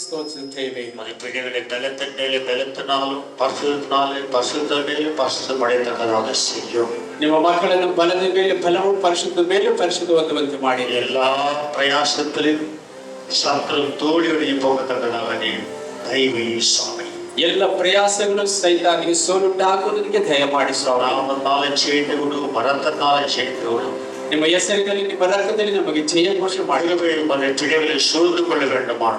ಸ್ತೋತ್ರಿಸುತ್ತೇವೆ. ಮನೆಪಿಡಿகளை பலத்தின் மேலே பலத்தினாலும் பரிசுத்தனாலே பரிசுத்த மேலே பரிசுத்த படைத்தக்கதாக செய்யும். ನಿಮ್ಮ ಮಕ್ಕಳನ್ನು ಬಲದ ಮೇಲೆ ಬಲವು ಪರಿಶುದ್ಧ ಮೇಲೆ ಪರಿಶುದ್ಧವಂತೆ ಮಾಡಿ எல்லா பிரயாசத்திலும் சத்துரு தோல்வியடைய போகத்தக்கதாக ನೀವು ದಯವಿ ಸ್ವಾಮಿ. ಎಲ್ಲ ಪ್ರಯಾಸಗಳು ಸೈತಾನಿಗೆ ಸೋಲುಂಟಾಗುವುದಕ್ಕೆ ದಯಮಾಡಿ ಸ್ವಾಮಿ. ನಾಮನಾಲೆ ಜಯತೆಗಳು ಭರತನಾಲೆ ಜಯತೆಗಳು ನಿಮ್ಮ ಹೆಸರಿನಲ್ಲಿ ನಿಮ್ಮ ರಕ್ತದಲ್ಲಿ ನಮಗೆ ಜಯ ಘೋಷಣೆ ಮಾಡಿರುವೆ. ಮನೆಪಿಡಿகளை ಸೂழ்ந்துಕೊಳ್ಳ வேண்டுமான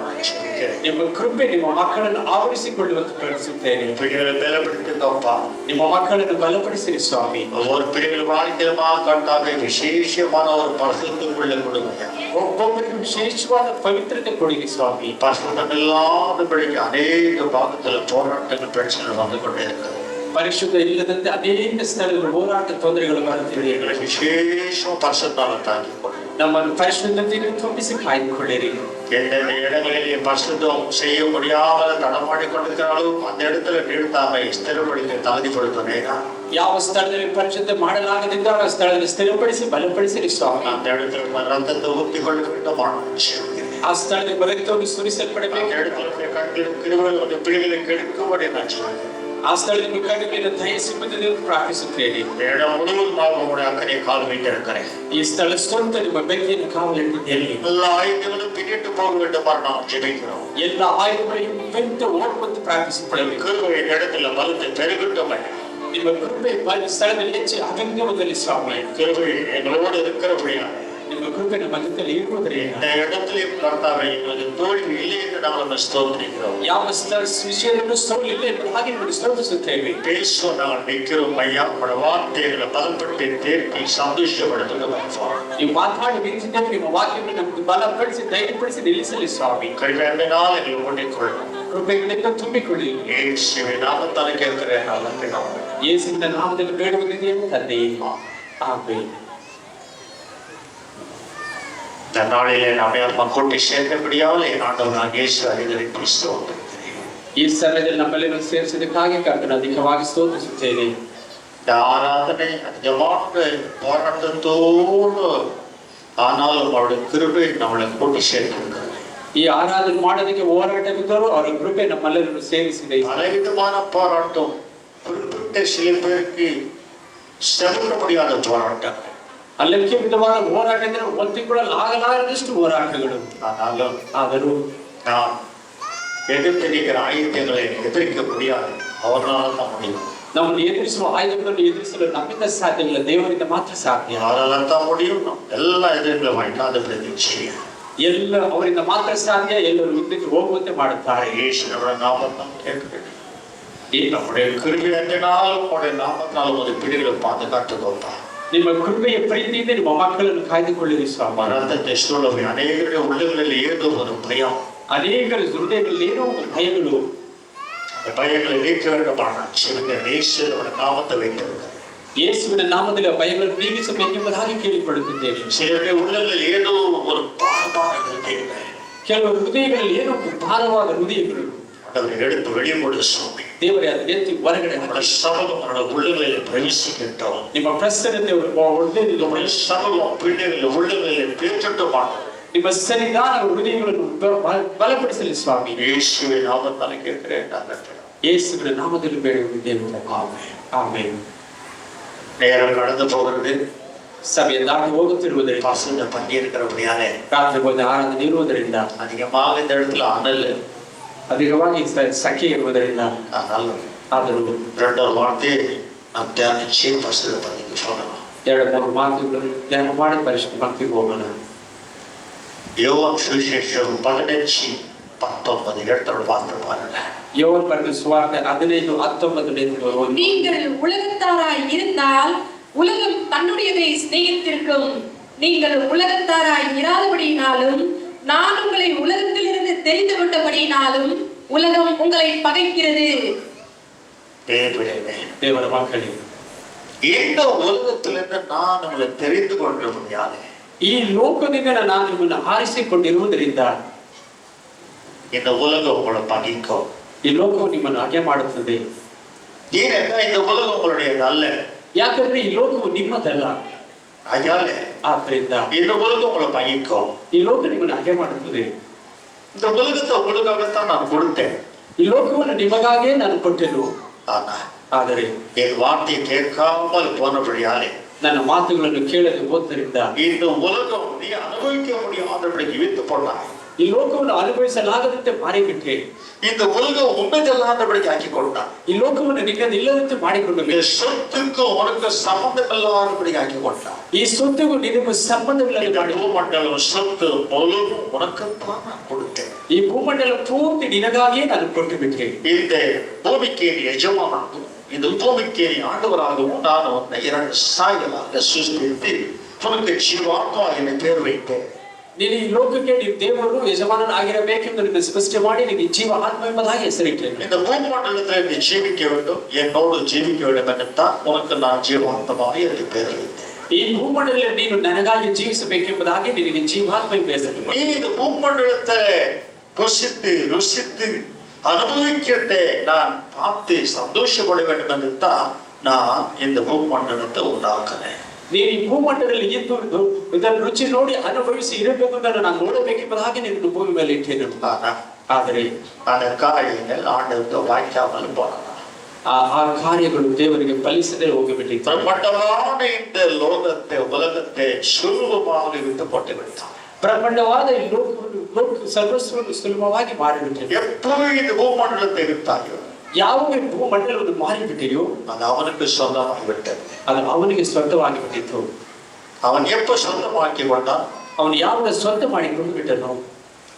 ನಿಮ್ಮ ಕೃಪೆ ನಿಮ್ಮ ಮಕ್ಕಳನ್ನು ಆವರಿಸಿಕೊಳ್ಳುವಂತೆ ಪ್ರಾರ್ಥಿಸುತ್ತೇನೆ. ಪಿಡಿகளை ಬಲಪಡಿಸಿದಪ್ಪ, ನಿಮ್ಮ ಮಕ್ಕಳನ್ನು ಬಲಪಡಿಸಿರಿ ಸ್ವಾಮಿ. ஒவ்வொரு பிள்ளைகள் வாழ்க்கையிலுமா கர்த்தாவே விசேஷமான ஒரு பரிசுத்தக்குள்ள கொடுங்க. ಒಬ್ಬೊಬ್ಬರಿಗೂ ವಿಶೇಷವಾದ ಪವಿತ್ರತೆ ಕೊಡಿರಿ ಸ್ವಾಮಿ. பரிசுத்தமில்லாத பிள்ளைக்கு அநேக பாகத்துல போராட்டங்கள் பிரச்சனை வந்து கொண்டே இருக்குது. ಪರಿಶುದ್ಧ ಇಲ್ಲದಂತೆ ಅನೇಕ ಸ್ಥಳಗಳು ಹೋರಾಟ ತೊಂದರೆಗಳು ಬರುತ್ತಿವೆ. ವಿಶೇಷ ಪರಿಶುದ್ಧನ ತಾಗಿಕೊಳ್ಳಿ. ನಮ್ಮನ್ನು ಪರಿಶುದ್ಧತೆಯನ್ನು ತುಂಬಿಸಿ ಕಾಯ್ದುಕೊಳ್ಳಿರಿ. எந்தெந்த இடங்களிலே பரிசுத்தம் செய்ய முடியாமல் தடமாடிக்கொண்டிருக்கிறாளோ அந்த இடத்துல நீழ்த்தாமை ஸ்திரப்படுத்த தகுதிப்படுத்தினேனா. ಯಾವ ಸ್ಥಳದಲ್ಲಿ ಪರಿಶುದ್ಧ ಮಾಡಲಾಗದಿದ್ದ ಆ ಸ್ಥಳದಲ್ಲಿ ಸ್ಥಿರಪಡಿಸಿ ಬಲಪಡಿಸಿರಿ ಸ್ವಾಮಿ. அந்த இடத்துல ரத்தத்தை ஊற்றிக்கொள்ள வேண்டும். ಆ ಸ್ಥಳದಲ್ಲಿ ರಕ್ತವನ್ನು ಸುರಿಸಲ್ಪಡಬೇಕು. இடத்துல பிள்ளைகளை கெடுக்கும்படி நான் சொல்றேன். ಆ ಸ್ಥಳದಲ್ಲಿ ಕಣ್ಣಿನ ದಯೆ ಸಿಬ್ಬಂದಿ ಪ್ರಾರ್ಥಿಸುತ್ತೇನೆ. இடம் முழுவதுமாக உங்களுடைய அக்கறை கால் வைத்திருக்கிறேன். ಈ ಸ್ಥಳ ಸ್ವಂತ ನಿಮ್ಮ ಬೆಂಕಿಯನ್ನು ಕಾವಲಿಟ್ಟಿದ್ದೇನೆ. எல்லா ஆயுதங்களும் பின்னிட்டு போக வேண்டும் நாம் ஜெபிக்கிறோம். ಎಲ್ಲ ಆಯುಧಗಳಿಂದ ಬೆಂತು ಓಡುವಂತೆ ಪ್ರಾರ್ಥಿಸಿಕೊಳ್ಳಬೇಕು. கிருபை இடத்துல பலத்தை பெருகட்டும். ನಿಮ್ಮ ಕೃಪೆ ಸ್ಥಳದಲ್ಲಿ ಹೆಚ್ಚು ಅಗಂಗವದಲ್ಲಿ ಸ್ವಾಮಿ. கிருபை எங்களோடு இருக்கிறபடியா ನಿಮ್ಮ ಕೃಪೆ ನಮ್ಮ ಮಧ್ಯದಲ್ಲಿ ಇರುವುದರಿಂದ இந்த இடத்துல கர்த்தாவே எங்களுக்கு தோல்வி இல்லை என்று நாங்கள் ஸ்தோத்திரிக்கிறோம். ಯಾವ ವಿಷಯವನ್ನು ಸೋಲಿಲ್ಲ ಎಂದು ಹಾಗೆ ನಾವು ಸ್ತೋತ್ರಿಸುತ್ತೇವೆ. பேசுವ நாங்கள் நிற்கிறோம் ஐயா. உங்களோட வார்த்தைகளை பலப்பட்டு தேர்த்தி சந்தோஷப்படுத்துகிறோம். ನೀವು ಮಾತಾಡಿ ನಿಂತಿದ್ದೇವೆ. ನಿಮ್ಮ ವಾಕ್ಯವನ್ನು ನಮಗೆ ಬಲಪಡಿಸಿ ಧೈರ್ಯಪಡಿಸಿ ನಿಲ್ಲಿಸಲಿ ಸ್ವಾಮಿ. ಕೈವೇಂದಿனால் எங்களை ஒன்றிக்கொள்ளும். ಕೃಪೆಗಳಿಂದ ತುಂಬಿಕೊಳ್ಳಿ. ಯೇಸುವಿನ ನಾಮದಲ್ಲಿ ಕೇಳ್கிறேன். ಯೇಸುವಿನ ನಾಮದಲ್ಲಿ ಬೇಡುವುದಿದೆಯೇ ತಂದೆಯೇ. ಆಮೆನ್. இந்த நாளிலே நம்மை கூட்டி சேர்க்கபடியால் என் ஆண்டவராகிய இயேசு அறிந்ததை ஸ்தோத்திரிக்கிறேன். ಈ ಸಮಯದಲ್ಲಿ ನಮ್ಮನ್ನು ಸೇರಿಸಿದಕ್ಕಾಗಿ ಕರ್ತನ ಅಧಿಕವಾಗಿ ಸ್ತೋತ್ರಿಸುತ್ತೇನೆ. இந்த ஆராதனை அதிகமாக போராட்டத்தோடு ஆனாலும் அவருடைய கிருபை நம்மளை கூட்டி சேர்த்திருக்கிறது. ಈ ಆರಾಧನೆ ಮಾಡೋದಕ್ಕೆ ಹೋರಾಟವಿದ್ದರೂ ಅವರ ಕೃಪೆ ನಮ್ಮೆಲ್ಲರನ್ನು ಸೇರಿಸಿದೆ. பலவிதமான போராட்டம், குறிப்பிட்ட சில பேருக்கு செலுத்த முடியாத போராட்டம். ಅಲ್ಲಕ್ಕೆ ವಿಧವಾದ ಹೋರಾಟ ಅಂದರೆ ಒತ್ತಿಕೊಳ್ಳಲಾಗಲಾರದಷ್ಟು ಹೋರಾಟಗಳು. ಆದರೂ நான் எதிர்த்திருக்கிற ஆயுதங்களை எதிர்க்க முடியாது. அவர்களால் தான் முடியும். ನಮ್ಮನ್ನು ಎದುರಿಸುವ ಆಯುಧಗಳನ್ನು ಎದುರಿಸಲು ನಮ್ಮಿಂದ ಸಾಧ್ಯವಿಲ್ಲ, ದೇವರಿಂದ ಮಾತ್ರ ಸಾಧ್ಯ. ಅವರೆಲ್ಲ முடியும். ಎಲ್ಲ ಎದುರುಗಳು ಇಲ್ಲದ ಪ್ರತಿಷ್ಠೆ ಎಲ್ಲ ಅವರಿಂದ ಮಾತ್ರ ಸಾಧ್ಯ. ಎಲ್ಲರೂ ಮುಂದಕ್ಕೆ ಹೋಗುವಂತೆ ಮಾಡುತ್ತಾರೆ. ಯೇಸುವಿನ ನಾಮವನ್ನು ಕೇಳ್ಬೇಕು. ಈ நம்முடைய கிருபை என்றாலும் உங்களுடைய நாமத்தால் ஒரு பிடிகளை பாதுகாத்துக்கோப்பா. ನಿಮ್ಮ ಕೃಪೆಯ ಪ್ರೀತಿಯಿಂದ ನಿಮ್ಮ ಮಕ್ಕಳನ್ನು ಕಾಯ್ದುಕೊಳ್ಳಿರಿ ಸ್ವಾಮಿ. ರಕ್ತದ ಎಷ್ಟೊಳಗೆ ಅನೇಕರ ಉಳ್ಳಗಳಲ್ಲಿ ಏನೋ ಒಂದು ಭಯ, ಅನೇಕರ ಹೃದಯಗಳಲ್ಲಿ ಏನೋ ಒಂದು ಭಯಗಳು, ಭಯங்களை நீக்க வேண்டுமான ಯೇಸುವಿನ ನಾಮத்தை வைத்திருக்கிறேன். ಯೇಸುವಿನ ನಾಮದಲ್ಲಿ ಭಯಗಳನ್ನು ನೀಗಿಸಬೇಕೆಂಬುದಾಗಿ ಕೇಳಿಕೊಳ್ಳುತ್ತಿದ್ದೇವೆ. சிலருடைய உள்ளங்களில் ஏதோ ஒரு பாரமான ಹೃದಯ, ಕೆಲವು ಹೃದಯಗಳಲ್ಲಿ ಏನೋ ಭಾರವಾದ ಹೃದಯಗಳು ಅದನ್ನು எடுத்து வெளியே ಕೊಡು ಸ್ವಾಮಿ. ದೇವರೇ ಅದನ್ನು ಎತ್ತಿ ಹೊರಗಡೆ சமூகம் உள்ளங்களில் பிரவேசிக்கிட்டோம். ನಿಮ್ಮ ಪ್ರಸನ್ನತೆ நம்முடைய சமூகம் பிள்ளைகளில் உள்ளங்களில் பேச்சட்டுமான ನಿಮ್ಮ ಸನ್ನಿಧಾನ ಹೃದಯಗಳನ್ನು ಬಲಪಡಿಸಲಿ ಸ್ವಾಮಿ. ಯೇಸುವಿನ ನಾಮದಲ್ಲಿ ಕೇಳ್கிறேன். ಯೇಸುವಿನ ನಾಮದಲ್ಲಿ ಬೇಡುತ್ತಿದ್ದೇವೆ. ಆಮೆನ್. ಆಮೆನ್. நேரம் கடந்து போகிறது, ಸಮಯ ದಾಟಿ ಹೋಗುತ್ತಿರುವುದರಿಂದ, பசங்க பண்ணி இருக்கிறபடியாலே ರಾತ್ರಿ ಬಂದು ಆರಾಧನೆ ಇರುವುದರಿಂದ, அதிகமாக இந்த இடத்துல அனல் ಅಧಿಕವಾಗಿ ಸಂಖ್ಯೆ ಇರುವುದರಿಂದ, ಆದರೂ ரெண்டு வார்த்தை நாம் தியானிச்சு பசங்க பண்ணி சொல்லலாம். 2-3 ಮಾತುಗಳನ್ನು ಧ್ಯಾನ ಮಾಡಿ ಪರಿಶುದ್ಧ ಭಕ್ತಿಗೆ ಹೋಗೋಣ. யோவான் சுவிசேஷம் 15:19 இடத்தோட வார்த்தை பாருங்க. யோவான் ಬರೆದ ಸುವಾರ್ತೆ 15:19 நீங்கள் உலகத்தாராய் இருந்தால் உலகம் தன்னுடையதை சிநேகித்திருக்கும். நீங்கள் உலகத்தாராய் இராதபடியினாலும் நான் உங்களை உலகத்திலிருந்து தெரிந்து கொண்டபடியினாலும் உலகம் உங்களை பகைக்கிறது. தேவர மக்களே, இந்த உலகத்திலிருந்து நான் உங்களை தெரிந்து கொள்ள முடியாது. ಈ ಲೋಕದಿಂದ ನಾನು ನಿಮ್ಮನ್ನು ಆರಿಸಿಕೊಂಡಿರುವುದರಿಂದ இந்த உலகம் உங்களை பகைக்கும். ಈ ಲೋಕವು ನಿಮ್ಮನ್ನು ಹಾಗೆ ಮಾಡುತ್ತದೆ. ஏனென்றால் இந்த உலகம் உங்களுடையது அல்ல. ಯಾಕಂದ್ರೆ ಈ ಲೋಕವು ನಿಮ್ಮದಲ್ಲ. அதனால ಆದ್ದರಿಂದ இந்த உலகம் உங்களை பகிக்கும். ಈ ಲೋಕ ನಿಮ್ಮನ್ನು ಹಾಗೆ ಮಾಡುತ್ತದೆ. இந்த உலகத்தை உங்களுக்காகத்தான் நான் கொடுத்தேன். ಈ ಲೋಕವನ್ನು ನಿಮಗಾಗೇ ನಾನು ಕೊಟ್ಟೆನು. ಆದರೆ என் வார்த்தையை கேட்காமல் போனபடியாலே, ನನ್ನ ಮಾತುಗಳನ್ನು ಕೇಳದೆ ಹೋದ್ದರಿಂದ இந்த உலகம் நீ அனுபவிக்க முடியாதபடிக்கு வித்து போட்டாய். ಈ ಲೋಕವನ್ನು ಅನುಭವಿಸಲಾಗದಂತೆ ಮಾಡಿಬಿಟ್ಟೆ. இந்த உலகம் உண்மையில்லாதபடிக்கு ஆக்கி கொண்டான். ಈ ಲೋಕವನ್ನು ನಿನ್ನದಿಲ್ಲದಂತೆ ಮಾಡಿಕೊಂಡು இந்த சொத்துக்கு உனக்கு சம்பந்தமில்லாதபடிக்கு ஆக்கி கொண்டான். ಈ ಸೊತ್ತಿಗೂ ನಿನಗೂ ಸಂಬಂಧವಿಲ್ಲದೆ இந்த ಮಾಡಿ பூமண்டலம் சொத்து முழுவதும் உனக்குத்தான் நான் கொடுத்தேன். ಈ ಭೂಮಂಡಲ ಪೂರ್ತಿ ನಿನಗಾಗಿಯೇ ನಾನು ಕೊಟ್ಟು ಬಿಟ್ಟೆ. இந்த பூமிக்கு நீ எஜமானாகவும் இந்த பூமிக்கு நீ ஆண்டவராகவும் நான் உன்னை 2 சாயலாக சிருஷ்டித்து உனக்கு ஜீவாத்மா என பேர் வைத்தேன். ನೀನು ಈ ಲೋಕಕ್ಕೆ ನೀವು ದೇವರು ಯಜಮಾನನಾಗಿರಬೇಕೆಂದು ನಿನ್ನ ಸೃಷ್ಟಿ ಮಾಡಿ ನಿನಗೆ ಜೀವ ಆತ್ಮ ಎಂಬುದಾಗಿ ಹೆಸರಿಟ್ಟೇನೆ. இந்த பூமண்டலத்தில் நீ ஜீவிக்க வேண்டும், என்னோடு ஜீவிக்க வேண்டும் என்றுதான் உனக்கு நான் ஜீவாத்மாவாய் எனக்கு பேர் வைத்தேன். ಈ ಭೂಮಂಡಲದಲ್ಲಿ ನೀನು ನನಗಾಗಿ ಜೀವಿಸಬೇಕೆಂಬುದಾಗಿ ನಿನಗೆ ಜೀವಾತ್ಮ ಎಂಬ ಹೆಸರು. நீ இந்த பூமண்டலத்தை ருசித்து ருசித்து அனுபவிக்கிறதை நான் பார்த்து சந்தோஷப்பட வேண்டும் என்றுதான் நான் இந்த பூமண்டலத்தை உண்டாக்குனேன். ನೀನು ಈ ಭೂಮಂಡಲದಲ್ಲಿ ಇದ್ದು ಇದನ್ನು ರುಚಿ ನೋಡಿ ಅನುಭವಿಸಿ ಇರಬೇಕು ಅಂತ ನಾನು ನೋಡಬೇಕೆಂಬುದಾಗಿ ನಿನ್ನ ಭೂಮಿ ಮೇಲೆ ಇಟ್ಟೇನು. ಆದರೆ அந்த காரியங்கள் ஆண்டவருக்கு வாய்க்காமல் போனது. ಆ ಕಾರ್ಯಗಳು ದೇವರಿಗೆ ಫಲಿಸದೆ ಹೋಗಿಬಿಟ್ಟಿತ್ತು. பிரபண்டமான இந்த லோகத்தை உலகத்தை சுலபமாக விட்டு போட்டு விட்டான். ಪ್ರಪಂಚವಾದ ಈ ಲೋಕ ಸರ್ವಸ್ವವನ್ನು ಸುಲಭವಾಗಿ ಮಾರಿಬಿಟ್ಟೆ. எப்போ இந்த பூமண்டலத்தை விட்டாயோ, ಯಾವಾಗ ಭೂಮಂಡಲವನ್ನು ಮಾರಿಬಿಟ್ಟೆಯೋ அது அவனுக்கு சொந்தமாகிவிட்டது. ಅದು ಅವನಿಗೆ ಸ್ವಂತವಾಗಿ ಬಿಟ್ಟಿತ್ತು. அவன் எப்ப சொந்தமாக்கி கொண்டான்? ಅವನು ಯಾವಾಗ ಸ್ವಂತ ಮಾಡಿಕೊಂಡು ಬಿಟ್ಟನು?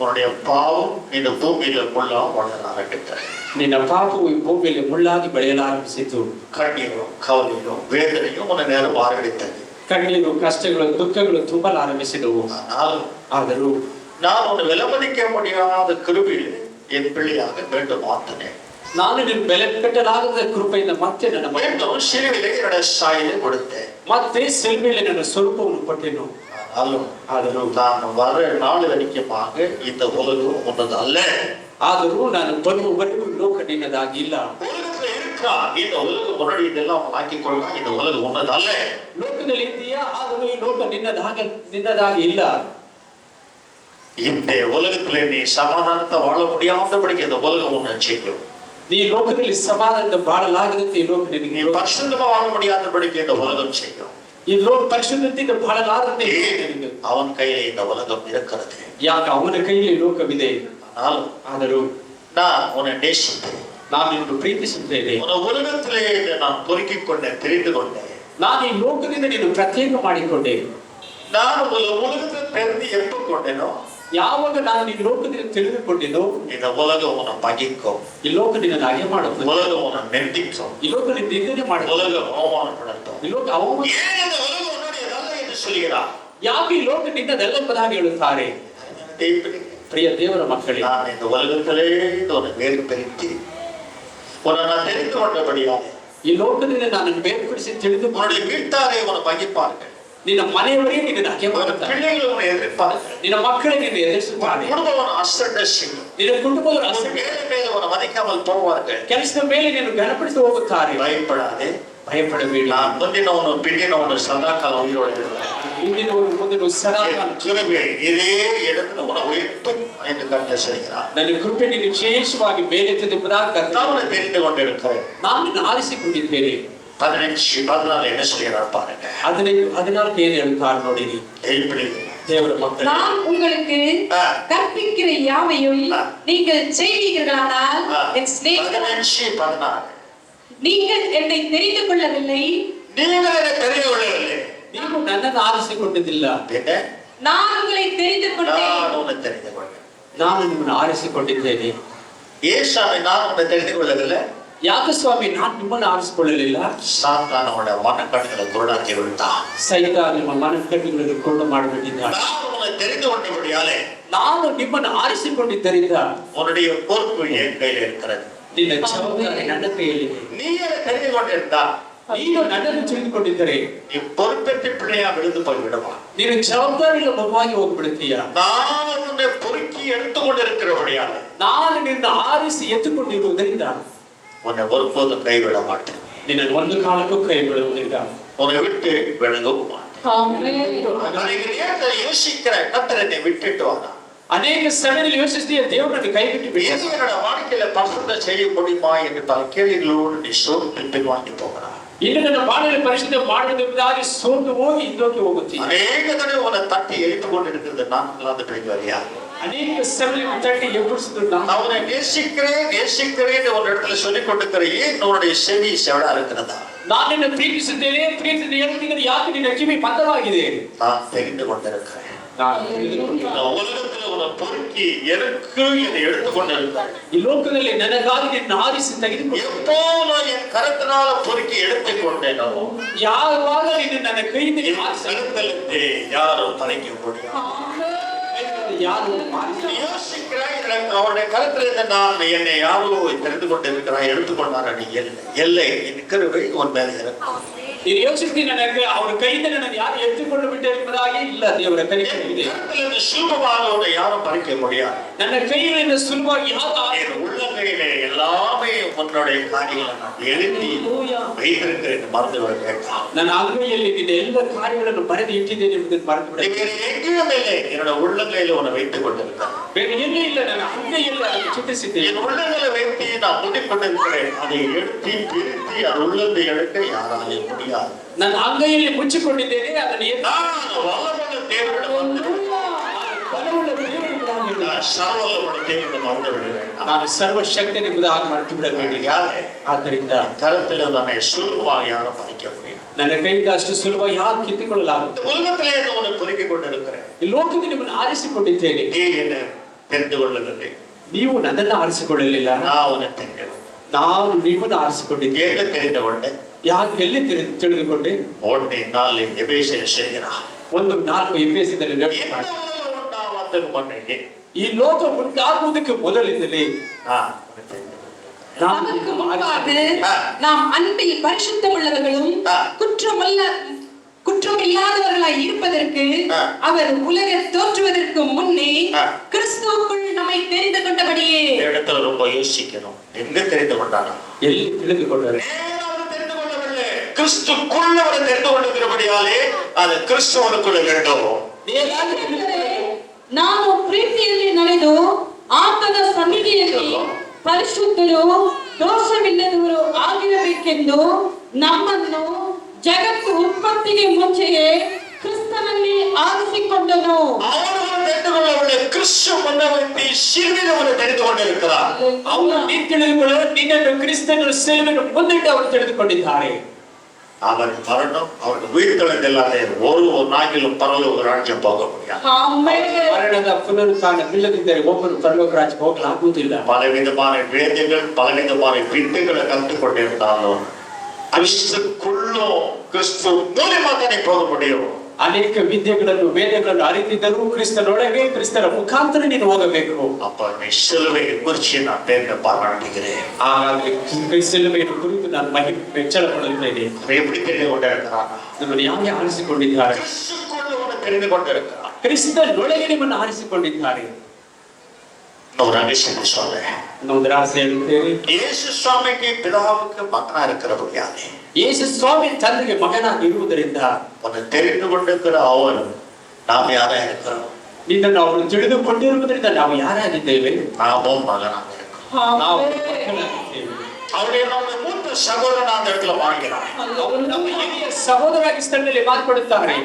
உன்னுடைய பாவம் இந்த பூமியில முள்ளா வளர ஆரம்பித்தது. ನಿನ್ನ ಪಾಪವು ಈ ಭೂಮಿಯಲ್ಲಿ ಮುಳ್ಳಾಗಿ ಬೆಳೆಯಲಾರಂಭಿಸಿತು. கண்ணீரும் கவலையும் வேதனையும் உன்னை நேரம் மாரடித்தது. ಕಣ್ಣೀರು, ಕಷ್ಟಗಳು, ದುಃಖಗಳು ತುಂಬಲಾರಂಭಿಸಿದವು. ಆದರೂ நான் உன்னை விலமதிக்க முடியாத கிருபையில் என் பிள்ளையாக மீண்டும் மாத்தினேன். ನಾನು ನಿನ್ನ ಬೆಲೆ ಕಟ್ಟಲಾಗದ ಕೃಪೆಯಿಂದ ಮತ್ತೆ ನನ್ನ மீண்டும் சிலுவையிலே என்னுடைய சாயலை கொடுத்தேன். ಮತ್ತೆ ಸಿಲುಬೆಯಲ್ಲಿ ನನ್ನ ಸ್ವರೂಪವನ್ನು ಕೊಟ್ಟೆನು. ಆದರೂ ನಾನು வர நாள் வரைக்குமாக இந்த உலகம் உன்னது அல்ல. ಆದರೂ ನಾನು ಬರುವವರೆಗೂ ಲೋಕ ನಿನ್ನದಾಗಿಲ್ಲ. உலகத்தில் இருக்கா இந்த உலகம் முன்னாடி இதெல்லாம் ஆக்கிக்கொள்ளலாம். இந்த உலகம் உன்னது அல்ல. ಲೋಕದಲ್ಲಿ ಇದೆಯಾ? ಆದರೂ ಈ ಲೋಕ ನಿನ್ನದಾಗಿ ಇಲ್ಲ. இந்த உலகத்திலே நீ சமாதானத்தை வாழ முடியாதபடிக்கு இந்த உலகம் உன்னை செய்யும். ನೀ ಲೋಕದಲ್ಲಿ ಸಮಾಧಾನದಿಂದ ಬಾಳಲಾಗದಂತೆ ಈ ಲೋಕ ನಿನಗೆ, நீ பரிசுத்தமா வாழ முடியாதபடிக்கு இந்த உலகம் செய்யும். ಈ ಲೋಕ ಪರಿಶುದ್ಧತೆಯಿಂದ ಬಾಳಲಾರದಂತೆ அவன் கையில இந்த உலகம் இருக்கிறது. ಯಾಕೆ ಅವನ ಕೈಯಲ್ಲಿ ಲೋಕವಿದೆ. ಆದರೂ நான் உன்னை நேசித்தேன். ನಾನು ನಿನ್ನನ್ನು ಪ್ರೀತಿಸುತ್ತೇನೆ. உன உலகத்திலே நான் பொறுக்கிக் கொண்டேன், தெரிந்து கொண்டேன். ನಾನು ಈ ಲೋಕದಿಂದ ನೀನು ಪ್ರತ್ಯೇಕ ಮಾಡಿಕೊಂಡೆ. நான் உலகத்தை தெரிந்து எப்ப கொண்டேனோ, ಯಾವಾಗ ನಾನು ಈ ಲೋಕದಿಂದ ತಿಳಿದುಕೊಂಡಿದ್ದೋ, இந்த உலகம் உன்னை பகிக்கும். ಈ ಲೋಕ ನಿನ್ನನ್ನು ಹಾಗೆ ಮಾಡುತ್ತದೆ. உலகம் உன்னை நிந்திக்கும். ಈ ಲೋಕ ನಿನ್ನ ನಿಂದನೆ ಮಾಡುತ್ತದೆ. உலகம் அவமானப்படுத்தும். ಈ ಲೋಕ ಅವಮಾನ. ஏன் இந்த உலகம் உன்னுடையதல்ல என்று சொல்கிறார்? ಯಾಕೆ ಈ ಲೋಕ ನಿನ್ನದೆಲ್ಲ ಎಂಬುದಾಗಿ ಹೇಳುತ್ತಾರೆ? ಪ್ರಿಯ ದೇವರ ಮಕ್ಕಳೇ, நான் இந்த உலகத்திலே உன்னை வேறு பிரித்து உன்னை நான் தெரிந்து கொண்டபடியாக ಈ ಲೋಕದಿಂದ ನಾನು ಬೇರ್ಪಡಿಸಿ ತಿಳಿದು உன்னுடைய வீட்டாரை உன்னை பகிப்பார்கள். ನಿನ್ನ ಮನೆಯವರೇ ನಿನ್ನ ಹಾಗೆ ಮಾಡುತ್ತಾರೆ. பிள்ளைகள் உன்னை எதிர்ப்பார்கள். ನಿನ್ನ ಮಕ್ಕಳೇ ನಿನ್ನ ಎದುರಿಸುತ್ತಾರೆ. குடும்பம் அசட்டை செய்யும். ನಿನ್ನ ಕುಟುಂಬದವರು மேலே உன்னை மதிக்காமல் போவார்கள். ಕೆಲಸದ ಮೇಲೆ ನೀನು ಗಣಪಡಿಸಿ ಹೋಗುತ್ತಾರೆ. பயப்படாதே, ಭಯಪಡಬೇಡಿ. நான் ಮುಂದಿನವನು பின்ನಿನವನು ಸದಾಕಾಲ ಉಯಿರೋடு ಇರುತ್ತಾನೆ. ಹಿಂದಿನವರು ಮುಂದಿನ ಸದಾಕಾಲ இதே இடத்துல உன்னை உயர்த்தும் என்று கர்த்தர் சொல்கிறார். ನನ್ನ ಕೃಪೆ ನಿನ್ನ ವಿಶೇಷವಾಗಿ ಮೇಲೆತ್ತುವುದಾಗಿ கர்த்தாவை தெரிந்து கொண்டிருக்கிறேன். ನಾನು ನಿನ್ನ ಆರಿಸಿಕೊಂಡಿದ್ದೇನೆ. 15-14 என்ன சொல்கிறார் பாருங்க. 14 ಏನು ಹೇಳ್ತಾರೆ ನೋಡಿರಿ. தேவர மக்களே, நான் உங்களுக்கு கற்பிக்கிற யாவையும் நீங்கள் செய்வீர்களானால் என் சிநேகிதர். 15-14 நீங்கள் என்னை தெரிந்து கொள்ளவில்லை. நீங்கள் என்னை தெரிந்து கொள்ளவில்லை. ನೀವು ನನ್ನನ್ನು ಆರಿಸಿಕೊಂಡಿದ್ದಿಲ್ಲ. நான் உங்களை தெரிந்து கொண்டேன். நான் உன்னை தெரிந்து கொண்டேன். ನಾನು ನಿಮ್ಮನ್ನು ಆರಿಸಿಕೊಂಡಿದ್ದೇನೆ. ஏசாமி நான் உன்னை தெரிந்து கொள்ளவில்லை. ಯಾಕೆ ಸ್ವಾಮಿ ನಾನು ನಿಮ್ಮನ್ನು ಆರಿಸಿಕೊಳ್ಳಲಿಲ್ಲ? சாத்தான் அவனுடைய மனக்கண்களை குருடாக்கி விட்டான். ಸೈತಾನ ನಿಮ್ಮ ಮನಕಟ್ಟುಗಳನ್ನು ಕೊಂಡು ಮಾಡಿಬಿಟ್ಟಿದ್ದಾನೆ. நான் உன்னை தெரிந்து கொண்டபடியாலே ನಾನು ನಿಮ್ಮನ್ನು ಆರಿಸಿಕೊಂಡಿದ್ದರಿಂದ உன்னுடைய பொறுப்பு என் கையில் இருக்கிறது. ನಿನ್ನ ಜವಾಬ್ದಾರಿ ನನ್ನ ಕೈಯಲ್ಲಿದೆ. நீ என்னை தெரிந்து கொண்டிருந்தா, ನೀನು ನನ್ನನ್ನು ತಿಳಿದುಕೊಂಡಿದ್ದರೆ நீ பொறுப்பேற்ற பிள்ளையா விழுந்து போய்விடுவா. ನೀನು ಜವಾಬ್ದಾರಿಯ ಮಗುವಾಗಿ ಹೋಗ್ಬಿಡುತ್ತೀಯ. நான் உன்னை பொறுக்கி எடுத்துக்கொண்டிருக்கிறபடியாலே ನಾನು ನಿನ್ನ ಆರಿಸಿ ಎತ್ತುಕೊಂಡಿರುವುದರಿಂದ உன்னை ஒருபோதும் கைவிட மாட்டேன். ನಿನ್ನನ್ನು ಒಂದು ಕಾಲಕ್ಕೂ ಕೈ ಬಿಡುವುದಿಲ್ಲ. உன்னை விட்டு விலகவும் மாட்டேன். ஆமென். அநேக நேரத்துல யோசிக்கிற கர்த்தர் என்னை விட்டுட்டு வாரா. ಅನೇಕ ಸಮಯದಲ್ಲಿ ಯೋಚಿಸ್ತೀಯ ದೇವರನ್ನು ಕೈ ಬಿಟ್ಟು ಬಿಡಿ. இது என்னோட வாழ்க்கையில பரிசுத்தம் செய்ய முடியுமா என்று பல கேள்விகளோடு நீ சோர்ந்து வாங்கி போகிறாய். ಇನ್ನು ನನ್ನ ಬಾಳಲ್ಲಿ ಪರಿಶುದ್ಧ ಮಾಡುವುದಕ್ಕಾಗಿ ಸೋತು ಹೋಗಿ ಹಿಂದೋಗಿ ಹೋಗುತ್ತೀನಿ. ಅನೇಕ தடவை உன்னை தட்டி எழுப்பிக்கொண்டிருக்கிறது நான் இல்லாத பெரியவரியா. ಅನೇಕ ಸಮಯದಲ್ಲಿ ತಟ್ಟಿ ಎಬ್ಬಿಸಿದ್ರು நான் உன்னை நேசிக்கிறேன் ஒரு இடத்துல சொல்லிக் கொண்டிருக்கிறேன். ஏன் உன்னுடைய செவி செவடா இருக்கிறதா? ನಾನು ನಿನ್ನ ಪ್ರೀತಿಸುತ್ತೇನೆ ಹೇಳುತ್ತೀನಿ, ಯಾಕೆ ನಿನ್ನ ಕಿವಿ ಮಂದವಾಗಿದೆ? நான் தெரிந்து கொண்டிருக்கிறேன். ನಾನು ತಿಳಿದುಕೊಂಡಿದ್ದೇನೆ. இந்த உலகத்துல உன்னை பொறுக்கி எனக்கு இதை எடுத்துக்கொண்டிருக்கிறேன். ಈ ಲೋಕದಲ್ಲಿ ನನಗಾಗಿ ನಿನ್ನ ಆರಿಸಿ ತೆಗೆದುಕೊಂಡು எப்போ நான் என் கரத்தினால பொறுக்கி எடுத்துக்கொண்டேனோ ಯಾವಾಗ ನಿನ್ನ ನನ್ನ ಕೈಯಿಂದ ಆರಿಸಿ கருத்தலுக்கு யாரும் தலைக்க முடியாது. ಯಾರು ಆರಿಸಿ யோசிக்கிறாய், அவருடைய கருத்துல இருந்து நான் என்னை யாரோ தெரிந்து கொண்டிருக்கிறாய், எடுத்துக்கொண்டார். நீ எல்லை என் கருவை உன் மேல இருக்கும். ನೀನು ಯೋಚಿಸ್ತೀನಿ, ನನಗೆ ಅವರ ಕೈಯಿಂದ ನನ್ನ ಯಾರು ಎತ್ತಿಕೊಂಡು ಬಿಟ್ಟೆ ಎಂಬುದಾಗಿ ಇಲ್ಲ. ದೇವರ ಕೈ ಇದೆ, சுலபமாக உன்னை யாரும் பறிக்க முடியாது. ನನ್ನ ಕೈಯಿಂದ ಸುಲಭವಾಗಿ என் உள்ளங்கையிலே எல்லாமே உன்னுடைய காரியங்களை நான் எழுதி வைத்திருக்கிறேன். மறந்து விட வேண்டாம். ನನ್ನ ಅಂಗೈಯಲ್ಲಿ ನಿನ್ನ ಎಲ್ಲ ಕಾರ್ಯಗಳನ್ನು ಬರೆದು ಇಟ್ಟಿದ್ದೇನೆ ಎಂಬುದನ್ನು ಮರೆತು ಬಿಡ. வேறு எங்கேயும் இல்லை, என்னோட உள்ளங்கையில உன்னை வைத்துக் கொண்டிருக்கிறேன். ಬೇರೆ ಎಲ್ಲೂ ಇಲ್ಲ, ನನ್ನ ಅಂಗೈಯಲ್ಲಿ ಅದನ್ನು ಚಿತ್ರಿಸಿದ್ದೇನೆ. என் உள்ளங்களை வைத்து நான் முடிக்கொண்டிருக்கிறேன். அதை எடுத்து பிரித்து அது உள்ளத்தை எடுக்க யாராலே முடியாது. ನನ್ನ ಅಂಗೈಯಲ್ಲಿ ಮುಚ್ಚಿಕೊಂಡಿದ್ದೇನೆ, ಅದನ್ನು நான் வல்லமையுள்ள தேவனிடம் வந்து ಬಲವುಳ್ಳ ದೇವರಿಗಾಗಿ நான் சர்வவல்லமையுள்ள தேவனிடம் வந்து விடுவேன். ನಾನು ಸರ್ವಶಕ್ತಿ ಎಂಬುದಾಗಿ ಮರೆತು ಬಿಡಬೇಡಿ. யாரே ಆದ್ದರಿಂದ கருத்தில் நம்மை சுலபமாக யாரும் பறிக்க முடியும். ನನ್ನ ಕೈಯಿಂದ ಅಷ್ಟು ಸುಲಭ ಯಾರು ಕಿತ್ತುಕೊಳ್ಳಲಾಗುತ್ತೆ. இந்த உலகத்திலே உன்னை பொறுக்கிக் கொண்டிருக்கிறேன். ಈ ಲೋಕದಲ್ಲಿ ನಿಮ್ಮನ್ನು ಆರಿಸಿಕೊಂಡಿದ್ದೇನೆ. நீ என்ன தெரிந்து கொள்ளவில்லை, ನೀವು ನನ್ನನ್ನು ಆರಿಸಿಕೊಳ್ಳಲಿಲ್ಲ, நான் உன்னை தெரிந்து ನಾನು ನಿಮ್ಮನ್ನು ಆರಿಸಿಕೊಂಡಿದ್ದೇನೆ. ஏக தெரிந்து கொண்டேன். ಯಾರು ಎಲ್ಲಿ ತಿಳಿದುಕೊಂಡೆ? 1:4 எபேசியர் செய்கிறார். 1:4 ಎಫೆಸದಲ್ಲಿ இந்த உலகம் உண்டாவதற்கு முன்னே ಈ ಲೋಕ ಉಂಟಾಗುವುದಕ್ಕೆ ಮೊದಲಿಂದಲೇ நான் உன்னை தெரிந்து கொண்டேன். நமக்கு முன்பாக நாம் அன்பில் பரிசுத்தம் உள்ளவர்களும் குற்றமில்லாதவர்களாய் இருப்பதற்கு அவர் உலக தோற்றுவதற்கு முன்னே கிறிஸ்துவுக்குள் நம்மை தெரிந்து கொண்டபடியே. இந்த இடத்துல ரொம்ப யோசிக்கணும். எங்க தெரிந்து கொண்டானா? ಎಲ್ಲಿ ತಿಳಿದುಕೊಂಡರೆ தெரிந்து கொள்ளவில்லை, கிறிஸ்துக்குள்ள அவரை தெரிந்து கொண்டிருக்கிறபடியாலே அது கிறிஸ்துவனுக்குள்ள வேண்டும். ನಾವು ಪ್ರೀತಿಯಲ್ಲಿ ನಡೆದು ಆತನ ಸನ್ನಿಧಿಯಲ್ಲಿ ಪರಿಶುದ್ಧರು ದೋಷವಿಲ್ಲದವರು ಆಗಿರಬೇಕೆಂದು ನಮ್ಮನ್ನು ಜಗತ್ತು ಉತ್ಪತ್ತಿಗೆ ಮುಂಚೆಯೇ ಕ್ರಿಸ್ತನಲ್ಲಿ ಆರಿಸಿಕೊಂಡನು. அவனும் தெரிந்து கொள்ளவில்லை, கிறிஸ்து முன்னவர்த்தி சிலுவையில் அவரை தெரிந்து கொண்டிருக்கிறார். ಅವರು ನೀನು ತಿಳಿದುಕೊಳ್ಳಲು ನಿನ್ನನ್ನು ಕ್ರಿಸ್ತನ ಸಿಲುಬೆಯನ್ನು ಮುಂದಿಟ್ಟು ಅವರು ತಿಳಿದುಕೊಂಡಿದ್ದಾರೆ. அவர் மரணம் அவருக்கு உயிர்த்தெழுந்தெல்லாமே ஒரு நாளிலும் பரலோக ராஜ்யம் போக முடியாது. ಮರಣದ ಪುನರುತ್ಥಾನ ಇಲ್ಲದಿದ್ದರೆ ಒಬ್ಬರು ಪರಲೋಕ ರಾಜ್ಯಕ್ಕೆ ಹೋಗಲಾಗುವುದಿಲ್ಲ. பலவிதமான வேதங்கள் பலவிதமான வித்துகளை கற்றுக்கொண்டிருந்தாலும் கிறிஸ்துக்குள்ளும் கிறிஸ்து மூலமாக நீ போக முடியும். ಅನೇಕ ವಿದ್ಯೆಗಳನ್ನು ವೇದಗಳನ್ನು ಅರಿತಿದ್ದರೂ ಕ್ರಿಸ್ತನೊಳಗೆ ಕ್ರಿಸ್ತನ ಮುಖಾಂತರ ನೀನು ಹೋಗಬೇಕು. அப்ப நீ சிலுவையை குறித்து நான் பேர பாராட்டுகிறேன். ಹಾಗಾದ್ರೆ ಸಿಲುಬೆಯನ್ನು ಕುರಿತು ನಾನು ಮೆಚ್ಚಳ ಪಡುತ್ತೇನೆ. எப்படி தெரிந்து கொண்டிருக்கிறான்? ನಮ್ಮನ್ನು ಯಾಕೆ ಆರಿಸಿಕೊಂಡಿದ್ದಾರೆ? கிறிஸ்துக்குள்ள உன்னை தெரிந்து கொண்டிருக்கிறான். ಕ್ರಿಸ್ತನೊಳಗೆ ನಿಮ್ಮನ್ನು ಆರಿಸಿಕೊಂಡಿದ್ದಾರೆ. ஒரு ரகசியம் சொல்றேன். ಒಂದು ರಹಸ್ಯ ಹೇಳುತ್ತೇನೆ. இயேசு சுவாமிக்கு பிதாவுக்கு மகனா இருக்கிறபடியாலே ಯೇಸು ಸ್ವಾಮಿ ತಂದೆಗೆ ಮಗನಾಗಿ ಇರುವುದರಿಂದ உன்னை தெரிந்து கொண்டிருக்கிற அவன் நாம் யாரா இருக்கிறோம்? ನಿನ್ನನ್ನು ಅವರು ತಿಳಿದುಕೊಂಡಿರುವುದರಿಂದ ನಾವು ಯಾರಾಗಿದ್ದೇವೆ? நாமும் மகனாக இருக்கிறோம். ನಾವು ಮಕ್ಕಳಾಗಿದ್ದೇವೆ. அவருடைய நம்முடைய மூத்த சகோதரன் அந்த இடத்துல வாங்கினார். ಅವರು ನಮ್ಮ ಹಿರಿಯ ಸಹೋದರಾಗಿ ಸ್ಥಳದಲ್ಲಿ ಮಾತನಾಡುತ್ತಾರೆ.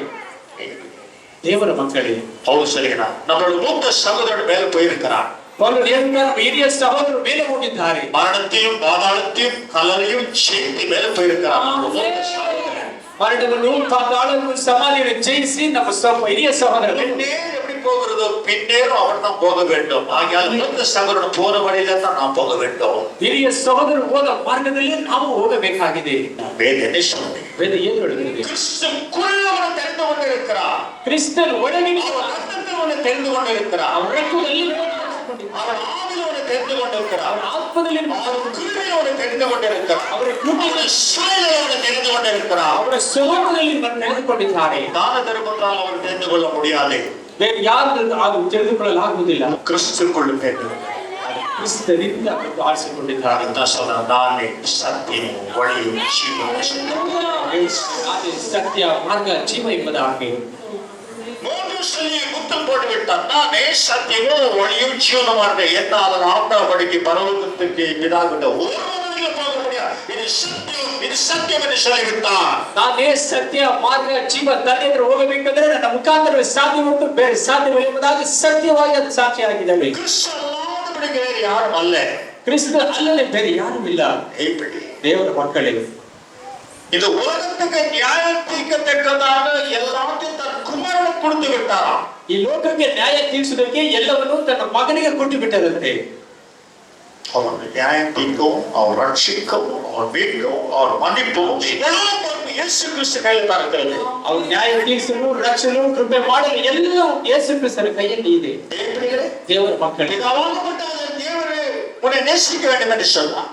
ದೇವರ ಮಕ್ಕಳೇ, பவுல் சொல்கிறார், நம்மளுடைய மூத்த சகோதரன் மேல போயிருக்கிறார். ಪೌಲನು ಹೇಳುತ್ತಾರೆ, ಹಿರಿಯ ಸಹೋದರರು ಮೇಲೆ ಹೋಗಿದ್ದಾರೆ. மரணத்தையும் பாதாளத்தையும் கல்லறையும் ஜெயித்து மேல போயிருக்கிறார். ಮರಣವನ್ನು ಪಾತಾಳವನ್ನು ಸಮಾಧಿಯನ್ನು ಜಯಿಸಿ ನಮ್ಮ ಹಿರಿಯ ಸಹೋದರ எப்படி போகிறதோ பின்னேறும் அவர் தான் போக வேண்டும். ஆகையால் மூத்த சகோதரன் போற வழியில தான் நாம் போக வேண்டும். ಹಿರಿಯ ಸಹೋದರರು ಹೋದ ಮಾರ್ಗದಲ್ಲಿ ನಾವು ಹೋಗಬೇಕಾಗಿದೆ. வேத என்ன சொல்லுது? ವೇದ ಏನು ಹೇಳುತ್ತದೆ? கிறிஸ்துக்குள்ள அவன் தெரிந்து கொண்டிருக்கிறார். ಕ್ರಿಸ್ತನ ಒಳಗೆ அவர் ரத்தத்தில் அவனை தெரிந்து கொண்டிருக்கிறார். ಅವರ ರಕ್ತದಲ್ಲಿ அவர் ஆவியில் அவனை தெரிந்து கொண்டிருக்கிறார். ಅವರ ಆತ್ಮದಲ್ಲಿ அவர் கிருபையில் அவனை தெரிந்து கொண்டிருக்கிறார். ಅವರ ಕೃಪೆಯಲ್ಲಿ சாயலில் அவனை தெரிந்து கொண்டிருக்கிறார். ಅವರ ಸ್ವಭಾವದಲ್ಲಿ ನಡೆದುಕೊಂಡಿದ್ದಾರೆ. தான தர்மத்தால் அவர் தெரிந்து கொள்ள முடியாது. ಬೇರೆ ಯಾರು ತಿಳಿದುಕೊಳ್ಳಲಾಗುವುದಿಲ್ಲ. கிறிஸ்துக்குள்ள தெரிந்து கொண்டார். ಕ್ರಿಸ್ತನಿಂದ ಆರಿಸಿಕೊಂಡಿದ್ದಾರೆ. ಅಂತ ಸಲ ನಾನೇ ಸತ್ಯವು ಒಳ್ಳೆಯ ಜೀವನ. ಅದೇ ಸತ್ಯ ಮಾರ್ಗ ಜೀವ ಎಂಬುದಾಗಿ 3 சலியை முத்தம் போட்டு விட்டார். நானே சத்தியமும் ஒளியும் ஜீவனுமாக என்னால் ஆண்டவருக்கு பரலோகத்துக்கு பிதாவிட்ட ஒருவரையும் போக முடியாது. இது சத்தியம் என்று சொல்லிவிட்டார். ನಾನೇ ಸತ್ಯ ಮಾರ್ಗ ಜೀವ ತಂದೆ ಹತ್ರ ಹೋಗಬೇಕಂದ್ರೆ ನನ್ನ ಮುಖಾಂತರ ಸಾಧ್ಯ ಮತ್ತು ಬೇರೆ ಸಾಧ್ಯವಿಲ್ಲ ಎಂಬುದಾಗಿ ಸತ್ಯವಾಗಿ ಅದು ಸಾಕ್ಷಿಯಾಗಿದ್ದಾವೆ. கிறிஸ்து அல்லாதபடி வேறு யாரும் அல்ல. ಕ್ರಿಸ್ತ ಅಲ್ಲದೆ ಬೇರೆ ಯಾರೂ ಇಲ್ಲ. ದೇವರ ಮಕ್ಕಳೇ, இந்த உலகத்துக்கு நியாயம் தீர்க்கத்தக்கதான எல்லாத்தையும் தன் குமாரனுக்கு கொடுத்து விட்டாராம். ಈ ಲೋಕಕ್ಕೆ ನ್ಯಾಯ ತೀರಿಸುವುದಕ್ಕೆ ಎಲ್ಲವನ್ನೂ ತನ್ನ ಮಗನಿಗೆ ಕೊಟ್ಟು ಬಿಟ್ಟರಂತೆ. அவர் நியாயம் தீர்க்கவும், அவர் ரட்சிக்கவும், அவர் மீட்கவும், அவர் மன்னிப்பவும் எல்லாம் இயேசு கிறிஸ்து கையில் தான் இருக்கிறது. ಅವರು ನ್ಯಾಯ ತೀರಿಸಲು, ರಕ್ಷಣೆ, ಕೃಪೆ ಮಾಡಲು ಎಲ್ಲವೂ ಯೇಸು ಕ್ರಿಸ್ತನ ಕೈಯಲ್ಲಿ ಇದೆ. ದೇವರ ಮಕ್ಕಳೇ, பிதாவாகப்பட்ட தேவனே உன்னை நேசிக்க வேண்டும் என்று சொன்னார்.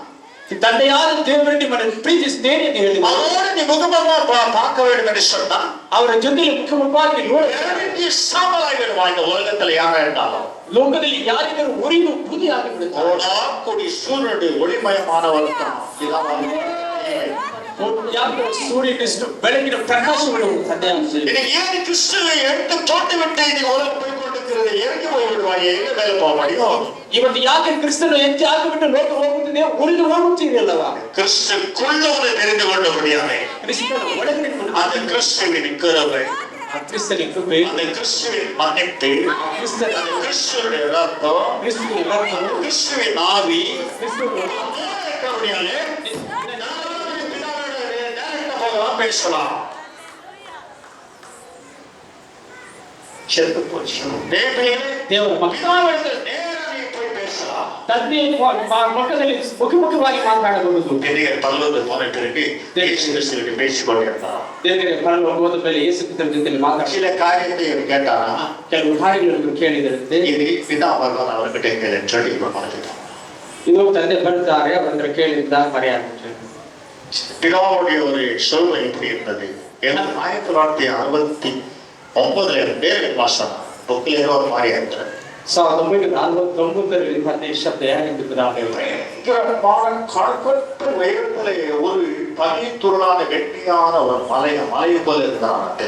ತಂದೆಯಾದ ದೇವರು ನಿಮ್ಮನ್ನು ಪ್ರೀತಿಸುತ್ತೇನೆ ಎಂದು ಹೇಳಿದರು. அவரோடு நீ முகமுகமா பார்க்க வேண்டும் என்று சொன்னார். ಅವರ ಜೊತೆಗೆ ಮುಖಮುಖವಾಗಿ நீ சாம்பலாகி விடுவா. இந்த உலகத்தில் யாரா இருந்தாலும் ಲೋಕದಲ್ಲಿ ಯಾರಿಗೂ ಉರಿದು ಬೂದಿ ಆಗಿಬಿಡುತ್ತಾರೆ. கூடி சூரியனுடைய ஒளிமயமானவர் தான். ಯಾರು ಸೂರ್ಯನಿಷ್ಟು ಬೆಳಗಿನ ಪ್ರಕಾಶಗಳು ತಂದೆಯಾಗಿದೆ. ஏன் கிறிஸ்துவை எடுத்து தோட்டி விட்டு நீ உலகம் போய் கொண்டிருக்கிறது? எங்கே போய் விடுவாங்க? எங்க மேல போக முடியும்? ಇವತ್ತು ಯಾಕೆ ಕ್ರಿಸ್ತನು ಎತ್ತಿ ಹಾಕಿಬಿಟ್ಟು ಲೋಕ ಹೋಗುತ್ತಿದೆ, ಉರಿದು ಹೋಗುತ್ತಿದೆಯಲ್ಲವಾ? கிறிஸ்துக்குள்ளவனை தெரிந்து கொள்ள முடியாது. ಕ್ರಿಸ್ತನ ಒಳಗಡೆ அந்த கிறிஸ்துவின் கிருபை, ಕ್ರಿಸ್ತನ ಕೃಪೆ, அந்த கிறிஸ்துவின் மன்னிப்பு, அந்த கிறிஸ்துவின் ரத்தம், கிறிஸ்துவின் ஆவி பேசலாம். செத்து போச்சு ದೇವರ ಮಕ್ಕಳು ತಂದೆ ಮಕ್ಕಳಲ್ಲಿ ಮುಖಮುಖವಾಗಿ ಮಾತನಾಡಬಹುದು. பெரிய பல்லோது போன பிறகு பேசிக்கொண்டிருந்தார். ದೇವರಿಗೆ ಪರಲೋಕ ಹೋದ ಮೇಲೆ ಯೇಸು ಕ್ರಿಸ್ತನ ಜೊತೆ ಮಾತಾಡಿ சில காரியத்தை இவர் கேட்டாரா? ಕೆಲವು ಕಾರ್ಯಗಳನ್ನು ಕೇಳಿದಂತೆ இது பிதா பகவான் அவர்கிட்ட கேள்வி சொல்லி மாட்டார். ಇದು ತಂದೆ ಬರ್ತಾರೆ, ಅವರ ಕೇಳಿದ್ದ ಮರೆಯಾಗುತ್ತೆ. பிதாவுடைய ஒரு சொல்வை எப்படி இருந்தது? 1969 ಬೇರೆ ಭಾಷಣ ಬುಕ್ಕಿல் ஏதோ ஒரு மாதிரி ஆயிடுச்சு. 1949 15 ಶಬ್ದ ಹೇಗಿದ್ದಾಗ கணக்கற்ற உயரத்திலே ஒரு பனித்துருளான வெட்டியான ஒரு மலை போல இருந்தார்.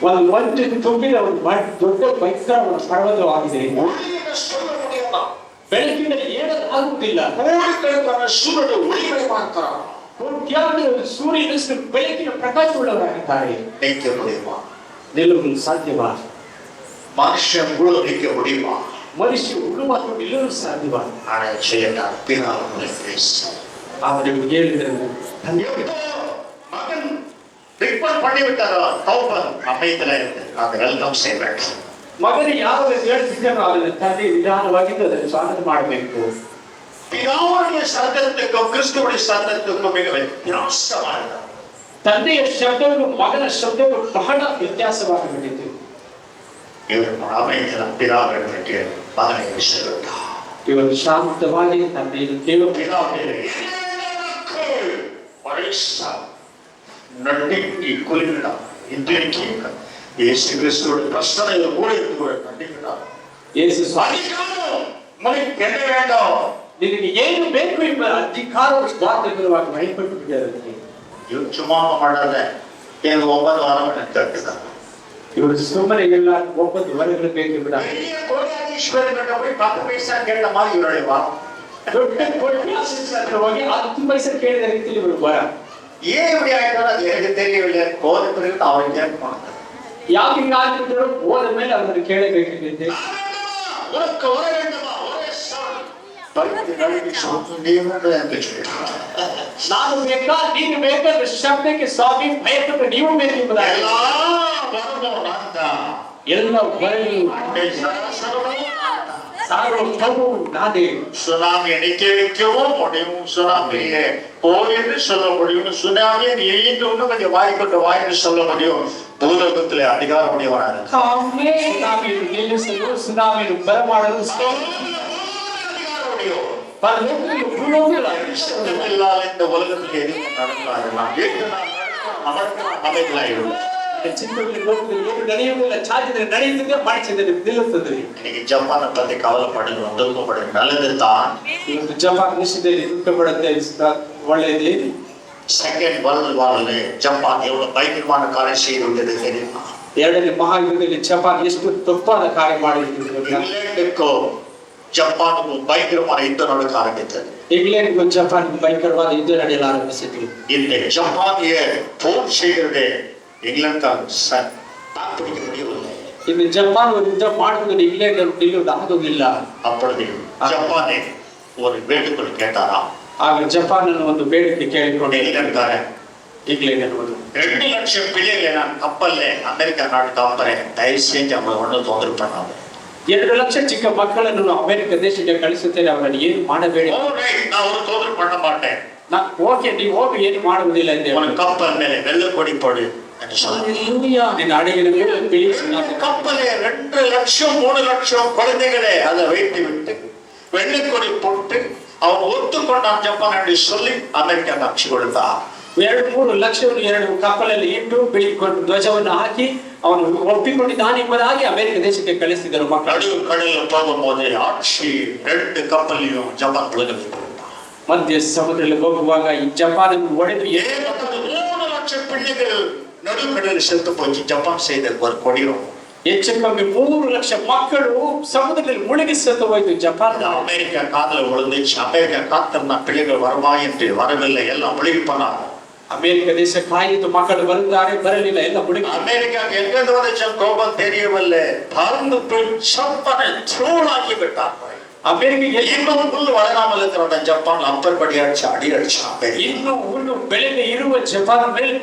ಒಂದು ಮಂಚು ತುಂಬಿದ ಒಂದು ದೊಡ್ಡ ಭಯಂಕರ ಪರ್ವತವಾಗಿದೆ. சொல்ல முடியுமா? ಬೆಳಕಿನಲ್ಲಿ ಏಳಲು ಆಗುತ್ತಿಲ್ಲ. ಸೂರ್ಯನ ஒளிಮಯ ಮಾಡ್ತಾರ. ಸೂರ್ಯನಷ್ಟು ಬೆಳಕಿನ ಪ್ರಕಾಶವುಳ್ಳವರಾಗಿದ್ದಾರೆ. நிற்க முடியுமா? ನಿಲ್ಲಲು ಸಾಧ್ಯವಾ? மனுஷன் முழு நிற்க முடியுமா? ಮನುಷ್ಯ ಉಳುವಾಕ ನಿಲ್ಲಲು ಸಾಧ್ಯವಾ? ஆனால் செய்யட்டார் பிதாவுடைய பேச அவர்கள் ಹೇಳಿದರು, மகன் ரிப்போர்ட் பண்ணிவிட்டாரோ தௌபன் அமைதியில அதை வெல்கம் செய்வேன். ಮಗನಿಗೆ ಯಾವಾಗ ಹೇಳ್ತಿದ್ದಾರೋ ಅವನ ತಂದೆ ನಿಧಾನವಾಗಿದ್ದು ಅದನ್ನು ಸ್ವಾಗತ ಮಾಡಬೇಕು. பிதாவுடைய சத்தத்துக்கும் கிறிஸ்துவுடைய சத்தத்துக்கும் மிக வித்தியாசமானது. ತಂದೆಯ ಶಬ್ದವು ಮಗನ ಶಬ್ದವು ಬಹಳ ವ್ಯತ್ಯಾಸವಾಗಿಬಿಟ್ಟಿತು. இவர் அமைதியில பிதாவிடமிட்டு மகனை விசிறிட்டார். ಇವರು ಶಾಂತವಾಗಿ ತಂದೆಯನ್ನು ಕೇಳು. பிதாவுடைய நடுங்கி குளிர்ந்தார். இன்றைக்கு இயேசு கிறிஸ்துவோட பிரச்சனையில கூட இருந்து நடுங்கினார். ಯೇಸು ಸ್ವಾಮಿ, உனக்கு என்ன வேண்டும்? ನಿನಗೆ ಏನು ಬೇಕು ಎಂಬ ಅಧಿಕಾರವು ಸ್ವಾತಂತ್ರ್ಯವಾಗಿ ಬಯಪಟ್ಟು ಬಿಟ್ಟಿದೆ. இவர் சும்மா ಮಾಡಾದ ಏನು 9 ವಾರ ಕಟ್ಟಿದ. ಇವರು ಸುಮ್ಮನೆ ಎಲ್ಲ 9 ವರೆಗಳು ಬೇಕು ಬಿಡ. கோடீஸ்வரன் போய் 10 பைசா கேட்ட மாதிரி இவருடைய வா. ದೊಡ್ಡ ಕೋಟೀಶ್ವರನ ಹೋಗಿ 10 ಪೈಸೆ ಕೇಳಿದ ರೀತಿಯಲ್ಲಿ ಇವರು ಬರ. ஏன் இப்படி ஆயிட்டாலும் அது எனக்கு தெரியவில்லை. கோத பிறகு அவன் கேட்பான். ಯಾಕೆ ಹಿಂಗಾಗಿದ್ರು ಹೋದ ಮೇಲೆ ಅವರನ್ನು ಕೇಳಬೇಕಿದೆ. உனக்கு வர வேண்டுமா? ஒரே சால் பைத்து நழுவி சொத்து நீவென்று என்று சொல்லிட்டார். ನಾನು ಬೇಕಾ ನೀನು ಬೇಕಾದ ಶಬ್ದಕ್ಕೆ ಸ್ವಾಮಿ ಭಯಪಟ್ಟು ನೀವು ಬೇಕು ಎಂಬುದಾಗಿ எல்லாம் வரணும் நான் ಎಲ್ಲ ಬರಲು ಸಾರ್ವಭೌಮವು ನಾನೇ. சுனாமியை நிக்க வைக்கவும் முடியும். சுனாமியை போயின்னு சொல்ல முடியும். சுனாமியை நீண்டு இன்னும் கொஞ்சம் வாய்க்கொண்டு வாயின்னு சொல்ல முடியும். பூலோகத்திலே அதிகாரம் உடையவனாக ಸುನಾಮಿಯನ್ನು ನಿಲ್ಲಿಸಲು, ಸುನಾಮಿಯನ್ನು ಬರಮಾಡಲು இந்த உலகத்தில் எதுவும் நடக்கலாம். அமைதியாயிடும். ಚಿತ್ರದಲ್ಲಿ ಲೋಕದಲ್ಲಿ ಏನು ನಡೆಯುವುದಿಲ್ಲ, ಚಾಚಿದರೆ ನಡೆಯುತ್ತದೆ, ಮಾಡಿಸಿದರೆ ನಿಲ್ಲುತ್ತದೆ. இன்னைக்கு ஜப்பானை பத்தி கவலைப்படுகிறோம், துக்கப்படும், நல்லதுதான். ಇವತ್ತು ಜಪಾನ್ ದೇಶದಲ್ಲಿ ದುಃಖ ಪಡುತ್ತೆ, ಒಳ್ಳೆಯದೇ. செகண்ட் வேர்ல்ட் வார்ல ஜப்பான் எவ்வளவு பயங்கரமான காரியம் செய்து விட்டது தெரியுமா? ಎರಡನೇ ಮಹಾಯುದ್ಧದಲ್ಲಿ ಜಪಾನ್ ಎಷ್ಟು ತಪ್ಪಾದ ಕಾರ್ಯ ಮಾಡಿದ್ರು. இங்கிலாந்துக்கோ ஜப்பானுக்கும் பயங்கரமான யுத்தம் நடக்க ஆரம்பித்தது. ಇಂಗ್ಲೆಂಡ್ಗೂ ಜಪಾನ್ಗೂ ಭಯಂಕರವಾದ ಯುದ್ಧ ನಡೆಯಲು ಆರಂಭಿಸಿದ್ರು. இந்த ஜப்பானிய போர் செய்கிறதே இங்கிலாந்து தாக்குப்பிடிக்க முடியவில்லை. ಇನ್ನು ಜಪಾನ್ ಯುದ್ಧ ಮಾಡುವುದನ್ನು ಇಂಗ್ಲೆಂಡ್ ನಿಲ್ಲುವುದು ಆಗುವುದಿಲ್ಲ. அப்பொழுது ஜப்பானே ஒரு வேண்டுகோள் கேட்டாராம். ಆಗ ಜಪಾನ್ ಅನ್ನು ಒಂದು ಬೇಡಿಕೆ ಕೇಳಿಕೊಂಡು இங்கிலாந்துக்காரன், ಇಂಗ್ಲೆಂಡ್ ಅನ್ನುವುದು 2 லட்சம் பிள்ளைகளை நான் கப்பல்ல அமெரிக்கா நாட்டுக்கு அப்புறேன், தயவு செஞ்சு அவங்க ஒன்றும் தொந்தரவு பண்ணாங்க. 2 ಲಕ್ಷ ಚಿಕ್ಕ ಮಕ್ಕಳನ್ನು ಅಮೆರಿಕ ದೇಶಕ್ಕೆ ಕಳಿಸುತ್ತೇನೆ, ಅವರನ್ನು ಏನು ಮಾಡಬೇಡಿ. நான் ஒரு தொந்தரவு பண்ண மாட்டேன், ಓಕೆ ನೀವು ಹೋಗಿ ಏನು ಮಾಡುವುದಿಲ್ಲ ಎಂದು உனக்கு கப்பல் மேலே வெள்ளை கொடி போடு என்று சொன்னார். ನಿನ್ನ ಹಡಗಿನ ಮೇಲೆ ಬಿಳಿ ಸುಣ್ಣ கப்பலே 2 லட்சம் 3 லட்சம் குழந்தைகளை அதை வைத்து விட்டு வெள்ளை கொடி போட்டு அவன் ஒத்துக்கொண்டான் ஜப்பான் என்று சொல்லி அமெரிக்கா காட்சி கொடுத்தா. 2-3 ಲಕ್ಷವನ್ನು 2 ಕಪ್ಪಲಲ್ಲಿ ಇಟ್ಟು ಬಿಳಿ ಧ್ವಜವನ್ನು ಹಾಕಿ ಅವನು ಒಪ್ಪಿಕೊಂಡಿದ್ದಾನೆ ಎಂಬುದಾಗಿ ಅಮೆರಿಕ ದೇಶಕ್ಕೆ ಕಳಿಸಿದರು ಮಕ್ಕಳು. நடு கடலில் போகும்போது ஆட்சி 2 கப்பலையும் ஜப்பான் உலக ಮಧ್ಯ ಸಮುದ್ರದಲ್ಲಿ ಹೋಗುವಾಗ ಈ ಜಪಾನ್ ಒಡೆದು 3 லட்சம் பிள்ளைகள் நடுக்கடலில் செத்து போச்சு. ஜப்பான் செய்த ஒரு கொடியும் ಹೆಚ್ಚು ಕಮ್ಮಿ 3 ಲಕ್ಷ ಮಕ್ಕಳು ಸಮುದ್ರದಲ್ಲಿ ಮುಳುಗಿ ಸತ್ತು ಹೋಯ್ತು. ಜಪಾನ್ அமெரிக்கா காதல விழுந்துச்சு. அமெரிக்கா காத்திருந்தா பிள்ளைகள் வருமா என்று வரவில்லை, எல்லாம் முழுகி போனாங்க. ಅಮೆರಿಕ ದೇಶ ಕಾಯಿತು, ಮಕ್ಕಳು ಬರುತ್ತಾರೆ, ಬರಲಿಲ್ಲ, ಎಲ್ಲ ಮುಳುಗಿ. அமெரிக்காக்கு எங்கிருந்து வந்துச்ச கோபம் தெரியவில்லை, பறந்து போய் ஜப்பானை தூளாக்கி விட்டார்கள். ಅಮೆರಿಕ இன்னும் புல் வளராமல் இருக்கிற ஜப்பான் அப்பற்படி அடிச்சு அடி அடிச்சான். ಇನ್ನು ಹುಲ್ಲು ಬೆಳೆದೇ ಇರುವ ಜಪಾನ್ ಮೇಲೆ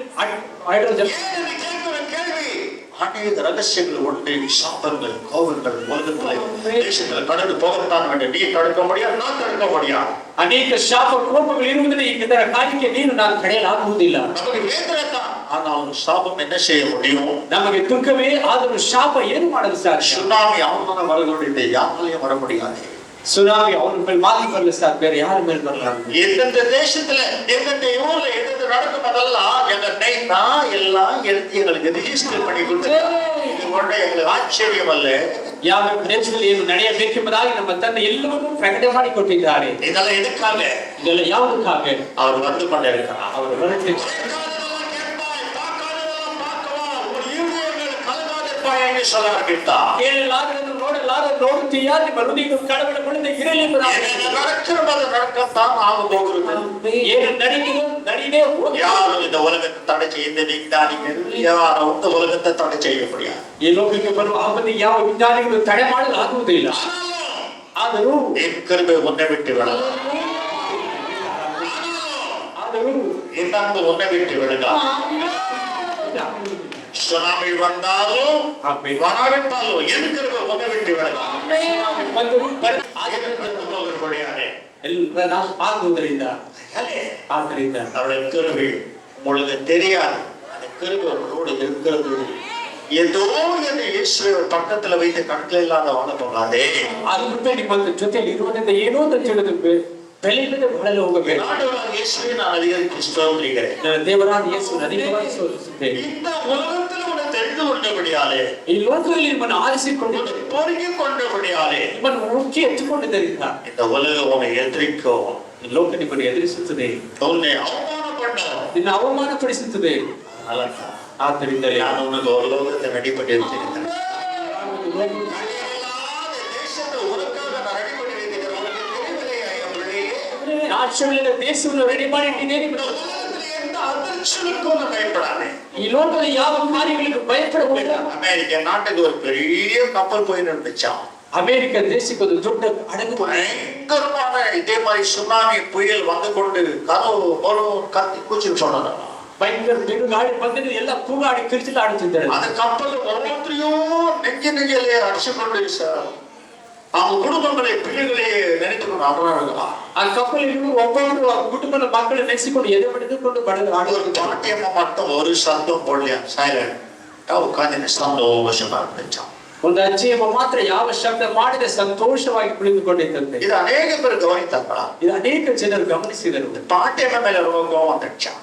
அநேக ரகசியங்கள் உண்டு, சாபங்கள், கோபங்கள் உலகத்தில் தேசத்தில் கடந்து போகத்தான் வேண்டும். நீ தடுக்க முடியாது, நான் தடுக்க முடியாது. ಅನೇಕ ಶಾಪ ಕೋಪಗಳು ಇರುವುದರಿಂದ ಇದರ ಕಾರ್ಯಕ್ಕೆ ನೀನು ನಾನು ತಡೆಯಲಾಗುವುದಿಲ್ಲ. நமக்கு வேதனை தான், ஆனால் சாபம் என்ன செய்ய முடியும்? ನಮಗೆ ದುಃಖವೇ ಆದರೂ ಶಾಪ ಏನು ಮಾಡಲು ಸಾಧ್ಯ? சுனாமி அவனால வரக்கூடிய யாராலையும் வர முடியாது. ಸುನಾಮಿ ಅವನ ಮೇಲೆ ಮಾತ್ರ ಬರಲು ಸಾಧ್ಯ, ಬೇರೆ ಯಾರ ಮೇಲೆ ಬರಲಾರ. எந்தெந்த தேசத்துல எந்தெந்த ஊர்ல எந்தெந்த நடக்கும் அதெல்லாம் நான் எல்லாம் எடுத்து எங்களுக்கு ரிஜிஸ்டர் பண்ணி கொடுத்துருக்கேன். இது ஒன்றை எங்களுக்கு ஆச்சரியம் அல்ல. ಯಾವ ದೇಶದಲ್ಲಿ ಏನು ನಡೆಯಬೇಕೆಂಬುದಾಗಿ ನಮ್ಮ ತಂದೆ ಎಲ್ಲವನ್ನೂ ಪ್ರಕಟಣೆ ಮಾಡಿಕೊಟ್ಟಿದ್ದಾರೆ. இதெல்லாம் எதுக்காக? ಇದೆಲ್ಲ ಯಾವುದಕ್ಕಾಗಿ? அவர் வந்து கொண்டே இருக்கிறார். ಅವರು ಬರುತ್ತೆ. ಕೇಳಲಾಗದನ್ನು ನೋಡಲಾಗದು ನೋಡುತ್ತೀಯಾ, ನಿಮ್ಮ ಹೃದಯ ಕಳವಳಗೊಳ್ಳದೆ ಇರಲಿ ಎಂಬುದಾಗಿ. நடக்கத்தான் ஆக போகிறது. ಏನು ನಡೆಯುವುದು ನಡೆಯದೇ ಹೋಗಿ யாரும் இந்த உலகத்தை தடை செய்ய, இந்த விஞ்ஞானிகள் யாரும் இந்த உலகத்தை தடை செய்ய முடியாது. ಈ ಲೋಕಕ್ಕೆ ಬರುವ ಆಪತ್ತಿಗೆ ಯಾವ ವಿಜ್ಞಾನಿಗಳು ತಡೆ ಮಾಡಲು ಆಗುವುದಿಲ್ಲ. ಆದರೂ என் கிருபை ஒன்றை விட்டு விடலாம், ಆದರೂ இன்னொன்று ஒன்றை விட்டு விடலாம். சுனாமி வந்தாலும் வராவிட்டாலும் என் கிருபை ஒன்றை விட்டு விடலாம். ಎಲ್ಲ ನಾವು ಆಗುವುದರಿಂದ ಆದ್ದರಿಂದ அவருடைய கிருபை உங்களுக்கு தெரியாது. அந்த கிருபை உங்களோடு இருக்கிறது. ஏதோ என்று இயேசுவை பக்கத்துல வைத்து கணக்கில் இல்லாத வாழ போகாதே. ಆ ಕೃಪೆ ನಿಮ್ಮ ಜೊತೆಯಲ್ಲಿ ಇರುವುದರಿಂದ ಏನೋ ಅಂತ ತಿಳಿದು ಬೆಲೆಯಿಲ್ಲದೆ ಬಾಳಲು ಹೋಗಬೇಕು. இயேசுவை நான் அதிகரித்து ஸ்தோத்திரிக்கிறேன். ನನ್ನ ದೇವರಾದ ಯೇಸುವನ್ನು ಅಧಿಕವಾಗಿ ಸ್ತೋತ್ರಿಸುತ್ತೇನೆ. இந்த உலகத்தில் உன்னை தெரிந்து கொண்டபடியாலே, ಈ ಲೋಕದಲ್ಲಿ ನಿಮ್ಮನ್ನು ಆರಿಸಿಕೊಂಡು பொறுக்கிக் கொண்டபடியாலே, ನಿಮ್ಮನ್ನು ಮುಖ್ಯ ಎತ್ತುಕೊಂಡಿದ್ದರಿಂದ இந்த உலகம் உன்னை எதிர்க்கும், ಈ ಲೋಕ ನಿಮ್ಮನ್ನು ಎದುರಿಸುತ್ತದೆ, உன்னை அவமானப்படும், ನಿನ್ನ ಅವಮಾನಪಡಿಸುತ್ತದೆ. ಆದ್ದರಿಂದಲೇ நான் உனக்கு ஒரு லோகத்தை நடிப்பட்டு இருக்கிறேன். ದೇಶವನ್ನು ರೆಡಿ ಮಾಡಿ ಇಟ್ಟಿದ್ದೇನೆ. ಈ ಲೋಕದ ಯಾವ ಕಾರ್ಯಗಳಿಗೂ ಭಯಪಡಬಹುದು. அமெரிக்கா நாட்டுக்கு ஒரு பெரிய கப்பல் போய் நின்றுச்சான். ಅಮೆರಿಕ ದೇಶಕ್ಕೆ ಒಂದು ದೊಡ್ಡ ಹಡಗು பயங்கரமான இதே மாதிரி சுனாமி புயல் வந்து கொண்டு கனவு ஒரு கத்தி கூச்சி சொன்னாங்க. பயங்கர ಬಿರುಗಾಳಿ ಬಂದಿದ್ದು ಎಲ್ಲ ಕೂಗಾಡಿ ಕಿರ್ಚಿಲಾಡುತ್ತಿದ್ದಾರೆ. அந்த கப்பல் ஒவ்வொருத்தரையும் நெஞ்சிலே அடிச்சுக்கொண்டு அவங்க குடும்பங்களை பிள்ளைகளை நினைத்துக்கொண்டு ஆடுறாங்க. ಆ ಕಪ್ಪಲಿರುವ ಒಬ್ಬೊಬ್ಬರು ಆ ಕುಟುಂಬದ ಮಕ್ಕಳು ನೆನೆಸಿಕೊಂಡು ಎದೆ ಬಡಿದುಕೊಂಡು ಬಡದು ஒரு பாட்டியம்மா மட்டும் ஒரு சத்தம் போடலையா, சைலண்ட் உட்காந்து சந்தோஷமா இருந்துச்சான். ಒಂದು ಅಜ್ಜಿಯಮ್ಮ ಮಾತ್ರ ಯಾವ ಶಬ್ದ ಮಾಡದೆ ಸಂತೋಷವಾಗಿ ಕುಳಿತುಕೊಂಡಿದ್ದಂತೆ. இது ಅನೇಕ பேர் கவனித்தாங்களா? ಇದು ಅನೇಕ ಜನರು ಗಮನಿಸಿದರು. பாட்டியம்மா மேல ரொம்ப கோபம் வந்துச்சான்.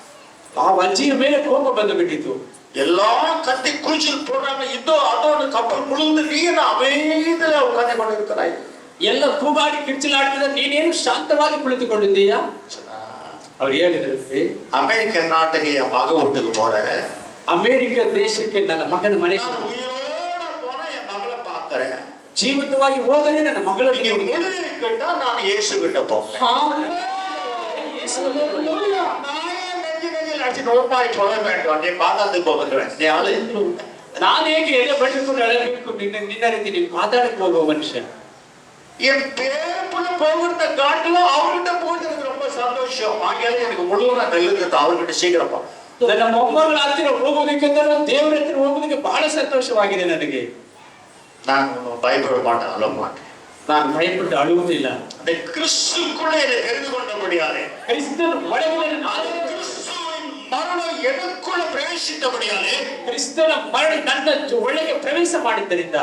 ಆ ಅಜ್ಜಿಯ ಮೇಲೆ ಕೋಪ ಬಂದು ಬಿಟ್ಟಿತು. எல்லாம் கத்தி குளிச்சுட்டு போடுறாங்க. இதோ அதோட கப்பல் முழுந்து நீ என்ன அமைதியில உட்கார்ந்து கொண்டிருக்கிறாய். ಎಲ್ಲ ಕೂಗಾಡಿ ಕಿರ್ಚಿಲಾಡ್ತಿದ್ರೆ ನೀನೇನು ಶಾಂತವಾಗಿ ಕುಳಿತುಕೊಂಡಿದ್ದೀಯಾ? ಅವ್ರು ಹೇಳಿದ್ರು, ಅಮೆರಿಕ ನಾಟಿಗೆ ಮಗ ಹುಟ್ಟಿಗೆ போற ಅಮೆರಿಕ ದೇಶಕ್ಕೆ ನನ್ನ ಮಗನ ಮನೆ நான் உயிரோட போனா என் மகளை பார்க்கிறேன். ಜೀವಿತವಾಗಿ ಹೋದರೆ ನನ್ನ ಮಗಳನ್ನು நீங்க முழுகி கேட்டா நான் இயேசு கிட்ட போறேன். நோப்பாய் போக வேண்டும். நீ பாதாளத்துக்கு போகிறேன். நீ ஆளு ನಾನು ಹೇಗೆ ಎದೆ ಬಡಿದುಕೊಂಡು ಅಳಬೇಕು? ನಿನ್ನ ರೀತಿ ನೀನು ಮಾತಾಡಕ್ಕೆ ಹೋಗುವ ಮನುಷ್ಯ. என் பேருக்குள்ள போகிறத காட்டிலும் அவர்கிட்ட போகிறது எனக்கு ரொம்ப சந்தோஷம். ஆகையால எனக்கு முழுவதும் நல்லது அவர்கிட்ட சீக்கிரமா. ನನ್ನ ಮೊಮ್ಮಗಳ ಹತ್ತಿರ ಹೋಗೋದಕ್ಕಿಂತ ದೇವರ ಹತ್ತಿರ ಹೋಗೋದಕ್ಕೆ ಬಹಳ ಸಂತೋಷವಾಗಿದೆ ನನಗೆ. நான் பயப்பட மாட்டேன், அழ மாட்டேன். ನಾನು ಭಯಪಟ್ಟು ಅಳುವುದಿಲ್ಲ. அந்த கிறிஸ்துக்குள்ளே என்னை தெரிந்து கொண்டபடியாலே, ಕ್ರಿಸ್ತನ ಒಳಗೆ ನಾನು கிறிஸ்துவின் மரணம் எனக்குள்ள பிரவேசித்தபடியாலே, ಕ್ರಿಸ್ತನ ಮರಣ ನನ್ನ ಒಳಗೆ ಪ್ರವೇಶ ಮಾಡಿದ್ದರಿಂದ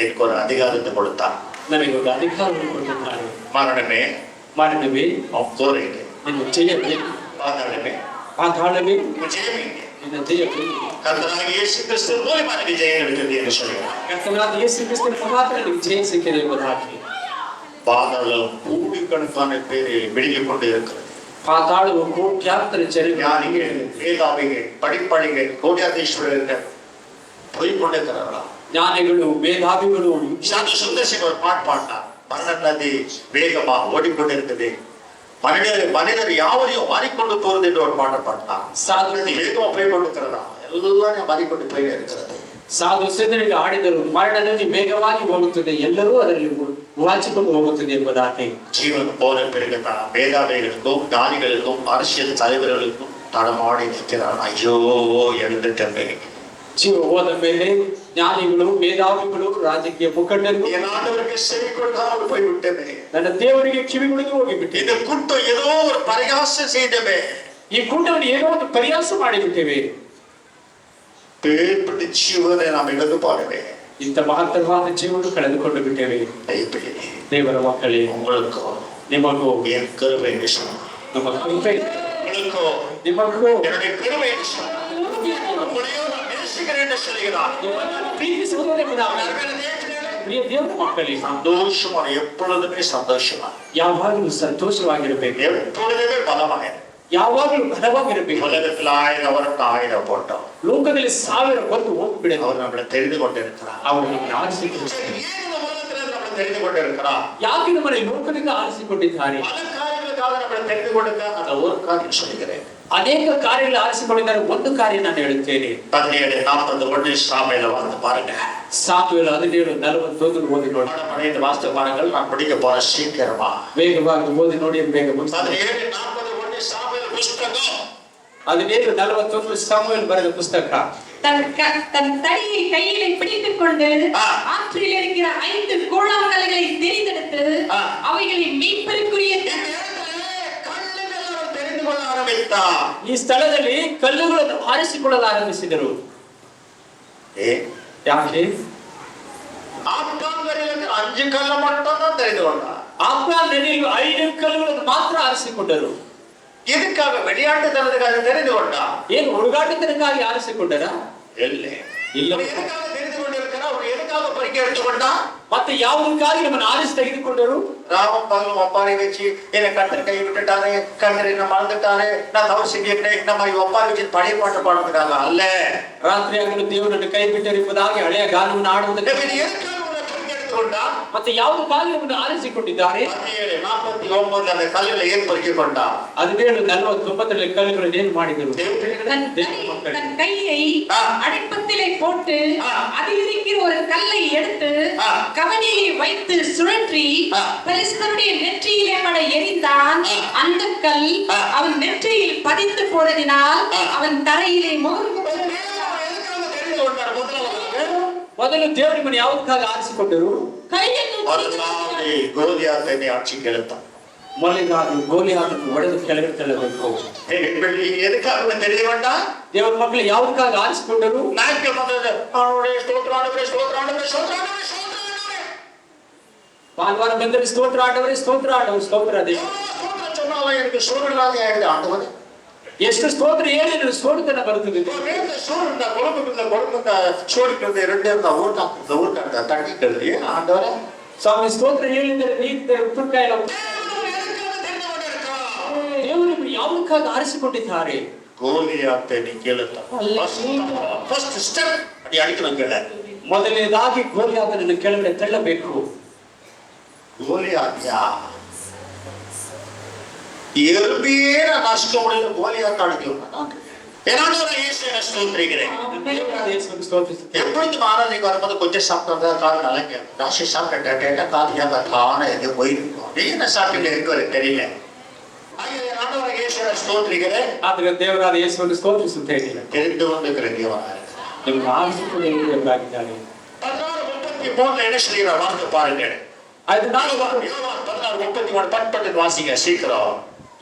எனக்கு ஒரு அதிகாரத்தை கொடுத்தார். ನನಗೆ ಒಂದು ಅಧಿಕಾರವನ್ನು ಕೊಟ್ಟಿದ್ದಾರೆ. மரணமே, ಮರಣವೇ, சோரைக்கு, ನಿನ್ನ ಜಯವೇ, பாதாளமே, ಪಾತಾಳವೇ, ஜெயமே, ನಿನ್ನ ಜಯವೇ, கர்த்தராகிய இயேசு கிறிஸ்து மூலமாக எனக்கு ஜெயம் கிடைத்தது என்று சொல்கிறார். ಕರ್ತನಾದ ಯೇಸು ಕ್ರಿಸ್ತನ ಮುಖಾಂತರ ನಿನಗೆ ಜಯ ಸಿಕ್ಕಿದೆ ಎಂಬುದಾಗಿ. பாதாளம் கோடிக்கணக்கான பேரை வெளியே கொண்டு இருக்கிறது. ಪಾತಾಳವು ಕೋಟ್ಯಾಂತರ ಜನರು, ஞானிகள், மேதாவிகள், படிப்பாளிகள், கோடியாதீஸ்வரர்கள் போய் கொண்டிருக்கிறார்களா? ಜ್ಞಾನಿಗಳು, ಮೇಧಾವಿಗಳು. சாது சுந்தர்சிங் ஒரு பாட்டு பாடினார். மரண நதி வேகமா ஓடிக்கொண்டிருக்குது, மனிதர் யாவரையும் மாறிக்கொண்டு போறது என்று ஒரு பாடல் பாடினார். சாது நதி வேகமா போய் கொண்டிருக்கிறதா? எல்லாரும் மாறிக்கொண்டு போய் இருக்கிறது. ಸಾಧು ಸಿದ್ಧರಿಗೆ ಆಡಿದರು, ಮರಣದಲ್ಲಿ ವೇಗವಾಗಿ ಹೋಗುತ್ತದೆ, ಎಲ್ಲರೂ ಅದರಲ್ಲಿ ವಾಚಿಕೊಂಡು ಹೋಗುತ್ತದೆ ಎಂಬುದಾಗಿ. ஜீவன் போன பிறகுதான் மேதாவிகளுக்கும் ஞானிகளுக்கும் அரசியல் தலைவர்களுக்கும் தடமாடி நிற்கிறார். ஐயோ எழுந்துட்டே, ಜೀವ ಹೋದ ಮೇಲೆ ಜ್ಞಾನಿಗಳು, ಮೇಧಾವಿಗಳು, ರಾಜಕೀಯ ಮುಖಂಡರು என் ஆண்டவருக்கு செவி கொடுக்காமல் போய்விட்டமே, ನನ್ನ ದೇವರಿಗೆ ಕಿವಿಗೊಡೆದು ಹೋಗಿಬಿಟ್ಟೆ. இந்த கூட்டம் ஏதோ ஒரு பரிகாசம் செய்தமே, ಈ ಕೂಟವನ್ನು ಏನೋ ಒಂದು ಪರ್ಯಾಸ ಮಾಡಿಬಿಟ್ಟೇವೆ. பேர்பட்டு ஜீவனை நாம் இழந்து பாடுவே. ಇಂಥ ಮಹತ್ತರವಾದ ಜೀವನ ಕಳೆದುಕೊಂಡು ಬಿಟ್ಟೇವೆ. ದೇವರ ಮಕ್ಕಳೇ, உங்களுக்கோ ನಿಮಗೂ என் கருவை விஷயம், ನಮ್ಮ ಕೃಪೆ, உங்களுக்கோ ನಿಮಗೂ என்னுடைய கருவை விஷயம், உங்களையோ நான் நேசிக்கிறேன் என்று சொல்கிறார். ನಿಮ್ಮನ್ನು ಪ್ರೀತಿಸುವುದೇ ವಿಧಾನ. ಪ್ರಿಯ ದೇವರ ಮಕ್ಕಳೇ, சந்தோஷமான, எப்பொழுதுமே சந்தோஷமா, ಯಾವಾಗಲೂ ಸಂತೋಷವಾಗಿರಬೇಕು, எப்பொழுதுமே பலமாக. ಯಾವಾಗಲೂ ಬಲವಾಗಿರಬೇಕು. உலகத்தில் 1000 வருடம் 1000 போட்டோம், ಲೋಕದಲ್ಲಿ 1000 ಬಂದು ಹೋಗ್ಬಿಡೋದು. அவர் நம்மளை தெரிந்து கொண்டிருக்கிறார். ಅವರು ನಮ್ಮನ್ನು ಆರಿಸಿಕೊಂಡಿದ್ದಾರೆ. ஏன் இந்த உலகத்தில் நம்மளை தெரிந்து கொண்டிருக்கிறார்? ಯಾಕೆ ನಮ್ಮನ್ನು ಲೋಕದಿಂದ ಆರಿಸಿಕೊಂಡಿದ್ದಾರೆ? பல காரியங்களுக்காக நம்மளை தெரிந்து கொடுக்க அந்த ஒரு காரியம் சொல்கிறேன். ಅನೇಕ ಕಾರ್ಯಗಳು ಆರಿಸಿಕೊಂಡಿದ್ದಾರೆ. ಒಂದು ಕಾರ್ಯ ನಾನು ಹೇಳುತ್ತೇನೆ. 17:41 சாமுவேல வந்து பாருங்க. ಸಾಮುವೇಲ 17:41 ಓದಿ ನೋಡಿ. இந்த வாஸ்து பாருங்கள், நான் படிக்க போறேன் சீக்கிரமா. ವೇಗವಾಗಿ ಓದಿ ನೋಡಿ, ಬೇಗ ಮುಗಿಸಿ. 17:41 சாமுவேல் புஸ்தகம். 17:41 ಸಾಮುವೇಲ ಬರೆದ ಪುಸ್ತಕ. தன் தடியை கையிலே பிடித்துக் கொண்டு ஆற்றில் இருக்கிற 5 கோலாங்கல்களை தெரிந்தெடுத்து அவைகளை மீட்பதற்குரிய தெரிந்து கொள்ள ஆரம்பித்தார். ಈ ಸ್ಥಳದಲ್ಲಿ ಕಲ್ಲುಗಳನ್ನು ಆರಿಸಿಕೊಳ್ಳಲು ಆರಂಭಿಸಿದರು. ಯಾಕೆ? ஆத்தாங்கரையிலிருந்து 5 கல்லை மட்டும் தான் தெரிந்து கொண்டார். ಆಪ್ರಾ ನದಿಯಲ್ಲಿ 5 ಕಲ್ಲುಗಳನ್ನು ಮಾತ್ರ ಆರಿಸಿಕೊಂಡರು. ಇದಕ್ಕಾக விளையாட்டுத்தனத்துக்காக தெரிந்து கொண்டார். ಏನು ಹುಡುಗಾಟತನಕ್ಕಾಗಿ ಆರಿಸಿಕೊಂಡರ? ಇಲ್ಲ. எதுக்காக தெரிந்து கொண்டிருக்கிறார்? அவர் எதுக்காக பறிக்க எடுத்துக்கொண்டார்? ಮತ್ತೆ ಯಾವುದಕ್ಕಾಗಿ ನಮ್ಮನ್ನು ಆರಿಸಿ ತೆಗೆದುಕೊಂಡರು? ராமம் பகலும் ஒப்பாரி வச்சு என்னை கத்தர் கை விட்டுட்டாரு, கத்தர் என்ன மறந்துட்டாரு, நான் தவறு செஞ்சிருக்கேன், இந்த மாதிரி ஒப்பாரி வச்சு பழைய பாட்டு பாடுறதுக்காக அல்ல. ರಾತ್ರಿ ಆಗಲು ದೇವರನ್ನು ಕೈ ಬಿಟ್ಟರು ಎಂಬುದಾಗಿ ಹಳೆಯ ಗಾನವನ್ನು ಆಡುವುದಕ್ಕೆ. எதுக்காக உங்களை பறிக்க எடுத்துக்கொண்டார்? ಮತ್ತೆ ಯಾವುದಕ್ಕಾಗಿ ನಮ್ಮನ್ನು ಆರಿಸಿಕೊಂಡಿದ್ದಾರೆ? 17:49 அந்த கல்லுகளை ஏன் பறிக்க கொண்டார்? 17:49 ಕಲ್ಲುಗಳನ್ನು ಏನು ಮಾಡಿದರು? தன் கையை அடிப்பத்திலே போட்டு அதில் இருக்கிற ஒரு கல்லை எடுத்து கவனியை வைத்து சுழற்றி பெலிஸ்தருடைய நெற்றியிலே பட எறிந்தான். அந்த கல் அவன் நெற்றியில் பதிந்து போனதினால் அவன் தரையிலே முகர்ந்து ಮೊದಲು ದೇವರು ನಿಮ್ಮನ್ನು ಯಾವುದಕ್ಕಾಗಿ ಆರಿಸಿಕೊಂಡರು? கோலியாத்தை ஆட்சிக்கு எடுத்தான். ಮೊದಲಿಗಾಗಿ ಗೋಲಿಯಾತನ್ನು ಒಡೆದು ಕೆಳಗೆ ತಳ್ಳಬೇಕು. எதுக்காக தெரிய வேண்டாம்? ದೇವರ ಮಕ್ಕಳು ಯಾವುದಕ್ಕಾಗಿ ಆರಿಸಿಕೊಂಡರು? நாய்க்கு வந்தது அவனுடைய ஸ்தோத்திரம் ஆண்டவரே, ஸ்தோத்திரம் ஆண்டவரே, ஸ்தோத்திரம் ஆண்டவரே, ஸ்தோத்திரம் ஆண்டவரே. ಭಾನುವಾರ ಬಂದರೆ ಸ್ತೋತ್ರ ಆண்டವರೇ, ಸ್ತೋತ್ರ ಆண்டವರು, ಸ್ತೋತ್ರ ದೇವ. சொன்னாலும் எனக்கு சூழ்நிலை ஆயிடுது. ஆண்டவரே, ಎಷ್ಟು ಸ್ತೋತ್ರ ಹೇಳಿದ್ರು ಸೋಡುತನ ಬರ್ತದೆ. சூழ்நிலை குடும்பத்தை சோடிக்கிறது ரெண்டு இருந்தா ஊர்க்காட்ட தட்டிக்கிறது ஆண்டவரே ಸ್ವಾಮಿ ಸ್ತೋತ್ರ ಹೇಳಿದರೆ ನೀರು ಉಪ್ಪಿನಕಾಯಿಲ್ಲ ದೇವರು ಯಾವುದಕ್ಕಾಗಿ ಆರಿಸಿಕೊಂಡಿದ್ದಾರೆ. ಗೋಲಿಯಾತೆ ನೀ ಕೇಳುತ್ತಾ ಫಸ್ಟ್ ಸ್ಟೆಪ್ ಅಡಿ ಅಡಿಕணும் ಕೇಳ ಮೊದಲನೇದಾಗಿ ಗೋಲಿಯಾತನನ್ನು ಕೆಳಗಡೆ ತಳ್ಳಬೇಕು. ಗೋಲಿಯಾತ್ಯ எறும்பியே நான் நஷ்ட முடியல கோலியாத்த அடிக்கலாம் ஏனாண்டவரை இயேசுவை ஸ்தோத்திரிக்கிறேன். எப்பொழுது ஆராதனைக்கு வரும்போது கொஞ்சம் சாப்பிட்டா காது நலங்க ராசி சாப்பிட்ட காது தானே எது போயிருக்கும். நீ என்ன சாப்பிட்டு இருக்கு தெரியல. ஆண்டவரை இயேசுவை ஸ்தோத்திரிக்கிறேன். ಆದ್ರೆ ದೇವರಾದ ಯೇಸುವನ್ನು ಸ್ತೋತ್ರಿಸುತ್ತೇನೆ. தெரிந்து கொண்டிருக்கிற தேவனாக ನಿಮ್ಗೆ ಆರಿಸಿಕೊಂಡಿದ್ದಾರೆ. 16:33 என்ன சொல்லிற வார்த்தை பாருங்க. அது நான் யோவான் 16:33 பட்டு வாசிங்க சீக்கிரம்.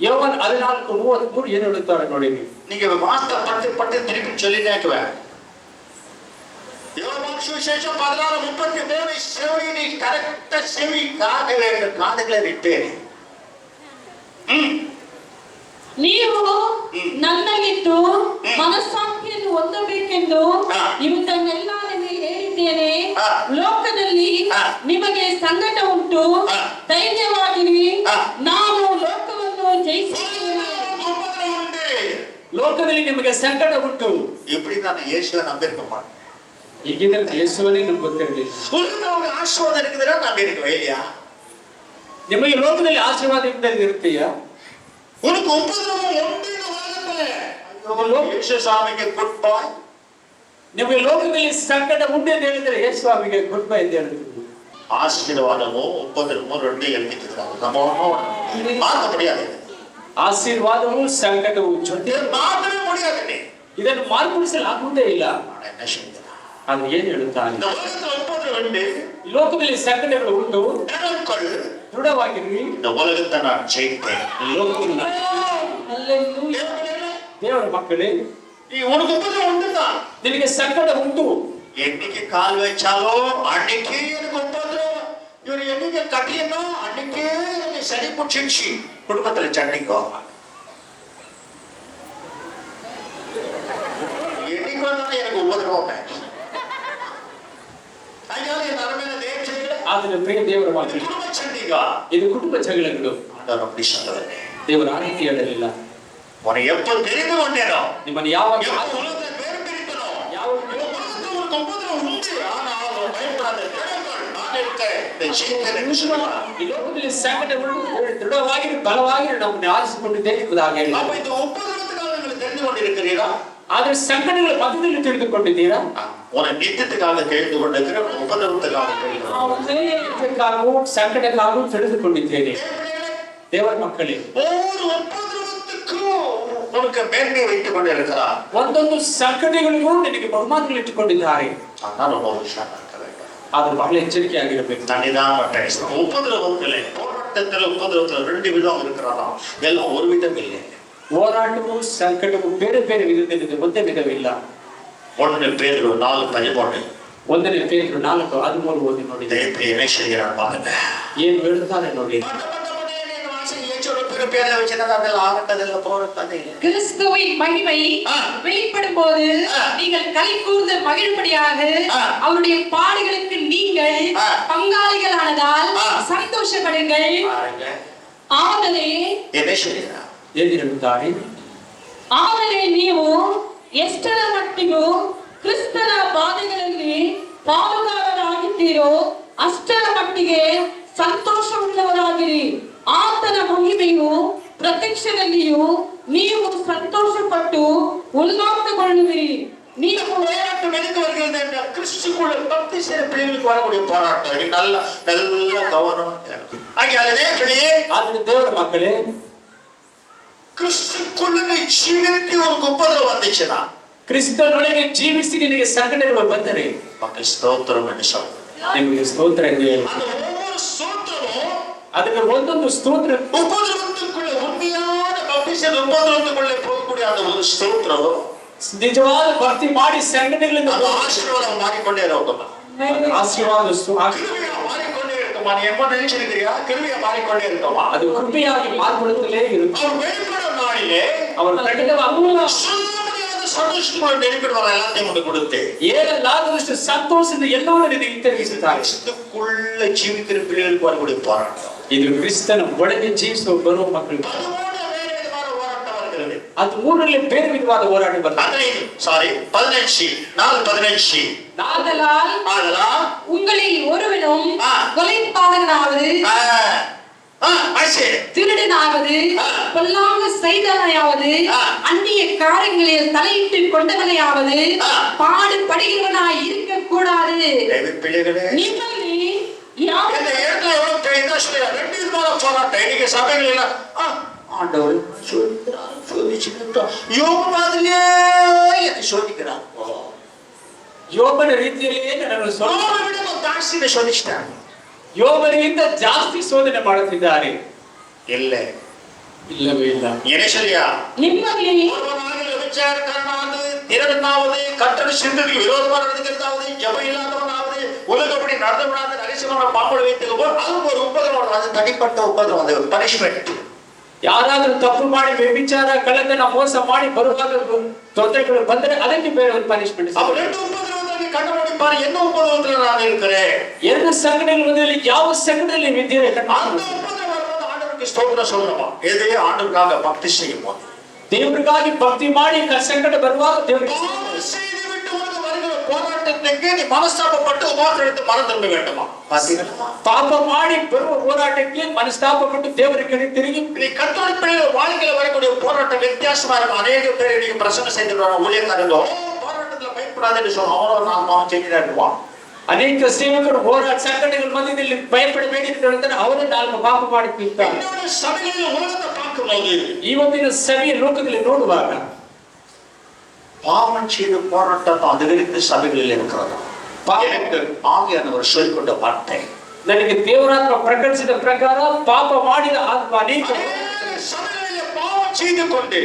யோவான் 14:33 ಏನು ಹೇಳುತ್ತಾರೆ ನೋಡಿ. நீங்க வார்த்தை பட்டு திருப்பி சொல்லினேக்குவேன். யோவான் சுவிசேஷம் 16:33 செவியை கரெக்ட்டா செவி காதுகளை விட்டு ನೀವು ನನ್ನಲ್ಲಿದ್ದು ಮನಸ್ಸಾಕ್ಷಿಯನ್ನು ಹೊಂದಬೇಕೆಂದು ಇವುಗಳನ್ನೆಲ್ಲ ನಿಮಗೆ ಹೇಳಿದ್ದೇನೆ. ಲೋಕದಲ್ಲಿ ನಿಮಗೆ ಸಂಕಟ ಉಂಟು, ಧೈರ್ಯವಾಗಿರಿ, ನಾನು ಲೋಕವನ್ನು ಜಯಿಸಿದ್ದೇನೆ. ಲೋಕದಲ್ಲಿ ನಿಮಗೆ ಸಂಕಟ ಉಂಟು. இப்படி நான் இயேசுவை நம்பியிருக்க மாட்டேன். ಈಗಿದ್ರೆ ಯೇಸುವನ್ನೇ ನಂಬುತ್ತಿರಲಿಲ್ಲ. உங்களுக்கு ஆசீர்வாதம் இருக்குதுன்னா நம்பியிருக்கவே இல்லையா? ನಿಮಗೆ ಲೋಕದಲ್ಲಿ ಆಶೀರ್ವಾದ ಇರುತ್ತೆಯಾ? உனக்கு உபதிரவம் உண்டு உலகத்துல. ಯೇಸು ಸ್ವಾಮಿಗೆ ಗುಡ್ ಬೈ. ನಿಮಗೆ ಲೋಕದಲ್ಲಿ ಸಂಕಟ ಉಂಟು ಅಂತ ಹೇಳಿದ್ರೆ ಯೇಸು ಸ್ವಾಮಿಗೆ ಗುಡ್ ಬೈ ಅಂತ ಹೇಳಿದ್ರು. ஆசீர்வாதமோ உபதிரவமோ ரெண்டு எழுதிக்கிறாங்க. நம்ம மாற்ற முடியாது. ಆಶೀರ್ವಾದವೂ ಸಂಕಟವೂ ಜೊತೆ மாற்றவே முடியாது. ಇದನ್ನು ಮಾರ್ಪಡಿಸಲಾಗುವುದೇ ಇಲ್ಲ. என்ன செய்யலாம்? ಅದು ಏನು ಹೇಳುತ್ತಾನೆ? இந்த உலகத்துல உபதிரவம் உண்டு. ಲೋಕದಲ್ಲಿ ಸಂಕಟಗಳು ಉಂಟು. ದೃಢವಾಗಿರಿ. இந்த உலகத்தை நான் ஜெயிப்பேன். ಲೋಕವನ್ನು ದೇವರ ಮಕ್ಕಳೇ, நீ உனக்கு உபதிரவம் உண்டுதான். ನಿನಗೆ ಸಂಕಟ ಉಂಟು. என்னைக்கு கால் வச்சாலோ அன்னைக்கு எனக்கு உபதிரவம். இவர் என்னைக்கு கட்டியனோ அன்னைக்கே எனக்கு சரி பிடிச்சிருச்சு. குடும்பத்துல சண்டைக்கோ என்னைக்கு வந்தாலும் எனக்கு உபதிரவம். அதனால என் அருமையான தேவ செய்யல ಆದರೆ ಪ್ರಿಯ ದೇವರ ಮಕ್ಕಳೇ, குடும்ப சண்டைக்கோ ಇದು ಕುಟುಂಬ ಜಗಳಗಳು. ஆண்டவர் அப்படி சொல்லவில்லை. ದೇವರ ಆ ರೀತಿ ಹೇಳಲಿಲ್ಲ. உன்னை எப்போ தெரிந்து கொண்டேனோ, ನಿಮ್ಮನ್ನು ಯಾವಾಗ எப்போ உலகத்தை வேறு பிரித்தனோ, ಯಾವ உலகத்தில் ஒரு உபதிரவம் உண்டு. ஆனால் பயப்படாத, திடங்கள் நான் இருக்கேன். இந்த ஜீவனை சொல்லுவார். ಈ ಲೋಕದಲ್ಲಿ ಸಂಕಟಗಳು ದೃಢವಾಗಿ ಬಲವಾಗಿ ನಮ್ಮನ್ನು ಆರಿಸಿಕೊಂಡಿದ್ದೇನೆ ಎಂಬುದಾಗಿ ಹೇಳಿದ. அப்ப இந்த உபதிரவத்துக்காக நீங்கள் தெரிந்து கொண்டிருக்கிறீரா? ಆದರೆ ಸಂಕಟಗಳ ಮಧ್ಯದಲ್ಲಿ ತಿಳಿದುಕೊಂಡಿದ್ದೀರಾ? உன்னை நித்தியத்துக்காக தெரிந்து கொண்டிருக்கிற உபதிரவத்துக்காக தெரிந்து ನಾವು ಸಂಕಟಕ್ಕಾಗೂ ತಿಳಿದುಕೊಂಡಿದ್ದೇನೆ. ದೇವರ ಮಕ್ಕಳೇ, ஒவ்வொரு உபதிரவத்துக்கும் உனக்கு மேன்மை வைத்துக் கொண்டிருக்கிறார். ಒಂದೊಂದು ಸಂಕಟಗಳಿಗೂ ನಿನಗೆ ಬಹುಮಾನಗಳು ಇಟ್ಟುಕೊಂಡಿದ್ದಾರೆ. ஆனால் ரொம்ப உஷாரா இருக்க வேண்டும். ಅದು ಬಹಳ ಎಚ್ಚರಿಕೆಯಾಗಿರಬೇಕು. தனிதான் பேசணும். உபதிரவத்தில் போராட்டத்தில் உபதிரவத்தில் ரெண்டு விதம் இருக்கிறாராம். எல்லாம் ஒரு விதம் இல்லை. ಹೋರಾಟವು ಸಂಕಟವು ಬೇರೆ ಬೇರೆ ವಿಧದಲ್ಲಿದೆ, ಒಂದೇ ವಿಧವಿಲ್ಲ. 1 பேதுரு 4:13 ಒಂದನೇ ಪೇತ್ರ 4:13 ಓದಿ ನೋಡಿ. எப்படி என்ன செய்கிறார் பாருங்க. ಏನು ಹೇಳ್ತಾರೆ ನೋಡಿ. கிறிஸ்துவின் மகிமை வெளிப்படும் போது நீங்கள் களி கூர்ந்து மகிழும்படியாக அவருடைய பாடுகளுக்கு நீங்கள் பங்காளிகளானதால் சந்தோஷப்படுங்கள். ஆதலே என்ன செய்கிறார்? ಏನು ಹೇಳ್ತಾರೆ? ಆಮೇಲೆ ನೀವು ಎಷ್ಟರ ಮಟ್ಟಿಗೂ ಕ್ರಿಸ್ತನ ಬಾಧೆಗಳಲ್ಲಿ ಪಾಲುಗಾರರಾಗಿದ್ದೀರೋ ಅಷ್ಟರ ಮಟ್ಟಿಗೆ ಸಂತೋಷವುಳ್ಳವರಾಗಿರಿ. ಆತನ ಮಹಿಮೆಯು ಪ್ರತ್ಯಕ್ಷದಲ್ಲಿಯೂ ನೀವು ಸಂತೋಷಪಟ್ಟು ಉಲ್ಲಾಸಗೊಳ್ಳುವಿರಿ. நீங்க போராட்டம் எதுக்கு வருகிறது என்றால் கிறிஸ்துக்குள்ள பக்தி செய்த பிள்ளைகளுக்கு வரக்கூடிய போராட்டம். இது நல்ல கவனம். அதே பிள்ளையே, ಆದರೆ ದೇವರ ಮಕ್ಕಳೇ, கிறிஸ்துக்குள்ள ஜீவித்து ஒரு உபதிரவம் வந்துச்சுன்னா, ಕ್ರಿಸ್ತನೊಳಗೆ ಜೀವಿಸಿ ನಿನಗೆ ಸಂಕಟಗಳು ಬಂದರೆ மக்கள் ஸ்தோத்திரம் என்று சொல்லுங்க. ನಿಮಗೆ ಸ್ತೋತ್ರ ಎಂದು ಹೇಳಿ. அந்த ஒவ்வொரு ஸ்தோத்திரமும் ಅದಕ್ಕೆ ಒಂದೊಂದು ಸ್ತೋತ್ರ உபதிரவத்துக்குள்ள உண்மையான பக்தி செய்த உபதிரவத்துக்குள்ளே போகக்கூடிய அந்த ஒரு ஸ்தோத்திரம் ನಿಜವಾದ ಭಕ್ತಿ ಮಾಡಿ ಸಂಘಟನೆಗಳಿಂದ அந்த ஆசீர்வாதம் மாறிக்கொண்டே இருக்கும். ಆಶೀರ್ವಾದ கிருபையா மாறிக்கொண்டே இருக்குமா? நீ எப்ப நினைச்சிருக்கிறியா? கிருபையா மாறிக்கொண்டே இருக்குமா? ಅದು ಕೃಪೆಯಾಗಿ ಮಾರ್ಪಡುತ್ತಲೇ ಇರುತ್ತೆ. அவர் வெளிப்படும் நாளிலே அவர் கடினமாக சந்தோஷமாக நெருப்பிடுவாங்க எல்லாத்தையும் கொண்டு கொடுத்து ஏழாவது ಸಂತೋಷದಿಂದ ಎಲ್ಲವನ್ನೂ ನಿನಗೆ ತಿಳಿಸುತ್ತಾರೆ. ಕ್ರಿಸ್ತಕ್ಕುள்ள ಜೀವಿತರ பிள்ளைகளுக்கு வரக்கூடிய போராட்டம் ಇದು ಕ್ರಿಸ್ತನ ಒಳಗೆ ಜೀವಿಸುವ ಬರುವ ಮಕ್ಕಳು. ಅದು ಮೂರರಲ್ಲಿ ಬೇರೆ ವಿಧವಾದ ಹೋರಾಟ ಬರ್ತದೆ. 15 ஆதலால் உங்களில் ஒருவனும் கொலைபாதகனாவது திருடனாவது பொல்லாங்கு செய்தவனையாவது அந்நிய காரியங்களில் தலையிட்டு கொண்டவனையாவது பாடுபடுகிறவனாய் இருக்க கூடாது. போராட்டம் இன்னைக்கு சபைகள் ஆண்டவர் யோபு மாதிரியே சோதிக்கிறார். ಯೋಬನ ರೀತಿಯಲ್ಲಿಯೇ ನನ್ನನ್ನು ಜಾಸ್ತಿ ಶೋಧಿಸ್ತಾರೆ. ಯೋಬನಿಗಿಂತ ಜಾಸ್ತಿ ಶೋಧನೆ ಮಾಡುತ್ತಿದ್ದಾರೆ. ಇಲ್ಲವೇ ಇಲ್ಲ. ಏನೇ ಸರಿಯಾ? ನಿಮ್ಮಲ್ಲಿ விபச்சாரக்காரனாவது, திருடனாவது, கர்த்தருடைய சிந்தனைக்கு விரோதமா நடந்துக்கிறதாவது, ஜெபம் இல்லாதவனாவது, உலகப்படி நடந்தவனாவது, ரகசியமான பாம்புகளை வைத்துக்கோ, அது ஒரு உபதிரவம். அது தனிப்பட்ட உபதிரவம், அது பனிஷ்மெண்ட். ಯಾರಾದರೂ ತಪ್ಪು ಮಾಡಿ ವ್ಯಭಿಚಾರ ಕಳ್ಳತನ ಮೋಸ ಮಾಡಿ ಬರುವಾಗ ತೊಂದರೆಗಳು ಬಂದರೆ ಅದಕ್ಕೆ ಬೇರೆ ಒಂದು ಪನಿಷ್ಮೆಂಟ್. அப்ப ரெண்டு உபதிரவத்தை கண்ண மூடி பாரு, என்ன உபதிரவத்துல நான் இருக்கிறேன். ಎರಡು ಸಂಕಟಗಳಲ್ಲಿ ಯಾವ ಸಂಕಟದಲ್ಲಿ ಇದ್ದೀರಿ? அந்த உபதிரவம் ஆண்டவருக்கு ஸ்தோத்திரம் சொல்லணுமா? எது ஆண்டவருக்காக பக்தி செய்யுமா? ದೇವರಿಗಾಗಿ ಭಕ್ತಿ ಮಾಡಿ ಸಂಕಟ ಬರುವಾಗ ದೇವರಿಗೆ செய்து விட்டு உனக்கு வருகிற போராட்டத்துக்கு நீ மனஸ்தாபப்பட்டு உபவாசம் எடுத்து மனம் திரும்ப வேண்டுமா? ಪಾಪ ಮಾಡಿ ಬರುವ ಹೋರಾಟಕ್ಕೆ ಮನಸ್ತಾಪಪಟ್ಟು ದೇವರ ಕಡೆ ತಿರುಗಿ நீ கத்தோலிக்க வாழ்க்கையில வரக்கூடிய போராட்டம் வித்தியாசமா இருக்கும். அநேக பேர் இன்னைக்கு பிரசங்கம் செய்துடுவாங்க, ஊழியக்காரங்க போராட்டத்துல பயப்படாதுன்னு சொல்லுவோம். அவரும் நான் செய்கிறா இருப்பான். ಅನೇಕ ಸೇವಕರು ಹೋರಾಟ ಸಂಕಟಗಳ ಮಧ್ಯದಲ್ಲಿ ಭಯಪಡಬೇಡಿ ಅಂತ ಹೇಳ್ತಾರೆ. ಅವರೇ ನಾಲ್ಕು ಪಾಪ ಮಾಡುತ್ತಿರ್ತಾರೆ. ಸಭೆಯಲ್ಲಿ ಹೋರಾಟ பார்க்கும்போது ಇವತ್ತಿನ ಸಭೆಯ ಲೋಕದಲ್ಲಿ ನೋಡುವಾಗ பாவம் செய்து போராட்டம் அதிகரித்து சபைகளில் இருக்கிறது. ஆவியானவர் சொல்லிக்கொண்ட வார்த்தை ನನಗೆ ದೇವರಾತ್ಮ ಪ್ರಕಟಿಸಿದ ಪ್ರಕಾರ ಪಾಪ ಮಾಡಿದ ಆತ್ಮ ಅನೇಕ சபைகளில் பாவம் செய்து கொண்டு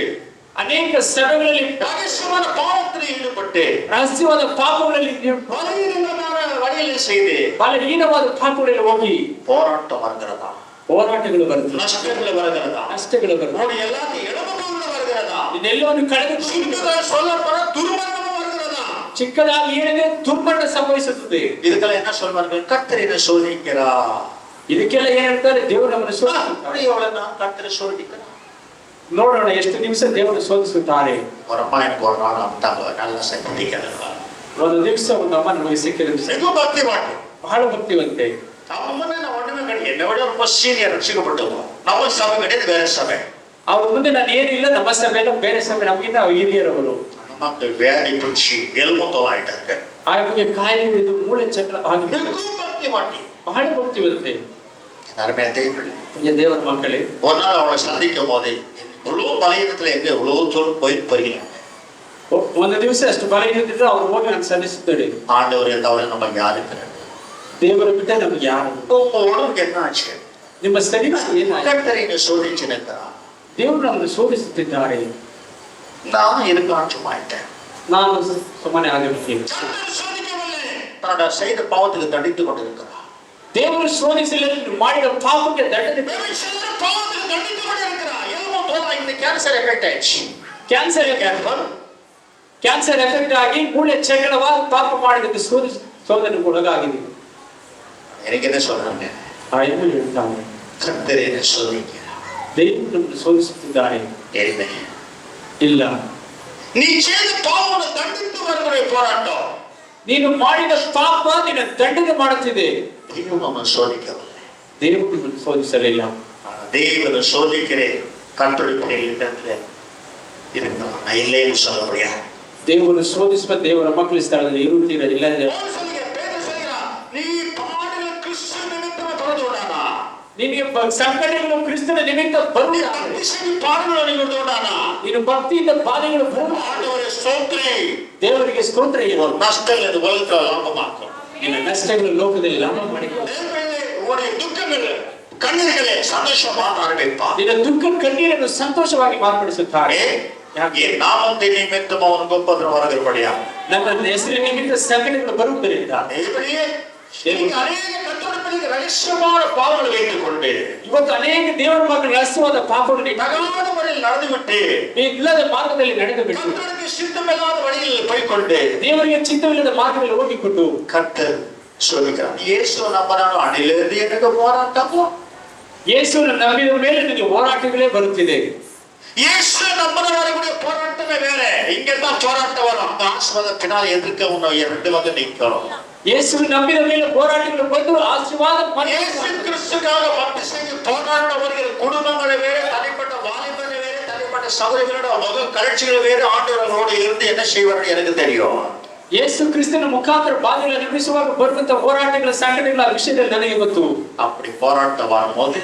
ಅನೇಕ ಸಭೆಗಳಲ್ಲಿ ரகசியமான பாவத்தில் ஈடுபட்டு ರಹಸ್ಯವಾದ ಪಾಪಗಳಲ್ಲಿ பலவீனமான வழியில் செய்து ಬಲಹೀನವಾದ ಪಾಪಗಳಲ್ಲಿ ಹೋಗಿ போராட்டம் வருகிறதா? ಹೋರಾಟಗಳು ಬರುತ್ತವೆ, நஷ்டங்கள் வருகிறதா? ನಷ್ಟಗಳು ಬರುತ್ತವೆ, ನೋಡಿ எல்லாத்தையும் இழப்புகள் வருகிறதா? ಇದೆಲ್ಲವನ್ನು ಕಳೆದು சொல்லப்பட துர்மரணம் வருகிறதா? ಚಿಕ್ಕದಾಗಿ ಹೇಳಿದ್ರೆ ದುರ್ಮರಣ ಸಂಭವಿಸುತ್ತದೆ. இதுக்கெல்லாம் என்ன சொல்வார்கள்? கர்த்தரை சோதிக்கிறார். ಇದಕ್ಕೆಲ್ಲ ಏನ್ ಹೇಳ್ತಾರೆ? ದೇವರು ನಮ್ಮನ್ನು ಸೋಧಿಸುತ್ತಾರೆ. கர்த்தரை சோதிக்கிறார். ನೋಡೋಣ ಎಷ್ಟು ನಿಮಿಷ ದೇವರು ಸೋಧಿಸುತ್ತಾರೆ. ஒரு அம்மா எனக்கு ஒரு நாள் அம்மாங்க நல்ல சக்திக்கிறார். ಒಂದು ದಿವಸ ಒಂದು ಅಮ್ಮ ನಮಗೆ ಸಿಕ್ಕಿದ மிக பக்தி மாட்டு ಬಹಳ ಭಕ್ತಿವಂತೆ. அம்மனே நான் ஒண்ணுமே கிடையாது, என்னை விட ரொம்ப சீனியர் ரட்சிக்கப்பட்டவங்க. நம்ம சபை கிடையாது, வேற சபை. ಅವ್ರ ಮುಂದೆ ನಾನು ಏನಿಲ್ಲ, ನಮ್ಮ ಸಭೆಯಲ್ಲ ಬೇರೆ ಸಭೆ, ನಮಗಿಂತ ಹಿರಿಯರವರು. நமக்கு வேலை பிடிச்சி எலும்புத்தோல் ஆயிட்டாங்க. ಆಕೆಗೆ ಕಾಯಿಲೆ ಹಿಡಿದು ಮೂಳೆ ಚಕ್ರ ಆಗಿದೆ. மிக பக்தி மாட்டி ಬಹಳ ಭಕ್ತಿವಂತೆ. அருமையா தேவர்களே, ದೇವರ ಮಕ್ಕಳೇ, ஒரு நாள் அவளை சந்திக்கும் போது இவ்வளவு பலகீனத்துல எங்க இவ்வளவு தூரம் போயிருப்பீங்க. ಒಂದು ದಿವಸ ಅಷ್ಟು ಬಲಹೀನದಿದ್ರೆ ಅವ್ರು ಹೋಗಿ ನಾನು ಸಲ್ಲಿಸುತ್ತೇನೆ. ஆண்டவரே தவிர நமக்கு யாரு இருக்கிறார்? ದೇವರ ಬಿಟ್ಟ ನಮ್ಗೆ ಯಾರು? உங்க உடம்புக்கு என்ன ஆச்சு? ನಿಮ್ಮ ಶರೀರ ಏನಾಯ್ತು? கர்த்தரை சோதிச்சு நிற்கிறார். ದೇವರು ನಮ್ಮನ್ನು ಶೋಧಿಸುತ್ತಿದ್ದಾರೆ. நான் இருக்கலாம் சும்மா ஆயிட்டேன். ನಾನು ಸುಮ್ಮನೆ ಆಗಿರುತ್ತೇನೆ. தன்னோட செய்த பாவத்துக்கு தண்டித்து கொண்டிருக்கிறார். ದೇವರು ಶೋಧಿಸಲಿಲ್ಲ, ಮಾಡಿದ ಪಾಪಕ್ಕೆ ದಂಡನೆ. பாவத்துக்கு தண்டித்து கொண்டிருக்கிறார். எலும்பு தோல் இந்த கேன்சர் எஃபெக்ட் ஆயிடுச்சு. ಕ್ಯಾನ್ಸರ್ ಎಫೆಕ್ಟ್ ಆಗಿ ಮೂಳೆ ಚಕ್ರವಾಗಿ ಪಾಪ ಮಾಡಿದಕ್ಕೆ ಶೋಧನೆ ಒಳಗಾಗಿದೆ. எனக்கு என்ன சொல்றாங்க? ಹೇಳ್ತಾನೆ, கர்த்தரை சோதிக்கிறார். ದೇವರು ನಮ್ಮನ್ನು ಶೋಧಿಸುತ್ತಿದ್ದಾರೆ. ಇಲ್ಲ, நீ செய்த பாவத்தை தண்டித்து வருகிற போராட்டம். ನೀನು ಮಾಡಿದ ಪಾಪ ನಿನ್ನ ದಂಡನೆ ಮಾಡುತ್ತಿದೆ. ದೇವರು ನಮ್ಮನ್ನು சோதிக்கவில்லை. ದೇವರು ನಿಮ್ಮನ್ನು ಶೋಧಿಸಲಿಲ್ಲ. தேவனை சோதிக்கிறேன் கர்த்தருடைய இடத்துல இருந்தான். நான் இல்லைன்னு சொல்ல முடியாது. ದೇವರು ಶೋಧಿಸುವ ದೇವರ ಮಕ್ಕಳ ಸ್ಥಳದಲ್ಲಿ ಇರುತ್ತೀರಲಿಲ್ಲ. நீ பாடுகிற கிறிஸ்து நிமித்தமா பிறந்தோடானா? ನಿನಗೆ ಸಂಕಟಗಳು ಕ್ರಿಸ್ತನ ನಿಮಿತ್ತ ಬರುವುದಾದರೆ பாடுகிற நிமித்தோடானா? ನೀನು ಭಕ್ತಿಯಿಂದ ಬಾಧೆಗಳು ಬರುವ ஆண்டவரே ஸ்தோத்திரம். ದೇವರಿಗೆ ಸ್ತೋತ್ರ. நஷ்டங்கள் இந்த உலகத்துல லாபமாக்கும். ನಿನ್ನ ನಷ್ಟಗಳು ಲೋಕದಲ್ಲಿ ಲಾಭ ಮಾಡಿಕೊ. உன்னுடைய துக்கங்கள் கண்ணீர்களே சந்தோஷமா ஆரம்பிப்பா. ನಿನ್ನ ದುಃಖ ಕಣ್ಣೀರನ್ನು ಸಂತೋಷವಾಗಿ ಮಾರ್ಪಡಿಸುತ್ತಾರೆ. என் நாமத்தை நிமித்தமா உனக்கு உபத்திரம் வருகிறபடியா ನನ್ನ ಹೆಸರಿನ ನಿಮಿತ್ತ ಸಂಕಟಗಳು ಬರುವುದರಿಂದ இப்படியே இன்னைக்கு அநேக கத்தோலிக்க ரகசியமான பாவங்களை வைத்துக் கொண்டு ಇವತ್ತು ಅನೇಕ ದೇವರ ಮಕ್ಕಳು ರಹಸ್ಯವಾದ ಪಾಪಗಳನ್ನು தகாத முறையில் நடந்துவிட்டு ಇಲ್ಲದ ಮಾರ್ಗದಲ್ಲಿ ನಡೆದು ಬಿಟ್ಟು கர்த்தருக்கு சித்தமில்லாத வழியில் போய்க்கொண்டு ದೇವರಿಗೆ ಚಿತ್ತವಿಲ್ಲದ ಮಾರ್ಗದಲ್ಲಿ ಹೋಗಿಕೊಂಡು கர்த்தர் சொல்லுகிறார் இயேசு நம்பனாலும் அணிலிருந்து எனக்கு போராட்டமோ ಯೇಸುವನ್ನು ನಂಬಿದ ಮೇಲೆ ನಿಮಗೆ ಹೋರಾಟಗಳೇ ಬರುತ್ತಿದೆ. இயேசு நம்பனவர்களுடைய போராட்டமே வேற. இங்கதான் போராட்டம் வரும். அந்த ஆசீர்வாத பின்னால் எதிர்க்க உன்னை இரண்டு வகை நிற்கணும். ಯೇಸುವನ್ನು ನಂಬಿದ ಮೇಲೆ ಹೋರಾಟಗಳು ಬಂದು ಆಶೀರ್ವಾದ இயேசு கிறிஸ்துக்காக பக்தி செய்து போராட்டவர்கள் குடும்பங்களை வேற, தனிப்பட்ட வாலிபர்கள் வேற, தனிப்பட்ட சகோதரர்களோட முக கட்சிகள் வேற ஆண்டவர்களோடு இருந்து என்ன செய்வார்கள் எனக்கு தெரியும். ಯೇಸು ಕ್ರಿಸ್ತನ ಮುಖಾಂತರ ಬಾಧೆಗಳನ್ನು ಅನುಭವಿಸುವಾಗ ಬರುವಂತ ಹೋರಾಟಗಳ ಸಂಘಟನೆಗಳ ವಿಷಯದಲ್ಲಿ ನನಗೆ ಗೊತ್ತು. அப்படி போராட்டம் வரும்போது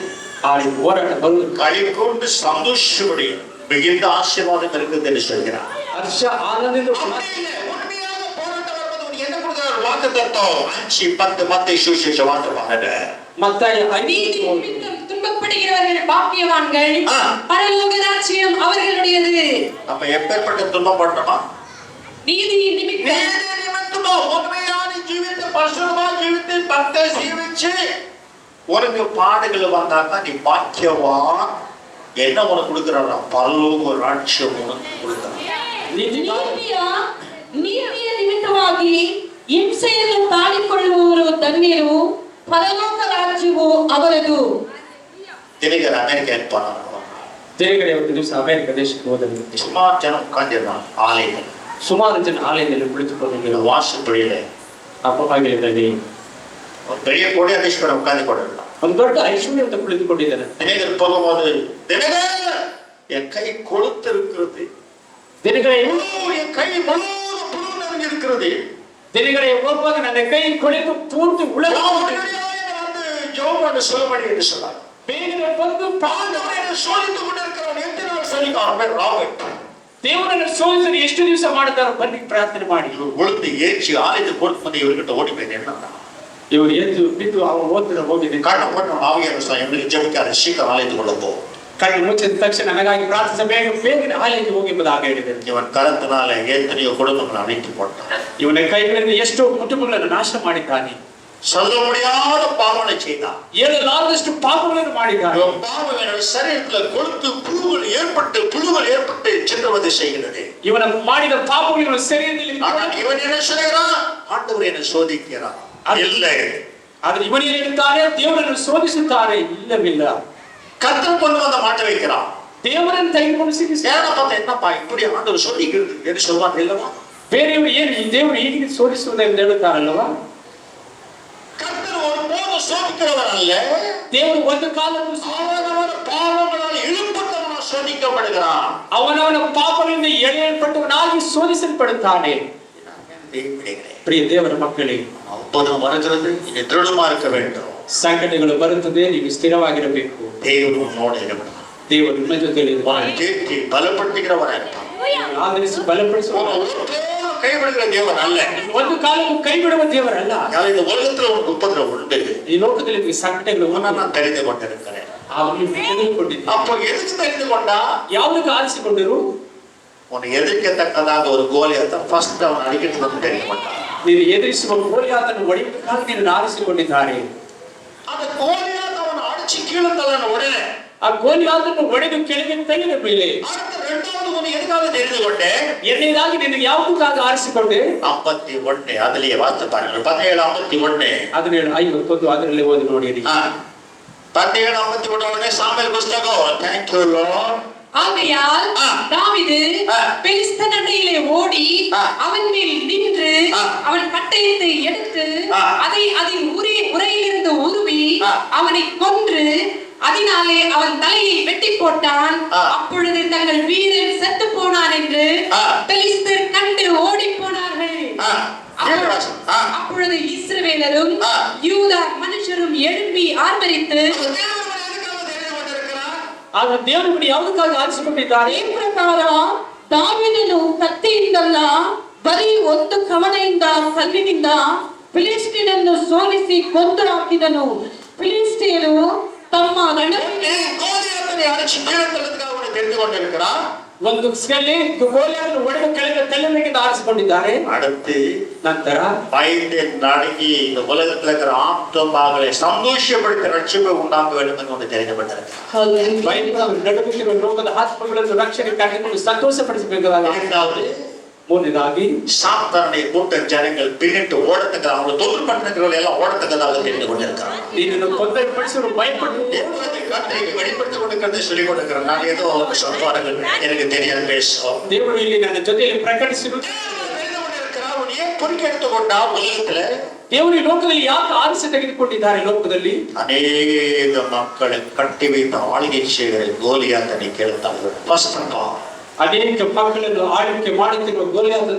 ಆ ಹೋರಾಟ ಬರುವುದು களி கொண்டு சந்தோஷப்படி மிகுந்த ஆசீர்வாதம் இருக்குது என்று சொல்கிறார். ಹರ್ಷ ಆನಂದದಿಂದ உண்மையாக போராட்டம் வரும்போது உனக்கு என்ன கொடுக்கிறார்? வாக்குத்தத்தம் 5:10 மத்தேயு சுவிசேஷ வாக்குப்பாங்க. மத்தாய் நீதி நிமித்தம் துன்பப்படுகிறவர்கள் பாக்கியவான்கள், பரலோக ராஜ்யம் அவர்களுடையது. அப்ப எப்பேற்பட்ட துன்பம் பண்றோமா? நீதி நிமித்தம் உண்மையான ஜீவித்த பரிசுத்தமா ஜீவித்து பக்தி ஜீவிச்சு உனக்கு பாடுகள் வந்தாக்கா நீ பாக்கியவான். என்ன உனக்கு கொடுக்கிறாரா? பரலோக ராஜ்யம் உனக்கு கொடுக்கிறார். ನೀತಿಯ ನಿಮಿತ್ತವಾಗಿ ಹಿಂಸೆಯನ್ನು ತಾಳಿಕೊಳ್ಳುವವರು ಧನ್ಯರು, ಪರಲೋಕ ರಾಜ್ಯವು ಅವರದು. தினகர் அமெரிக்கா போனாங்க. ತಿರುಗಡೆ ಒಂದು ದಿವಸ ಅಮೆರಿಕ ದೇಶಕ್ಕೆ ಹೋದಲ್ಲಿ சுமார் ஜனம் உட்கார்ந்திருந்தாங்க ஆலயத்தில். ಸುಮಾರು ಜನ ಆಲಯದಲ್ಲಿ ಕುಳಿತುಕೊಂಡಿದ್ದರು. வாசப்படியில ಅಪಭಾಗ್ಯದಲ್ಲಿ ஒரு பெரிய கோடீஸ்வரர் உட்கார்ந்து கொண்டிருந்தார். ಒಂದು ದೊಡ್ಡ ಐಶ್ವರ್ಯ ಅಂತ ಕುಳಿತುಕೊಂಡಿದ್ದಾನೆ. தினகர் போகும்போது தினகர் என் கை கொளுத்திருக்கிறது, ದಿನಗಳೇ என் கை முழுவதும் புழு நிறைஞ்சிருக்கிறது. ದಿನಗಳೇ ಹೋಗುವಾಗ ನನ್ನ ಕೈ ಕೊಳೆತು ಪೂರ್ತಿ ಉಳಗ வந்து ஜோபான்னு சொல்லும்படி என்று சொன்னார். ಬೇಗನೆ ಬಂದು பாண்டவரை சோதித்துக் கொண்டிருக்கிறவன் எத்தனை சொல்லிக்காரன் ராபர்ட் ದೇವರನ್ನು ಸೋಲಿಸಲು ಎಷ್ಟು ದಿವಸ ಮಾಡುತ್ತಾರೋ ಬನ್ನಿ ಪ್ರಾರ್ಥನೆ ಮಾಡಿ. உளுந்து ஏற்றி ஆலயத்தை கொடுத்து வந்து இவர்கிட்ட ஓடி போய் என்ன ಇವರು ಎದ್ದು ಬಿದ್ದು ಅವನು ಓದಿನ ಹೋಗಿದೆ. காரணம் பண்ண ஆவியான எங்களுக்கு ஜெபிக்காத சீக்கிரம் ஆலயத்துக்குள்ள போ. ಕಣ್ಣು ಮುಚ್ಚಿದ ತಕ್ಷಣ ನನಗಾಗಿ ಪ್ರಾರ್ಥಿಸ ಬೇಗನೆ ಆಲಯಕ್ಕೆ ಹೋಗಿ ಎಂಬುದಾಗಿ ಹೇಳಿದರು. இவன் கரத்தினால எத்தனையோ குடும்பங்களை அழித்து போட்டான். ಇವನ ಕೈಗಳಿಂದ ಎಷ್ಟೋ ಕುಟುಂಬಗಳನ್ನು ನಾಶ ಮಾಡಿದ್ದಾನೆ. சொல்ல முடியாத பாவனை செய்தான். ಹೇಳಲಾರದಷ್ಟು ಪಾಪಗಳನ್ನು ಮಾಡಿದ್ದಾನೆ. பாவம் சரீரத்தில் கொழுத்து புழுகள் ஏற்பட்டு சின்னவது செய்கிறது. ಇವನ ಮಾಡಿದ ಪಾಪಗಳು ಶರೀರದಲ್ಲಿ இவன் என்ன சொல்கிறான்? ஆண்டவர் என்னை சோதிக்கிறார். இல்லை, ಆದ್ರೆ ಇವನು ಹೇಳ್ತಾನೆ ದೇವರನ್ನು ಶೋಧಿಸುತ್ತಾರೆ. ಇಲ್ಲವಿಲ್ಲ, கர்த்தர் கொண்டு வந்த மாட்ட வைக்கிறான். ದೇವರನ್ನು ತೆಗೆದುಕೊಂಡು ಸಿಕ್ಕಿಸಿ என்னப்பா இப்படி ஆண்டவர் சோதிக்கிறது என்று சொல்வான் இல்லவா? ಬೇರೆಯವರು ಏನು ಈ ದೇವರು ಹೀಗೆ ಶೋಧಿಸುವುದೆಂದು ಹೇಳುತ್ತಾರಲ್ಲವಾ? கர்த்தர் ஒருபோதும் சோதிக்கிறவர் அல்ல. ದೇವರು ಒಂದು ಕಾಲಕ್ಕೂ அவனவன் பாவங்களால் இழுப்பட்டவனாக சோதிக்கப்படுகிறான். ಅವನವನ ಪಾಪಗಳಿಂದ ಎಳೆಯಲ್ಪಟ್ಟವನಾಗಿ ಶೋಧಿಸಲ್ಪಡುತ್ತಾನೆ. ಪ್ರಿಯ ದೇವರ ಮಕ್ಕಳೇ, அப்போதும் வருகிறது, நீ திருடமா இருக்க வேண்டும். ಸಂಕಟಗಳು ಬರುತ್ತದೆ, ನೀವು ಸ್ಥಿರವಾಗಿರಬೇಕು. தேவன் உன்னோடு இருக்கிறார். ದೇವರು ನಿಮ್ಮ ಜೊತೆಯಲ್ಲಿ தேற்றி பலப்படுத்துகிறவராக இருப்பார். ಆಧರಿಸಿ ಬಲಪಡಿಸುವ கைவிடுகிற தேவன் அல்ல. ಒಂದು ಕಾಲಕ್ಕೂ ಕೈ ಬಿಡುವ ದೇವರಲ್ಲ. இந்த உலகத்துல ஒரு உபத்திரம் உண்டு. ಈ ಲೋಕದಲ್ಲಿ ಸಂಕಟಗಳು நான் தெரிந்து கொண்டிருக்கிறேன். அப்போ எதுக்கு தெரிந்து கொண்டா? ಯಾವುದಕ್ಕೆ ಆರಿಸಿಕೊಂಡರು? உன்னை எதிர்க்கத்தக்கதாக ஒரு கோலியாத்தை ஃபர்ஸ்ட் அவன் அடிக்கிறது தெரிந்து கொண்டான். ನೀನು ಎದುರಿಸುವ ಗೋಲಿಯಾತನ್ನು ಹೊಡೆಯುವುದಕ್ಕಾಗಿ ನಿನ್ನನ್ನು ಆರಿಸಿಕೊಂಡಿದ್ದಾರೆ. அந்த கோலியாத் அவன் அடிச்சு கீழே தள்ளின உடனே ಆ ಗೋಲಿಯಾತನ್ನು ಹೊಡೆದು ಕೆಳಗೆ ತೆಗೆದ ಮೇಲೆ அடுத்த இரண்டாவது ஒன்று எதுக்காக தெரிந்து கொண்டேன்? ಎರಡನೇದಾಗಿ ನಿನಗೆ ಯಾವುದಕ್ಕಾಗಿ ಆರಿಸಿಕೊಂಡೆ? 51 அதுலயே வாசித்து பாருங்க. 17:51 ಅದನ್ನ 51 ಅದರಲ್ಲಿ ಓದಿ ನೋಡಿರಿ. 17:51 உடனே சாமுவேல் புஸ்தகம். Thank you Lord. ஆகையால் தாவீது பெலிஸ்தன் அண்டையிலே ஓடி அவன் மேல் நின்று அவன் பட்டயத்தை எடுத்து அதை அதில் உரையிலிருந்து உருவி அவனை கொன்று அதனாலே அவன் தலையை வெட்டி போட்டான். அப்பொழுது தங்கள் வீரன் செத்து போனான் என்று பெலிஸ்தர் கண்டு ஓடி போனார்கள். அப்பொழுது இஸ்ரவேலரும் யூதா மனுஷரும் எழும்பி ஆர்ப்பரித்து ಆಗ ದೇವರು ಯಾವುದಕ್ಕಾಗಿ ಆರಿಸಿಕೊಂಡಿದ್ದಾರೆ? ಈ ಪ್ರಕಾರ ದಾವೀದನು ಕತ್ತಿಯಿಂದಲ್ಲ, ಬರೀ ಒಂದು ಕವಣೆಯಿಂದ ಕಲ್ಲಿನಿಂದ ಫಿಲಿಸ್ಟಿನನ್ನು ಸೋಲಿಸಿ ಕೊಂದು ಹಾಕಿದನು. ಫಿಲಿಸ್ಟಿಯರು ತಮ್ಮ கோலியாத்தை அடிச்சு கீழே தள்ளதுக்காக அவனை தெரிந்து கொண்டிருக்கிறான். ಒಂದು ಸ್ಕಲ್ಲಿ ಗೋಲಿಯನ್ನು ಒಡೆದು ಕೆಳಗೆ ತಲೆಮೆಗೆ ஆரிಸಿಕೊಂಡಿದ್ದಾರೆ. அடுத்து ನಂತರ பயத்தை நடுங்கி இந்த உலகத்துல இருக்கிற ஆத்மாக்களை சந்தோஷப்படுத்த ரட்சிப்பை உண்டாக்க வேண்டும் என்று ஒன்று தெரிவிக்கப்பட்டிருக்கிறது. ಭಯದಿಂದ ನಡುಗುತ್ತಿರುವ ಲೋಕದ ಆತ್ಮಗಳನ್ನು ರಕ್ಷಣೆ ಕಂಡುಕೊಂಡು ಸಂತೋಷಪಡಿಸಬೇಕಾಗಿದೆ. இரண்டாவது, ಮೂರನೇದಾಗಿ சாத்தானுடைய கூட்ட ஜனங்கள் பின்னிட்டு ஓடத்துக்கு அவங்களை தொழில் பண்ணுறவர்கள் எல்லாம் ஓடத்துக்கதாக தெரிந்து கொண்டிருக்கிறாங்க. ನೀನನ್ನು ತೊಂದರೆಪಡಿಸಲು ಭಯಪಟ್ಟು கர்த்தருக்கு வெளிப்படுத்திக் கொண்டிருக்கிறதை சொல்லிக் கொண்டிருக்கிறேன். நான் ஏதோ சொல்வார்கள் எனக்கு தெரியாது பேசும். ದೇವರು ಇಲ್ಲಿ ನನ್ನ ಜೊತೆಯಲ್ಲಿ ಪ್ರಕಟಿಸಿರುವುದು அவன் ஏன் பொறுக்கி எடுத்துக்கொண்டா உலகத்துல ದೇವರು ಈ ಲೋಕದಲ್ಲಿ ಯಾಕೆ ಆರಿಸಿ ತೆಗೆದುಕೊಂಡಿದ್ದಾರೆ. ಲೋಕದಲ್ಲಿ அநேக மக்களை கட்டி வைத்த ஆளுகை செய்கிற கோலியாத்தனை கேள்வித்தார்கள். ಅನೇಕ ಮಕ್ಕಳನ್ನು ಆಳ್ವಿಕೆ ಮಾಡುತ್ತಿರುವ ಗೋಲಿಯಾತ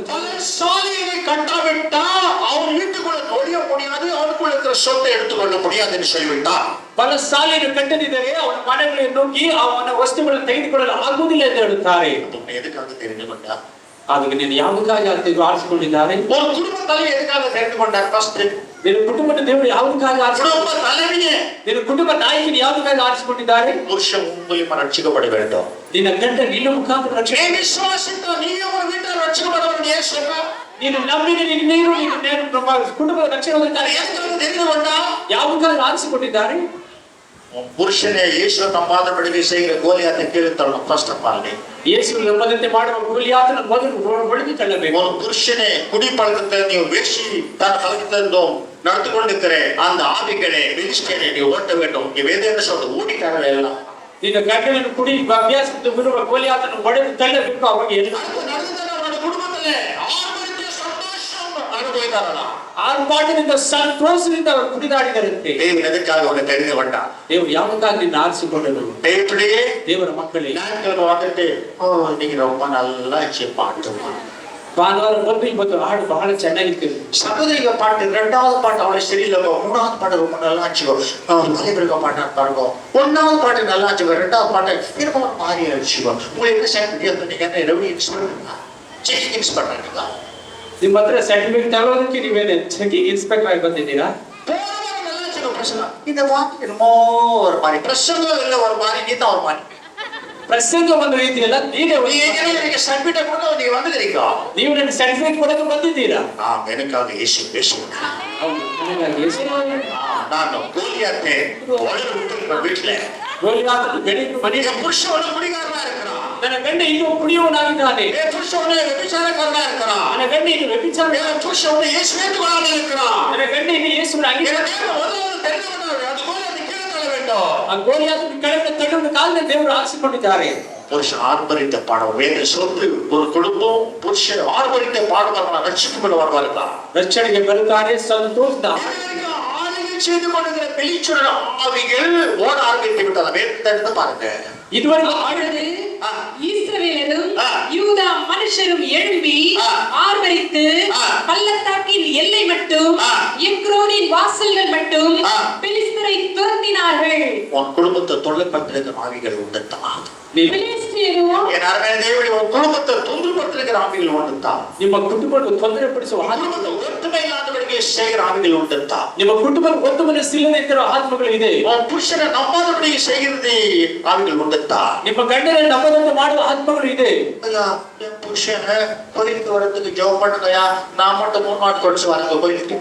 சாலையை கட்டாவிட்டா அவன் வீட்டுக்குள்ள நுழைய முடியாது, அவனுக்குள்ள இருக்கிற சொத்தை எடுத்துக்கொள்ள முடியாது என்று சொல்லிவிட்டான். ಬಲ ಸಾಲಿಯನ್ನು ಕಟ್ಟದಿದ್ದರೆ ಅವನ ಮನೆಗಳನ್ನು ನುಗ್ಗಿ ಅವನ ವಸ್ತುಗಳನ್ನು ತೆಗೆದುಕೊಳ್ಳಲು ಆಗುವುದಿಲ್ಲ ಎಂದು ಹೇಳುತ್ತಾರೆ. எதுக்காக தெரிந்து கொண்டா? ಅದಕ್ಕೆ ನೀನು ಯಾವುದಕ್ಕಾಗಿ ಆರಿಸಿಕೊಂಡಿದ್ದಾರೆ? ஒரு குடும்ப தலை எதுக்காக தெரிந்து கொண்டார்? ஃபர்ஸ்ட் ನಿನ್ನ ಕುಟುಂಬದ ದೇವರು ಯಾವುದಕ್ಕಾಗಿ குடும்ப தலைவியே ನಿನ್ನ ಕುಟುಂಬ ನಾಯಕನ ಯಾವುದಕ್ಕಾಗಿ ಆರಿಸಿಕೊಂಡಿದ್ದಾರೆ? புருஷன் மூலியமா ரட்சிக்கப்பட வேண்டும். ನಿನ್ನ ಗಂಡ ನಿನ್ನ ಮುಖಾಂತರ ರಕ್ಷಣೆ. நீ விசுவாசித்த நீ ஒரு வீட்டார் ரட்சிக்கப்பட வேண்டும். இயேசுவா ನೀನು ನಂಬಿದ ನೀನು ಕುಟುಂಬದ ರಕ್ಷಣೆ ಹೊಂದುತ್ತಾರೆ. எதுக்காக தெரிந்து கொண்டா? ಯಾವುದಕ್ಕಾಗಿ ಆರಿಸಿಕೊಂಡಿದ್ದಾರೆ? புருஷனே இயேசு நம்பாதபடி செய்கிற கோலியாத்தை கீழே தள்ளணும். ஃபர்ஸ்ட் ஆஃப் ஆல் ಯೇಸು ನಂಬದಂತೆ ಮಾಡುವ ಗೋಲಿಯಾತನ ಮೊದಲು ಒಡೆದು ತಳ್ಳಬೇಕು. ஒரு புருஷனே குடிப்பழக்கத்தை நீ வேசி தன் பழக்கத்திருந்தோம் நடத்தி கொண்டிருக்கிற அந்த ஆவிகளை மினிஸ்டரை நீ ஓட்ட வேண்டும். நீ வேதனை சொல்றது ஓடிட்டாங்க எல்லாம். ನಿನ್ನ ಗಂಡನನ್ನು ಕುಡಿ ಅಭ್ಯಾಸದಿಂದ ಬಿಡುವ ಗೋಲಿಯಾತನ ಒಡೆದು ತಳ್ಳಬೇಕು. ಅವಾಗ ಏನು குடும்பத்திலே ஆர்ப்பரித்த சந்தோஷம் அனுபவித்தாரா? ಆರ್ಭಾಟದಿಂದ ಸಂತೋಷದಿಂದ ಅವರು ಕುಡಿದಾಡಿದರಂತೆ. தேவன் எதுக்காக உன்னை தெரிந்து கொண்டா? ದೇವರು ಯಾವುದಕ್ಕಾಗಿ ನಿನ್ನ ಆರಿಸಿಕೊಂಡನು? எப்படியே ದೇವರ ಮಕ್ಕಳೇ, ஞாயிற்றுக்கிழமை வந்துட்டு நீங்க ரொம்ப நல்லா பாட்டுமா ಭಾನುವಾರ ಬಂದು ಇವತ್ತು ಹಾಡು ಬಹಳ ಚೆನ್ನಾಗಿತ್ತು. சகோதரிக பாட்டு ரெண்டாவது பாட்டு அவ்வளவு சரியில்லைங்க, மூணாவது பாட்டு ரொம்ப நல்லா இருந்துச்சுக்கோ, தலைவருக்க பாட்டா பாருங்க, ஒன்னாவது பாட்டு நல்லா இருந்துச்சுக்கோ, ரெண்டாவது பாட்டு திரும்ப மாறி ஆயிடுச்சுக்கோ. உங்களுக்கு என்ன சேர்த்து நீங்க என்ன ரெவன்யூ இன்ஸ்பெக்டர் பண்றீங்களா? ನಿಮ್ಮ ಹತ್ರ ಸರ್ಟಿಫಿಕೇಟ್ ತಗೊಳ್ಳೋದಕ್ಕೆ ನೀವೇನು ಚೆಕಿಂಗ್ ಇನ್ಸ್ಪೆಕ್ಟರ್ ಆಗಿ ಬಂದಿದ್ದೀರಾ? இந்த வாக்கு என்னமோ ஒரு மாதிரி பிரசங்கம் இல்லை, ஒரு மாதிரி நீதான் ஒரு மாதிரி ಪ್ರಸಂಗ ಒಂದು ರೀತಿಯಲ್ಲ. நீங்க சர்டிபிகேட் கொடுக்க நீங்க வந்துக்கிறீங்க. ನೀವು ನನಗೆ ಸರ್ಟಿಫಿಕೇಟ್ ಕೊಡಕ್ಕೆ ಬಂದಿದ್ದೀರಾ? எனக்காக இயேசு பேசுவாங்க. நான் கோலியாத்தை வீட்டுல ಗೋಲಿಯಾತನು ಬೆಳೆದು ಮನೆಗೆ புருஷன் குடிகாரனா இருக்கிறான். ನನ್ನ ಗಂಡ ಇನ್ನೂ ಕುಡಿಯುವನಾಗಿದ್ದಾನೆ. புருஷன் ವ್ಯಭಿಚಾರக்காரனா இருக்கிறான். ನನ್ನ ಗಂಡ ಇನ್ನು ವ್ಯಭಿಚಾರ. புருஷன் இயேசு ஏற்றுக்கொள்ளாம இருக்கிறான். ನನ್ನ ಗಂಡ ಇನ್ನು ಯೇಸುವಿನಾಗಿ ಆ ಗೋಲಿಯಾತನ ಕೆಳಗೆ ತಳ್ಳುವ ಕಾಲದಲ್ಲಿ ದೇವರು ಆರಿಸಿಕೊಂಡಿದ್ದಾರೆ. புருஷன் ஆர்ப்பரித்த பாடம் வேத சொத்து ஒரு குடும்பம் புருஷன் ஆர்ப்பரித்த பாடம் ரட்சிக்கப்பட வருவார்களா? ರಕ್ಷಣೆಗೆ ಬರುತ್ತಾರೆ ಸಂತೋಷದ. ஆளுகை செய்து கொண்டிருக்கிற வெளிச்சுடர் ஆவிகள் ஓட ஆரம்பித்து விட்டது. வேதத்தை பாருங்க. ಇದುವರೆಗೂ அப்பொழுது இஸ்ரவேலரும் யூதா மனுஷரும் எழும்பி ஆர்ப்பரித்து பள்ளத்தாக்கின் எல்லை மட்டும் எக்ரோனின் வாசல்கள் மட்டும் பெலிஸ்தரை துரத்தினார்கள். உன் குடும்பத்தை தொல்லைப்படுத்திருக்கிற ஆவிகள் உண்டுத்தான். என் அருமையான தேவனே, உன் குடும்பத்தை தொல்லைப்படுத்திருக்கிற ஆவிகள் உண்டுத்தான். ನಿಮ್ಮ ಕುಟುಂಬವನ್ನು ತೊಂದರೆಪಡಿಸುವ குடும்பத்தை ஒற்றுமை இல்லாதவர்களுக்கு செய்கிற ஆவிகள் உண்டுத்தான். ನಿಮ್ಮ ಕುಟುಂಬ ಒತ್ತು ಮನಸ್ಸಿಲ್ಲದೆ ಇರುವ ಆತ್ಮಗಳು ಇದೆ. உன் புருஷனை நம்பாதபடி செய்கிறது ஆவிகள் உண்டுத்தான். ನಿಮ್ಮ ಗಂಡನ ನಂಬದಂತೆ ಮಾಡುವ ಆತ್ಮಗಳು ಇದೆ. ஐயா, என் புருஷனை கோயிலுக்கு வரதுக்கு ஜெபம் பண்ணுங்கயா, நான் மட்டும் 3 நாள் கொண்டு வரேங்க கோயிலுக்கு.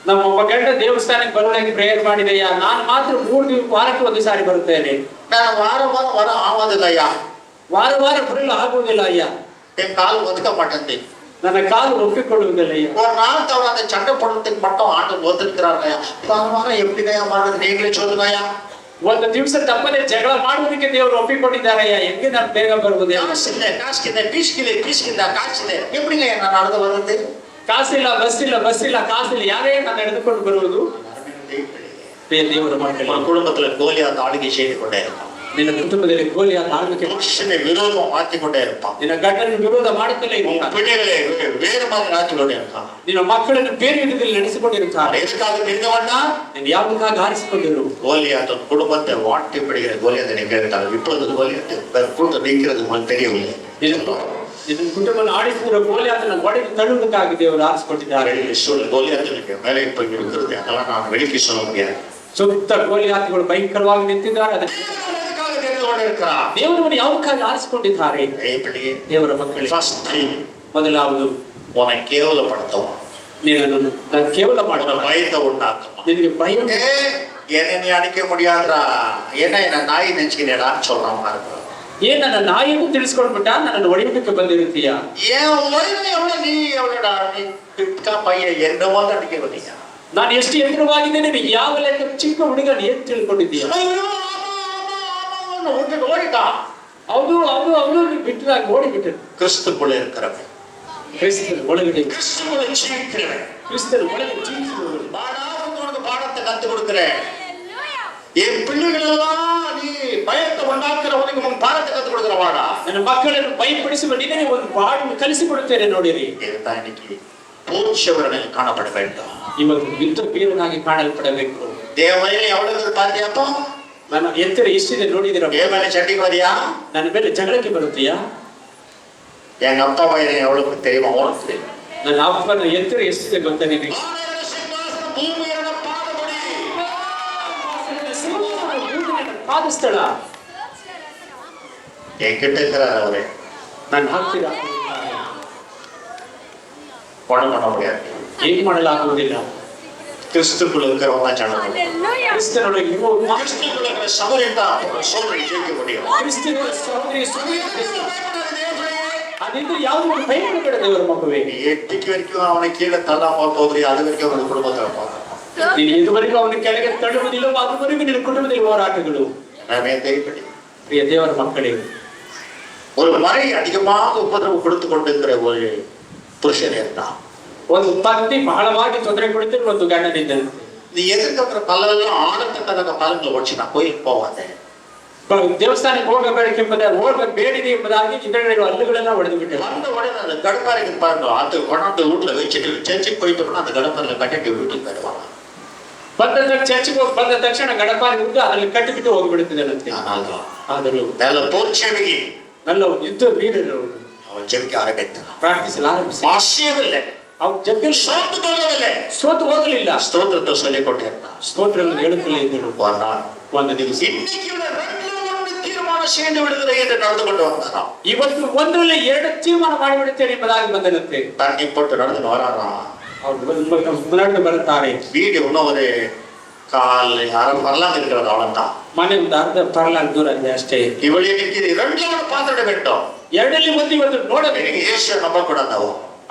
ನಮ್ಮ ಗಂಡ ದೇವಸ್ಥಾನಕ್ಕೆ ಬರೋದಕ್ಕೆ ಪ್ರೇಯರ್ ಮಾಡಿದೆಯಾ, ನಾನು ಮಾತ್ರ 3 ವಾರಕ್ಕೆ ಒಂದು ಸಾರಿ ಬರುತ್ತೇನೆ. நான் வாரம் வர ஆவாதில்ல ஐயா. ವಾರ ಬರಲು ಆಗುವುದಿಲ್ಲ ಅಯ್ಯ. என் கால் ஒதுக்க மாட்டேன். ನನ್ನ ಕಾಲು ಒಪ್ಪಿಕೊಳ್ಳುವುದಿಲ್ಲ ಅಯ್ಯ. ஒரு நாள் தவிர அந்த சண்டை போடுறதுக்கு மட்டும் ஆண்டு ஒதுக்கிறாங்க ஐயா. வாரம் எப்படிங்கய்யா ಮಾಡ್றது நீங்களே சொல்லுங்க ஐயா. ಒಂದು ದಿವಸ ತಪ್ಪದೆ ಜಗಳ ಮಾಡುವುದಕ್ಕೆ ದೇವರು ಒಪ್ಪಿಕೊಂಡಿದ್ದಾರೆ ಅಯ್ಯ. ಹೆಂಗೆ ನಾನು ಬೇಗ ಬರುವುದು? காசில்ல எப்படிங்க நான் நடந்து வர்றது? ಕಾಸಿಲ್ಲ, ಬಸ್ ಇಲ್ಲ, ಕಾಸಿಲ್ಲ, ಯಾರೇ ನಾನು ನಡೆದುಕೊಂಡು ಬರುವುದು? ದೇವರ ಮಕ್ಕಳೇ, குடும்பத்துல கோலியாத் ஆளுகை செய்து கொண்டே இருப்பான். ನಿನ್ನ ಕುಟುಂಬದಲ್ಲಿ ಗೋಲಿಯಾತ ಆಳ್ವಿಕೆ புருஷனை விரோதம் மாற்றிக்கொண்டே இருப்பான். ನಿನ್ನ ಗಂಡನ ವಿರೋಧ ಮಾಡುತ್ತಲೇ ಇರ್ತಾನೆ. பிள்ளைகளை வேறு மாதிரி ஆற்றிக்கொண்டே இருக்கான். ನಿನ್ನ ಮಕ್ಕಳನ್ನು ಬೇರೆ ವಿಧದಲ್ಲಿ ನಡೆಸಿಕೊಂಡಿರುತ್ತಾರೆ. எதுக்காக தெரிந்தவன்னா ನೀನು ಯಾವುದಕ್ಕಾಗಿ ಆರಿಸಿಕೊಂಡಿರು? கோலியாத் குடும்பத்தை வாட்டி பிடிக்கிற கோலியாத்தை கேட்டாங்க. இப்பொழுது கோலியாத்தை கூட்ட நீக்கிறது உங்களுக்கு தெரியவில்லை. ನಿನ್ನ ಕುಟುಂಬವನ್ನು ಆಡಿಸುವ ಗೋಲಿಯಾತನ ಒಡೆದು ತಳ್ಳುವುದಕ್ಕಾಗಿ ದೇವರು ಆರಿಸಿಕೊಂಡಿದ್ದಾರೆ. கோலியாத்திற்கு மேலே போய் இருக்கிறது, அதெல்லாம் நான் வெளிக்கு சொல்ல முடியாது. ಸುತ್ತ ಗೋಲಿಯಾತಗಳು ಭಯಂಕರವಾಗಿ ನಿಂತಿದ್ದಾರೆ. ಅದಕ್ಕೆ கொண்டிருக்கிறார். ದೇವರು ಅವನು ಯಾವಕ್ಕಾಗಿ ಆರಿಸಿಕೊಂಡಿದ್ದಾರೆ? எப்படி ದೇವರ ಮಕ್ಕಳಿಗೆ ஃபர்ஸ்ட் திங் ಮೊದಲಾವುದು உன்னை கேவலப்படுத்தும், ನಾನು ಕೇವಲ உன்னை ಮಾಡಲ್ಲ, பயத்தை உண்டாக்கும். ನಿನಗೆ ಭಯ என்ன நீ அடிக்க முடியாதுடா, என்ன நாய் நினைச்சுக்கிறேடான்னு சொல்றான் பாருங்க. ಏನ್ ನನ್ನ ನಾಯಿಗೂ ತಿಳಿಸ್ಕೊಂಡ್ಬಿಟ್ಟ, ನನ್ನನ್ನು ಹೊಡೆಯೋದಕ್ಕೆ ಬಂದಿರುತ್ತೀಯ? ஏன் வயது எவ்வளவு, நீ எவ்வளோடா, நீ கிட்டா பையன் என்னவோ அடிக்க வந்தீங்க. ನಾನು ಎಷ್ಟು ಎದುರವಾಗಿದ್ದೇನೆ, ನೀನು ಯಾವ ಲೆಕ್ಕ ಚಿಕ್ಕ ಹುಡುಗನ ಏನ್ ತಿಳ್ಕೊಂಡಿದ್ದೀಯ? ஓடிட்டான். ಹೌದು ಹೌದು ಹೌದು ಬಿಟ್ಟರಾಗಿ ಓಡಿಬಿಟ್ಟರು. கிறிஸ்துக்குள்ள இருக்கிறவன், ಕ್ರಿಸ್ತನ ಒಳಗಡೆ, கிறிஸ்துக்குள்ள ஜீவிக்கிறவன், ಕ್ರಿಸ್ತನ ಒಳಗೆ ಜೀವಿಸುವವರು. உனக்கு பாடத்தை கத்து கொடுக்கிறேன். என் பிள்ளைகளெல்லாம் நீ பயத்தை உண்டாக்குறவனுக்கு உன் பாடத்தை கத்து கொடுக்கிறவாடா. ನನ್ನ ಮಕ್ಕಳನ್ನು ಭಯಪಡಿಸುವ ನಿನಗೆ ಒಂದು ಪಾಠ ಕಲಿಸಿಕೊಡುತ್ತೇನೆ ನೋಡಿರಿ. இதுதான் இன்னைக்கு போச்சவர்கள் காணப்பட வேண்டும். ಇವತ್ತು ಯುದ್ಧ ವೀರನಾಗಿ ಕಾಣಲ್ಪಡಬೇಕು. தேவனையில எவ்வளவு பாத்தியாப்போ, ನನ್ನ ಎತ್ತರ ಎಷ್ಟಿದೆ ನೋಡಿದಿರ? தேவனை சண்டைக்கு வரியா? ನನ್ನ ಮೇಲೆ ಜಗಳಕ್ಕೆ ಬರುತ್ತೀಯಾ? எங்க அப்பா பையன் எவ்வளவு தெரியுமா உனக்கு தெரியும். ನನ್ನ ಅಪ್ಪನ ಎತ್ತರ ಎಷ್ಟಿದೆ ಗೊತ್ತಾ ನಿನಗೆ? ಪಾದಸ್ಥಳ என்கிட்ட இருக்கிறார் அவரு, ನನ್ನ ಹತ್ತಿರ ஒண்ணும் பண்ண முடியாது. ಏನ್ ಮಾಡಲಾಗುವುದಿಲ್ಲ. கிறிஸ்துக்குள்ள இருக்கிறவங்க தான் சண்டை போடுவாங்க. ಕ್ರಿಸ್ತನೊಳಗೆ ಇರುವ கிறிஸ்துக்குள்ள இருக்கிற சகோதரி தான் சோதனை ஜெயிக்க முடியும். ಕ್ರಿಸ್ತನ ಸಹೋದರಿ ಅದಿಂದ ಯಾವುದೋ ಒಂದು ಭಯಪಡಬೇಡ ದೇವರ ಮಗುವೆ. எட்டிக்கு வரைக்கும் அவனை கீழே தள்ளாம போகுது, அது வரைக்கும் அவன் குடும்பத்தை பார்க்கணும். ನೀನು ಇದುವರೆಗೂ ಅವನ ಕೆಳಗೆ ತಳ್ಳುವುದಿಲ್ಲ, ಅದುವರೆಗೂ ನಿನ್ನ ಕುಟುಂಬದಲ್ಲಿ ಹೋರಾಟಗಳು. நாமே தெரியும்படி ಪ್ರಿಯ ದೇವರ ಮಕ್ಕಳೇ, ஒரு மறை அதிகமாக உபதிரவம் கொடுத்து கொண்டிருக்கிற ஒரு புருஷன் இருந்தான். ಒಂದು ಪತ್ನಿ ಬಹಳವಾಗಿ ತೊಂದರೆ ಕೊಡುತ್ತಿರುವ ಒಂದು ಗಂಡನಿದ್ದಂತೆ. நீ எதிர்க்கிற பலரும் ஆனந்தத்தக்க பலன்கள் ஒழிச்சு நான் கோயிலுக்கு போவாதே. ದೇವಸ್ಥಾನಕ್ಕೆ ಹೋಗಬೇಡಿದೆ ಎಂಬುದಾಗಿ ಇದರಲ್ಲಿ ಹಲ್ಲುಗಳೆಲ್ಲ ಹೊಡೆದು ಬಿಟ್ಟರು. வந்த உடனே அந்த கடுப்பாருக்கு பாருங்க, அது கொண்டாந்து வீட்டுல வச்சுட்டு சர்ச்சுக்கு போயிட்டோம்னா அந்த கடப்பாரில கட்டிட்டு வீட்டுக்கு போயிடுவாங்க. ಚರ್ಚ್ಗೆ ಬಂದ ತಕ್ಷಣ ಗಡಪಾರಿ ಹುಡುಗ ಅಲ್ಲಿ ಕಟ್ಟಿಬಿಟ್ಟು ಹೋಗಿಬಿಡುತ್ತಿದ್ದನಂತೆ. ಆದರೂ நல்ல போர்ச்செவி நல்ல ಯುದ್ಧ ವೀರರು அவன் ஜெபிக்க ஆரம்பித்தான். ಪ್ರಾರ್ಥಿಸಲು ಆರಂಭಿಸಿ மாசியவில்லை, ಅವ್ರು ಜಗ್ಗಲು சோர்ந்து போகவில்லை, ಸೋತು ಹೋಗಲಿಲ್ಲ. ஸ்தோத்திரத்தை சொல்லிக் கொண்டிருந்தான். ಸ್ತೋತ್ರವನ್ನು ಹೇಳುತ್ತಲೇ ಇದ್ದರು. ஒரு நாள் ಒಂದು ದಿವಸ இன்னைக்கு விட தீர்மானம் செய்து விடுகிற என்று நடந்து கொண்டு வந்தான். ಇವತ್ತು ಒಂದರಲ್ಲಿ ಎರಡು ತೀರ್ಮಾನ ಮಾಡಿಬಿಡುತ್ತೇನೆ ಎಂಬುದಾಗಿ ಬಂದನಂತೆ. தண்ணி போட்டு நடந்து வரான். ಅವರು ಮುನ್ನಡೆ ಬರುತ್ತಾರೆ. வீடு இன்னும் ஒரு கால் அரை வரலாம் இருக்கிறது, அவ்வளவுதான். ಮನೆ ಒಂದು ಅರ್ಧ ಪರ್ಲಾಂಗ್ ದೂರ ಇದೆ ಅಷ್ಟೇ. இவள் இன்னைக்கு இரண்டாவது பாத்திர வேண்டும். ಎರಡಲ್ಲಿ ಒಂದು ಇವತ್ತು ನೋಡಬೇಕು. எனக்கு இயேசு நம்ப கூடாதோ,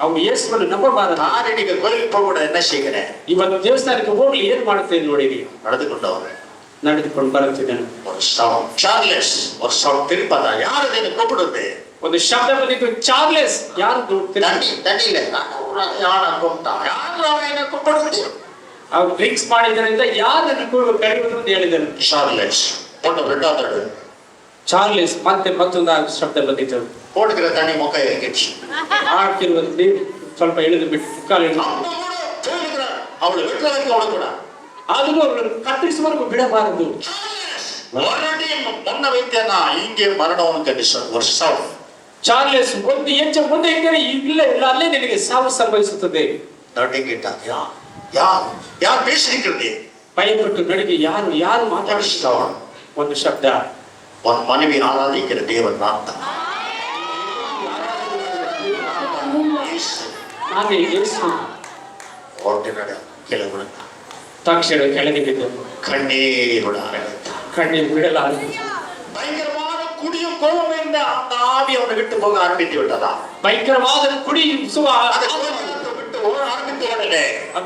ಅವ್ನು ಯೇಸುವನ್ನು ನಂಬಬಾರದು. நான் இன்னைக்கு கோயிலுக்கு போக கூட என்ன செய்கிறேன், ಇವತ್ತು ದೇವಸ್ಥಾನಕ್ಕೆ ಹೋಗ್ಲಿ ಏನ್ ಮಾಡುತ್ತೇನೆ ನೋಡಿರಿ. நடந்து கொண்டு வரேன். ನಡೆದುಕೊಂಡು ಬರುತ್ತಿದ್ದಾನೆ. ஒரு சவுண்ட் சார்லஸ், ஒரு சவுண்ட் திருப்பதா, யாரு என்ன கூப்பிடுறது? ಒಂದು ಶಬ್ದ ಬಂದಿತ್ತು, ಚಾರ್ಲೆಸ್. ಯಾರು தண்ணி தண்ணியில யார கூப்பிட்டா, யாரு அவன் என்ன கூப்பிட முடியும்? ಅವ್ರು ಡ್ರಿಂಕ್ಸ್ ಮಾಡಿದ್ರಿಂದ ಯಾರನ್ನು ಕರೆಯುವುದು ಅಂತ ಹೇಳಿದರು. சார்லஸ் பொண்ணு ரெண்டாவது ಚಾರ್ಲೆಸ್ ಮತ್ತೆ ಮತ್ತೊಂದು ಶಬ್ದ ಬಂದಿತ್ತು. போட்டுக்கிற தண்ணி முக்க இறங்கிடுச்சு. ಆಡ್ತಿರುವ ನೀರು ಸ್ವಲ್ಪ ಇಳಿದು ಬಿಟ್ಟು ಮುಕ್ಕಾಲು ಇಳಿದು அவளை வீட்டுல வரைக்கும் அவளை ಆದರೂ ಅವರನ್ನು ಕತ್ತರಿಸುವವರೆಗೂ ಬಿಡಬಾರದು. ಮೊನ್ನ ವೈದ್ಯನ ಹಿಂಗೆ ಮರಣವನ್ನು ಕಂಡಿಸ್ತಾರೆ ವರ್ಷ. ಚಾರ್ಲೆಸ್ ಒಂದು ಹೆಜ್ಜೆ ಮುಂದೆ ಇದ್ದರೆ ಇಲ್ಲ ಇಲ್ಲ ಅಲ್ಲೇ ನಿನಗೆ ಸಾವು ಸಂಭವಿಸುತ್ತದೆ. நடுங்கிட்டான். யார் பேசிருக்கிறது? பயப்பட்டு ನಡುಗೆ ಯಾರು ಯಾರು ಮಾತಾಡಿಸ್ತಾವ? ಒಂದು ಶಬ್ದ, உன் மனைவி ஆராதிக்கிற தேவன் நான் தான். ನಾನೇ ಯೇಸು. ஓட்டினட கீழே விழுந்தான். ತಕ್ಷಣ ಕೆಳಗೆ ಬಿದ್ದು கண்ணீரோட ஆரம்பித்தான். ಕಣ್ಣೀರು ಬಿಡಲು ಆರಂಭಿಸಿದ. பயங்கரமான குடியும் கோபம் இருந்த அந்த ஆவி அவனை விட்டு போக ஆரம்பித்து விட்டதா? ಭಯಂಕರವಾದ ಕುಡಿಯುವ விட்டு ஓட ஆரம்பித்து விடலே.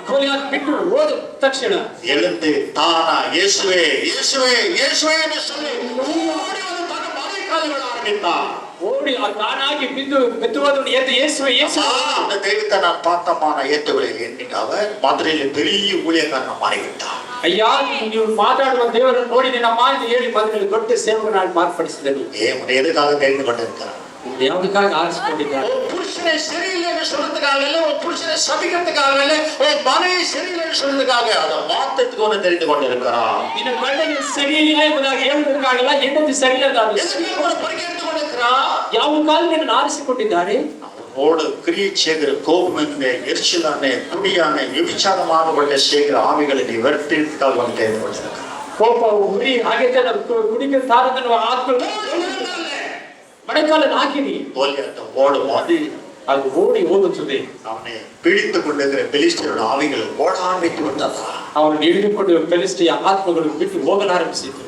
ಕೋಲಿಯಾಗಿ ಬಿಟ್ಟು ಹೋದ ತಕ್ಷಣ எழுந்து தானா இயேசுவே இயேசுவே இயேசுவே என்று சொல்லி ஓடி வந்து தன் மறைக்கால்கள் ஆரம்பித்தான். ಓಡಿ ತಾನಾಗಿ ಬಿದ್ದುವುದನ್ನು ಎದ್ದು ಯೇಸುವೆ ಯೇಸು. அந்த தெய்வத்தை நான் பார்த்தமான ஏற்றுவிலை எண்ணிட்டு அவர் மதுரையில பெரிய ஊழியக்காரனை மாறிவிட்டான். ಅಯ್ಯ, ನೀವು ಮಾತಾಡುವ ದೇವರನ್ನು ನೋಡಿದೆನಮ್ಮ ಎಂದು ಹೇಳಿ ಮನೆಯಲ್ಲಿ ದೊಡ್ಡ ಸೇವಕನಾಗಿ ಮಾರ್ಪಡಿಸಿದನು. எதுக்காக தெரிந்து கொண்டிருக்கிறார்? ಯಾವುದಕ್ಕಾಗಿ ಆರಿಸಿಕೊಂಡಿದ್ದಾರೆ? புருஷனை சரியில்லை என்று சொல்றதுக்காக இல்ல, புருஷனை சபிக்கிறதுக்காக இல்ல, மனைவி சரியில்லை என்று சொல்றதுக்காக அதை மாற்றத்துக்கு ஒன்று தெரிந்து கொண்டிருக்கிறார். ನಿನ್ನ ಗಂಡನ ಸರಿಯಿಲ್ಲ ಎಂಬುದಾಗಿ ಹೇಳುವುದಕ್ಕಾಗಲ್ಲ, ಹೆಂಡತಿ ಸರಿಯಿಲ್ಲ ಪರಿಗಣಿத்து கொண்டிருக்கிறார். ಯಾವ ಕಾಲ ನಿನ್ನನ್ನು ಆರಿಸಿಕೊಂಡಿದ್ದಾರೆ? ஓடு கிரியை செய்கிற கோபம், எரிச்சலான குடியான விபிச்சாரமாக கொண்ட செய்கிற ஆவிகளை நீ வெறுப்பிற்காக வந்து தெரிந்து கொண்டிருக்கிறார். ಕೋಪ ಉರಿ ಹಾಗೆ ಕುಡಿಕೆ ಸಾರದನ್ನು ಆತ್ಮ ಮಳೆಗಾಲ ಹಾಕಿನಿ ಓಡುವುದು ಅದು ಓಡಿ ಹೋಗುತ್ತದೆ. ಅವನೇ ಪೀಡಿತುಕೊಂಡಿದ್ರೆ ಬೆಲಿಸ್ಟರ ಆವಿಗಳು ಓಡಾಡಿಟ್ಟು ಬಿಟ್ಟದ. ಅವನು ಹಿಡಿದುಕೊಂಡು ಫಿಲಿಷ್ಟಿಯ ಆತ್ಮಗಳು ಬಿಟ್ಟು ಹೋಗಲಾರಂಭಿಸಿತು.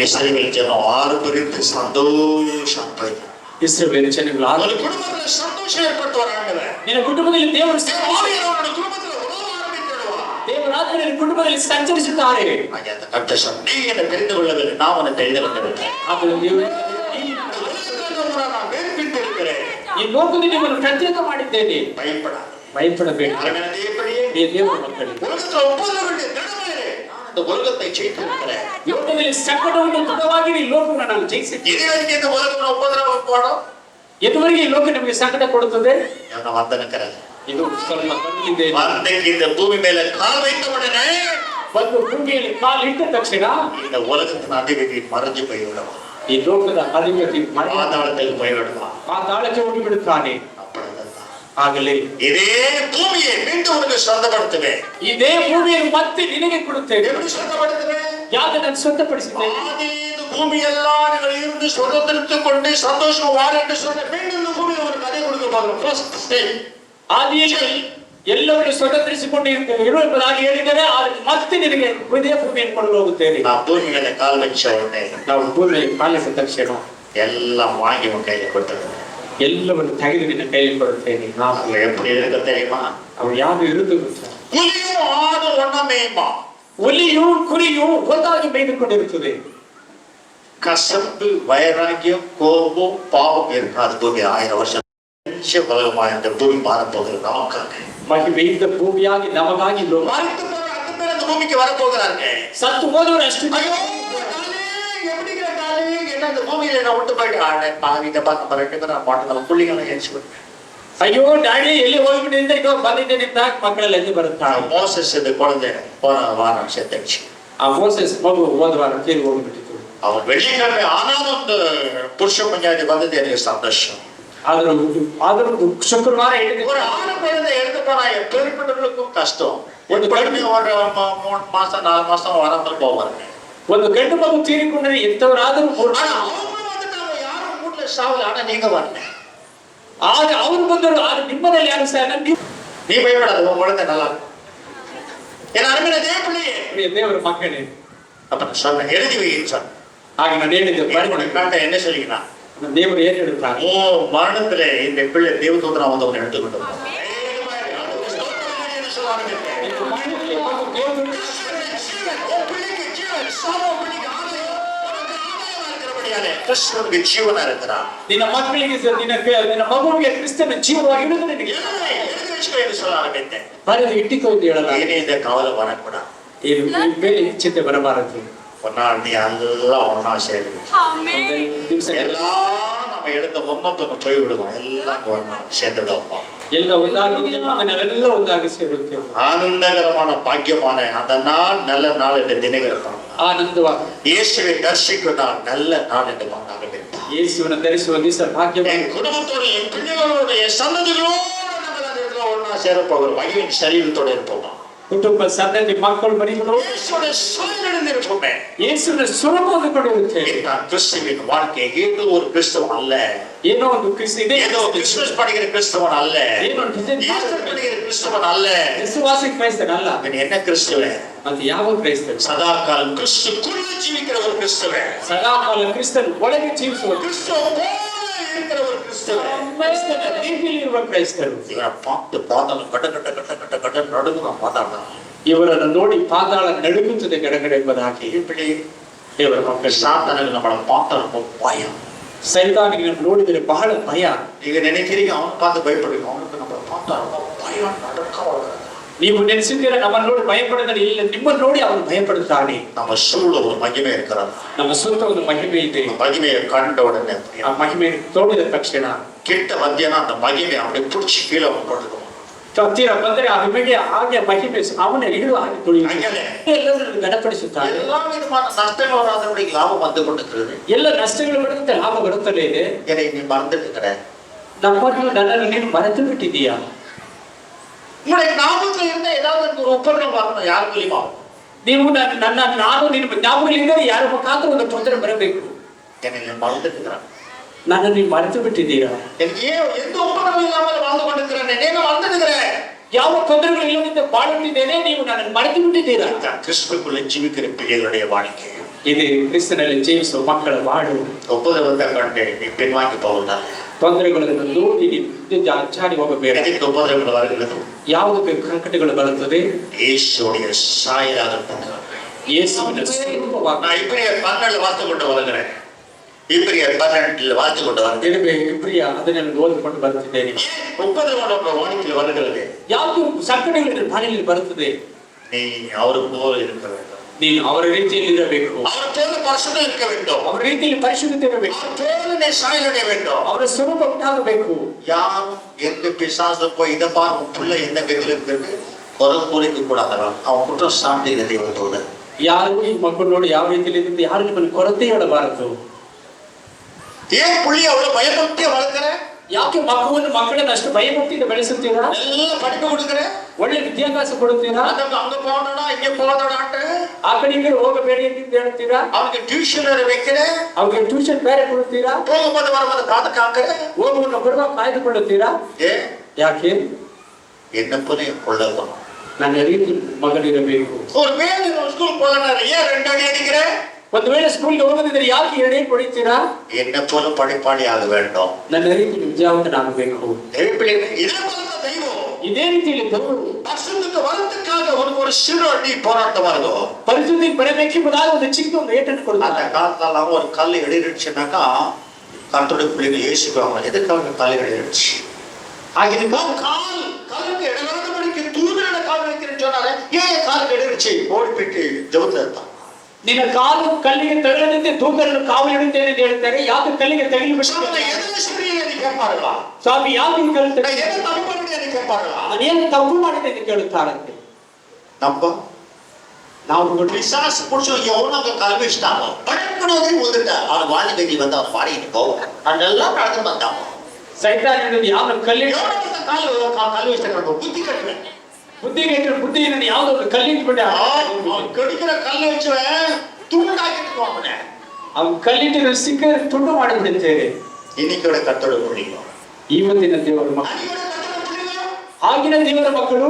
ಇಸ್ರಾಯೇಲ್ ಜನ 6 ಸಂತೋಷ ಅಂತ ಇದ್ದಾರೆ. ಇಸ್ರಾಯೇಲ್ ಜನಗಳು ಅವರ ಕುಟುಂಬದಲ್ಲಿ ಸಂತೋಷ ಏರ್ಪಟ್ಟವರಾಗಲ್ಲ. ನಿನ್ನ ಕುಟುಂಬದಲ್ಲಿ ದೇವರು ದೇವರಾತ್ರಿ ನಿನ್ನ ಕುಟುಂಬದಲ್ಲಿ ಸಂಚರಿಸುತ್ತಾರೆ. ಹಾಗೆ ಅಂತ ಕರ್ತಸ ನೀನು ತಿಳಿದುಕೊಳ್ಳಬೇಕು, ನಾವು ತಿಳಿದುಕೊಳ್ಳಬೇಕು. ಈ ಲೋಕದಲ್ಲಿ ನಿಮ್ಮನ್ನು ಪ್ರತ್ಯೇಕ ಮಾಡಿದ್ದೇನೆ, ಭಯಪಡಬೇಡಿ. ದೇವರ ಮಕ್ಕಳಿಗೆ ಲೋಕದಲ್ಲಿ ಸಂಕಟವನ್ನು ದೃಢವಾಗಿರಿ, ಲೋಕವನ್ನು ನಾನು ಜಯಿಸಿದ್ದೇನೆ. ಎದುವರೆಗೆ ಈ ಲೋಕ ನಿಮಗೆ ಸಂಕಟ ಕೊಡುತ್ತದೆ. ಇದು ಸ್ವಲ್ಪ ಬಂದಿದೆ. ಭೂಮಿ ಮೇಲೆ ಕಾಲು ಇಟ್ಟವನೇ ಒಂದು ಭೂಮಿಯಲ್ಲಿ ಕಾಲಿಟ್ಟ ತಕ್ಷಣ ಮರಜಿ ಬೈಯುವ ಈ ಲೋಕದ ಅಧಿಪತಿ ಪಾತಾಳದಲ್ಲಿ ಬೈಯುವ ಪಾತಾಳಕ್ಕೆ ಹೋಗಿಬಿಡುತ್ತಾನೆ. ಆಗಲೇ ಇದೇ ಭೂಮಿಯೇ ಬಿಂದು ಅವನಿಗೆ ಶ್ರದ್ಧ ಪಡುತ್ತವೆ. ಇದೇ ಭೂಮಿಯನ್ನು ಮತ್ತೆ ನಿನಗೆ ಕೊಡುತ್ತೇವೆ. ಶ್ರದ್ಧ ಪಡುತ್ತವೆ ಯಾವ್ದನ್ನು ಸ್ವತಃಪಡಿಸಿದ್ದೇನೆ. ಭೂಮಿಯೆಲ್ಲ ಇருந்து ಸ್ವತಂತ್ರಕೊಂಡು ಸಂತೋಷವಾಡಿ ಬಿಂದು ಭೂಮಿ ಅವರಿಗೆ ಅದೇ ಕೊಡುಗಬಹುದು. ಫಸ್ಟ್ ಸ್ಟೇಜ್ ಆದಿಯಲ್ಲಿ ಎಲ್ಲವನ್ನು ಸ್ವತಂತ್ರಿಸಿಕೊಂಡು ಇರುವುದಾಗಿ ಹೇಳಿದರೆ ಮತ್ತೆ ನಿನಗೆ ಹೃದಯ ಭೂಮಿಯನ್ನು ಕೊಂಡು ಹೋಗುತ್ತೇನೆ. ನಾವು ಭೂಮಿ ಮೇಲೆ ಕಾಲು ವೆಚ್ಚ ನಾವು ಭೂಮಿ ಕಾಲಿಸಿದ ತಕ್ಷಣ ಎಲ್ಲ ವಾಂಗಿ ಕೈಯಲ್ಲಿ ಕೊಡ್ತೇವೆ. ಎಲ್ಲವನ್ನು ತೆಗೆದು ನಿನ್ನ ಕೈಯಲ್ಲಿ ಕೊಡುತ್ತೇನೆ. எப்படி இருக்கு தெரியுமா? ಅವನು ಯಾವುದು ಇರುವುದು புலியும் ஆடு ஒண்ணா மேய்மா. ಹುಲಿಯು ಕುರಿಯು ಒಂದಾಗಿ ಮೇಯ್ದುಕೊಂಡಿರುತ್ತದೆ. கசப்பு வைராகியம் கோபம் பாவம் இருக்காது பூமி 1000 வருஷம் உலகமாய் அந்த பூமி மாறப்போகிறது நமக்காக. ಮಹಿಮೆಯಿಂದ ಭೂಮಿಯಾಗಿ ನಮಗಾಗಿ மறித்து போற அந்த பேர் அந்த பூமிக்கு வரப்போகிறாங்க. ಸತ್ತು ಹೋದವರು ಅಷ್ಟು என்ன பூமியில நான் விட்டு போயிட்டு ஆடேன் பாவிட்ட பார்க்க ரெண்டு பேரும் மாட்டோம் புள்ளிகளை ஏற்றிவிட்டு. ಅಯ್ಯೋ ಡ್ಯಾಡಿ ಎಲ್ಲಿ ಹೋಗ್ಬಿಟ್ಟಿಂದ ಈಗ ಬಂದಿದ್ದೇನೆ ಅಂತ ಮಕ್ಕಳೆಲ್ಲ ಎದ್ದು ಬರುತ್ತಾರೆ. மோசஸ் இது குழந்தை போன வாரம் செத்துச்சு. ಆ ಮೋಸೆಸ್ ಮಗು ಹೋದ ವಾರ ತೀರಿ ಹೋಗ್ಬಿಟ್ಟಿತ್ತು. அவன் வெள்ளிக்கிழமை ஆனாலும் அந்த புருஷ பஞ்சாயத்து வந்தது எனக்கு சந்தோஷம். ಆದರೂ ಶುಕ್ರವಾರ ஒரு ஆணு குழந்தை எடுத்து போனா பெருமிடங்களுக்கும் கஷ்டம். ஒரு குழந்தை ஒரு 3 மாசம் 4 மாசம் வராமல் போவாங்க. ಒಂದು ಗಂಡು ಮಗು ತೀರಿಕೊಂಡ್ರೆ ಎಂತವರಾದರೂ ಯಾರು ಮೂಡ್ಲೆ ಸಾವಲ್ಲ. ಆನ ನೀங்க வரல. ಆಗ ಅವರು ಬಂದರು. ಆಗ ನಿಮ್ಮದಲ್ಲಿ ಯಾರು ಸಹ நீ பயப்படாத, உன் குழந்தை நல்லா என் அருமையான தேவப்பிள்ளையே, ದೇವರ ಮಕ್ಕಳೇ. அப்ப நான் சொன்னேன் எழுதி வைன்னு சொன்னேன். ಹಾಗೆ ನಾನು ಹೇಳಿದ್ದೆ. என்ன சொல்லிங்கன்னா ದೇವರು ಏನ್ ಹೇಳುತ್ತಾರೆ? ஓ மரணத்துல இந்த பிள்ளை தேவதூதனா வந்தவன் எடுத்துக்கிட்டோம். கிறிஸ்துவுக்கு ஜீவனா இருக்கிறான். ನಿನ್ನ ಮಕ್ಕಳಿಗೆ ನಿನ್ನ ಮಗುವಿಗೆ ಕ್ರಿಸ್ತನ ಜೀವವಾಗಿ ನಿನಗೆ சொல்ல ஆரம்பித்தேன். ಬರೆದು ಇಟ್ಟಿಕೋ ಅಂತ ಹೇಳಲ್ಲ. ಏನೇ இந்த கவலை வரக்கூடாது. ಇದು ಮೇಲೆ ಚಿಂತೆ ಬರಬಾರದು. ஒரு நாள் நீ எல்லாம் ஒன்னா சேருங்க. எல்லாம் நம்ம எடுத்த ஒன்னொன்னு போய் விடுவோம். எல்லாம் ஒன்னா சேர்ந்துடுவோம். ಎಲ್ಲ ಒಂದಾಗಿ ನಾವೆಲ್ಲ ಒಂದಾಗಿ ಸೇರುತ್ತೇವೆ. ಆನಂದಕರமான பாக்கியமான அந்த நாள் நல்ல நாள் என்று நினைக்கிறோம். ಆನಂದವಾಗಿ இயேசுவை தரிசிக்கிற நல்ல நாள் என்று ஆரம்பித்தேன். ಯೇಸುವನ್ನು ಧರಿಸುವ ದಿವಸ ಭಾಗ್ಯವಾದ. என் குடும்பத்தோட என் பிள்ளைகளோட என் சந்ததிகளோட நம்ம அந்த ஒன்னா சேர போகிறோம். மகிழின் சரீரத்தோட இருப்போம். ಕುಟುಂಬ ಸಂತತಿ ಮಕ್ಕಳು ಮರಿಗಳು இயேசுவோட சொல்லிருந்து இருப்போமே. ಯೇಸುವಿನ ಸ್ವರೂಪವನ್ನು ಕೊಡುತ್ತೇವೆ. நான் கிறிஸ்துவின் வாழ்க்கை ஏதோ ஒரு கிறிஸ்தவன் அல்ல. ಏನೋ ಒಂದು ಕ್ರಿಸ್ತ ಇದೆ. ஏதோ கிறிஸ்துமஸ் படிக்கிற கிறிஸ்தவன் அல்ல. ಏನೋ ஈஸ்டர் படிக்கிற கிறிஸ்தவன் அல்ல. ವಿಶ್ವಾಸಿ ಕ್ರೈಸ್ತನಲ್ಲ. அவன் என்ன கிறிஸ்துவன்? ಮತ್ತೆ ಯಾವ ಕ್ರೈಸ್ತನು? சதாகாலம் கிறிஸ்துக்குள்ள ஜீவிக்கிற ஒரு கிறிஸ்துவன். ಸದಾಕಾಲ ಕ್ರಿಸ್ತನ ಒಳಗೆ ಜೀವಿಸುವ கிறிஸ்துவ போல இருக்கிற ஒரு கிறிஸ்துவன். ಕ್ರೈಸ್ತನ ರೀತಿಯಲ್ಲಿ ಇರುವ ಕ್ರೈಸ್ತರು. ಇವರ பார்த்து பாதாளம் கட்ட கட்ட கட்ட கட்ட கட்ட நடுங்குற பாதாளம். ಇವರನ್ನು ನೋಡಿ ಪಾತಾಳ ನಡುಗುತ್ತದೆ ಗಡಗಡೆ ಎಂಬುದಾಗಿ. ದೇವರ ಮಕ್ಕಳು சாத்தானுக்கு நம்மளை பார்த்தா ரொம்ப பயம். ಸೈತಾನಿಗೆ ನೋಡಿದರೆ ಬಹಳ ಭಯ. நீங்க நினைக்கிறீங்க அவனை பார்த்து பயப்படுவீங்க. அவனுக்கு நம்மளை பார்த்தா ரொம்ப பயம் நடக்க. ನೀವು ನೆನೆಸಿದ್ದೀರ ನಮ್ಮನ್ನು ನೋಡಿ ಭಯಪಡೋದ್ರೆ ಇಲ್ಲ, ನಿಮ್ಮನ್ನು ನೋಡಿ ಅವನು ಭಯಪಡುತ್ತಾನೆ. நம்ம சூழ ஒரு மகிமை இருக்கிறார். ನಮ್ಮ ಸುತ್ತ ಒಂದು ಮಹಿಮೆ ಇದೆ. மகிமையை கண்ட உடனே ಆ ಮಹಿಮೆಯನ್ನು ತೋಡಿದ ತಕ್ಷಣ கிட்ட வந்தியனா அந்த மகிமை அப்படி பிடிச்சி கீழே போட்டுக்குவோம். ಹತ್ತಿರ ಬಂದರೆ ಆ ಮಹಿಮೆಗೆ ಹಾಗೆ ಮಹಿಮೆ ಅವನ ಇಡುವ ಹಾಗೆ ತುಳಿಯುತ್ತಾನೆ. ಎಲ್ಲರನ್ನು ಗಡಪಡಿಸುತ್ತಾನೆ. எல்லா விதமான நஷ்டங்கள் வராதபடி லாபம் வந்து கொண்டிருக்கிறது. ಎಲ್ಲ ನಷ್ಟಗಳು ಬರುತ್ತೆ, ಲಾಭ ಬರುತ್ತಲೇ ಇದೆ. என்னை நீ மறந்துட்டு இருக்கிற. ನನ್ನನ್ನು ನೀನು ಮರೆತು ಬಿಟ್ಟಿದ್ದೀಯಾ? உங்களுடைய ஞாபகத்துல இருந்த ஏதாவது ஒரு உபகரணம் வரணும். யாருக்கு தெரியுமா? ನೀವು ನಾನು ನಿನ್ನ ಜ್ಞಾಪಕಗಳಿಂದ ಯಾರ ಮುಖಾಂತರ ಒಂದು ತೊಂದರೆ ಬರಬೇಕು. என்னை மறந்துட்டுக்கிறான். ನನ್ನನ್ನು ನೀವು ಮರೆತು ಬಿಟ್ಟಿದ್ದೀರಾ? எனக்கு ஏன் எந்த ஒப்பந்தமும் இல்லாமல் வாழ்ந்து கொண்டிருக்கிறேன். నేను மறந்துடுகிறேன். ಯಾವ ತೊಂದರೆಗಳು ಇಲ್ಲದಂತೆ ಬಾಳುತ್ತಿದ್ದೇನೆ, ನೀವು ನನ್ನನ್ನು ಮರೆತು ಬಿಟ್ಟಿದ್ದೀರಾ? கிறிஸ்துவுக்குள்ள ஜீவிக்கிற பிள்ளைகளுடைய வாழ்க்கை ಇದು ಕ್ರಿಸ್ತನಲ್ಲಿ ಜೀವಿಸುವ ಮಕ್ಕಳ ಬಾಳು. ஒப்புதல் கண்டு நீ பின்வாங்கி போகலாம். ತೊಂದರೆಗಳನ್ನು ನೋಡಿ ನೀವು ಚಾಡಿ ಹೋಗಬೇಡ. ஒப்புதல் வருகிறது. ಯಾವುದೇ ಸಂಕಟಗಳು ಬರುತ್ತದೆ, இயேசுவுடைய சாயலாக இருக்கிறார். ಯೇಸುವಿನ ಸ್ವರೂಪವಾಗಿ. நான் இப்ரியர் 12 வாசித்து கொண்டு வருகிறேன். இப்ரியர் 12 வாசித்து கொண்டு வருகிறேன். ಇಬ್ರಿಯ ಅದನ್ನೆಲ್ಲ ಓದಿಕೊಂಡು ಬರುತ್ತಿದ್ದೇನೆ. ஒப்புதல் வாழ்க்கையில் வருகிறது. ಯಾವುದು ಸಂಕಟಗಳು ಬಾಳಿನಲ್ಲಿ ಬರುತ್ತದೆ, நீ அவரு போல இருக்க வேண்டும். ನೀನು ಅವರ ರೀತಿಯಲ್ಲಿ ಇರಬೇಕು. அவர் போல பரிசுத்தம் இருக்க வேண்டும். ಅವರ ರೀತಿಯಲ್ಲಿ ಪರಿಶುದ್ಧತೆ ಇರಬೇಕು. அவர் போல நீ சாயலடைய வேண்டும். ಅವರ ಸ್ವರೂಪ ಉಂಟಾಗಬೇಕು. யாரும் எந்த பிசாசு போய் இதை பாரு உன் பிள்ளை என்ன கதியில் இருக்கிறது ஒரு கூலிக்கு கூடாதான் அவன் குற்றம் சாட்டி தெய்வத்தோடு ಯಾರು ಈ ಮಕ್ಕಳು ನೋಡಿ ಯಾವ ರೀತಿಯಲ್ಲಿ ಇருந்து ಯಾರು ನಿಮ್ಮನ್ನು ಕೊರತೆ ಹೇಳಬಾರದು. ஏன் புள்ளி அவ்வளவு பயபக்தியை வளர்க்கிற? ಯಾಕೆ ಮಕ್ಕಳನ್ನು ಅಷ್ಟು ಭಯಭಕ್ತಿಯಿಂದ ಬೆಳೆಸುತ್ತೀರಾ? ಎಲ್ಲ படிப்பு கொடுக்கிற, ಒಳ್ಳೆ ವಿದ್ಯಾಭ್ಯಾಸ ಕೊಡುತ್ತೀರಾ, அங்க போனடா இங்க போனடான்ட்டு ಆ ಕಡೆ ಈ ಕಡೆ ಹೋಗಬೇಡಿ ಅಂತ ಹೇಳ್ತೀರಾ, அவனுக்கு டியூஷன் வைக்கிற, ಅವ್ರಿಗೆ ಟ್ಯೂಷನ್ ಬೇರೆ ಕೊಡುತ್ತೀರಾ, போகும்போது வரும்போது பாதுகாக்கிற, ಹೋಗುವಾಗ ಬರುವಾಗ ಕಾಯ್ದುಕೊಳ್ಳುತ್ತೀರಾ. ಯಾಕೆ? என்ன போல கொள்ளலாம் ನನ್ನ ರೀತಿ ಮಗಳಿರಬೇಕು. ஒரு வேலை ஸ்கூல் போகலாம், ஏன் 2 அடி அடிக்கிற? ಒಂದು ವೇಳೆ ಸ್ಕೂಲ್ಗೆ ಹೋಗದಿದ್ರೆ ಯಾಕೆ 2 ಅಡಿ ಹೊಡಿತೀರಾ? என்ன போல படிப்பாளி ஆக வேண்டும். ನನ್ನ ರೀತಿ ವಿದ್ಯಾವಂತನಾಗಬೇಕು. ಇದೇ ರೀತಿಯಲ್ಲಿ ಪರಿಶುದ್ಧಕ್ಕೆ வரதுக்காக ஒரு சிறு அடி போராட்டம் வருது. ಪರಿಶುದ್ಧಿ ಬರಬೇಕೆಂಬುದಾಗಿ ಒಂದು ಚಿಕ್ಕ ಒಂದು ಏಟನ್ನು ಕೊಡುತ್ತಾರೆ. அந்த காலத்துல ஒரு கல் எடிடுச்சுனாக்கா கர்த்தருடைய பிள்ளைகள் ஏசிக்குவாங்க. எதுக்காக கல் எடிடுச்சு? காலுக்கு இடவரதுபடிக்கு தூதரட கால் வைக்கிறேன்னு சொன்னாலே ஏன் காலுக்கு எடிடுச்சு? ஓடி போயிட்டு ஜெபத்துல இருப்பான். ನಿನ್ನ ಕಾಲು ಕಲ್ಲಿಗೆ ತಗಲದಂತೆ ದೂತರನ್ನು ಕಾವಲಿಡುತ್ತೇನೆ ಅಂತ ಹೇಳ್ತಾರೆ. ಯಾಕೆ ಕಲ್ಲಿಗೆ ತಗಲಿಬಿಟ್ಟು ಸ್ವಾಮಿ ಯಾಕೆ ನಾನೇನು ತಪ್ಪು ಮಾಡಿದೆ ಅಂತ ಕೇಳುತ್ತಾರಂತೆ. ನಾವು பிசாசு புடிச்சு எவனங்க கல்வி இஷ்டாமோ படக்கனோதே ஓதுட்ட அவன் வாழ்க்கைக்கு வந்து அவன் பாடிட்டு போவான். அதெல்லாம் நடந்து வந்தான். ಸೈತಾನನಿಂದ ಯಾವ ಕಲ್ಲಿಗೆ கல்வி இஷ்டம் ಬುದ್ಧಿ ಬುದ್ಧಿಯನ್ನು ಯಾವುದೋ ಒಂದು ಕಲ್ಲಿಗೆ ಬಿಟ್ಟ ಕಡಿಕಿற ಕಲ್ಲು வச்சுவேன் துண்டாக்கிட்டு அவனை ಅವನು ಕಲ್ಲಿನ ಸಿಕ್ಕ ತುಂಡು ಮಾಡಿಬಿಡುತ್ತೇವೆ. இன்னைக்கு கர்த்தருடைய பிள்ளைகள் ಇವತ್ತಿನ ದೇವರ ಮಕ್ಕಳು ಆಗಿನ ದೇವರ ಮಕ್ಕಳು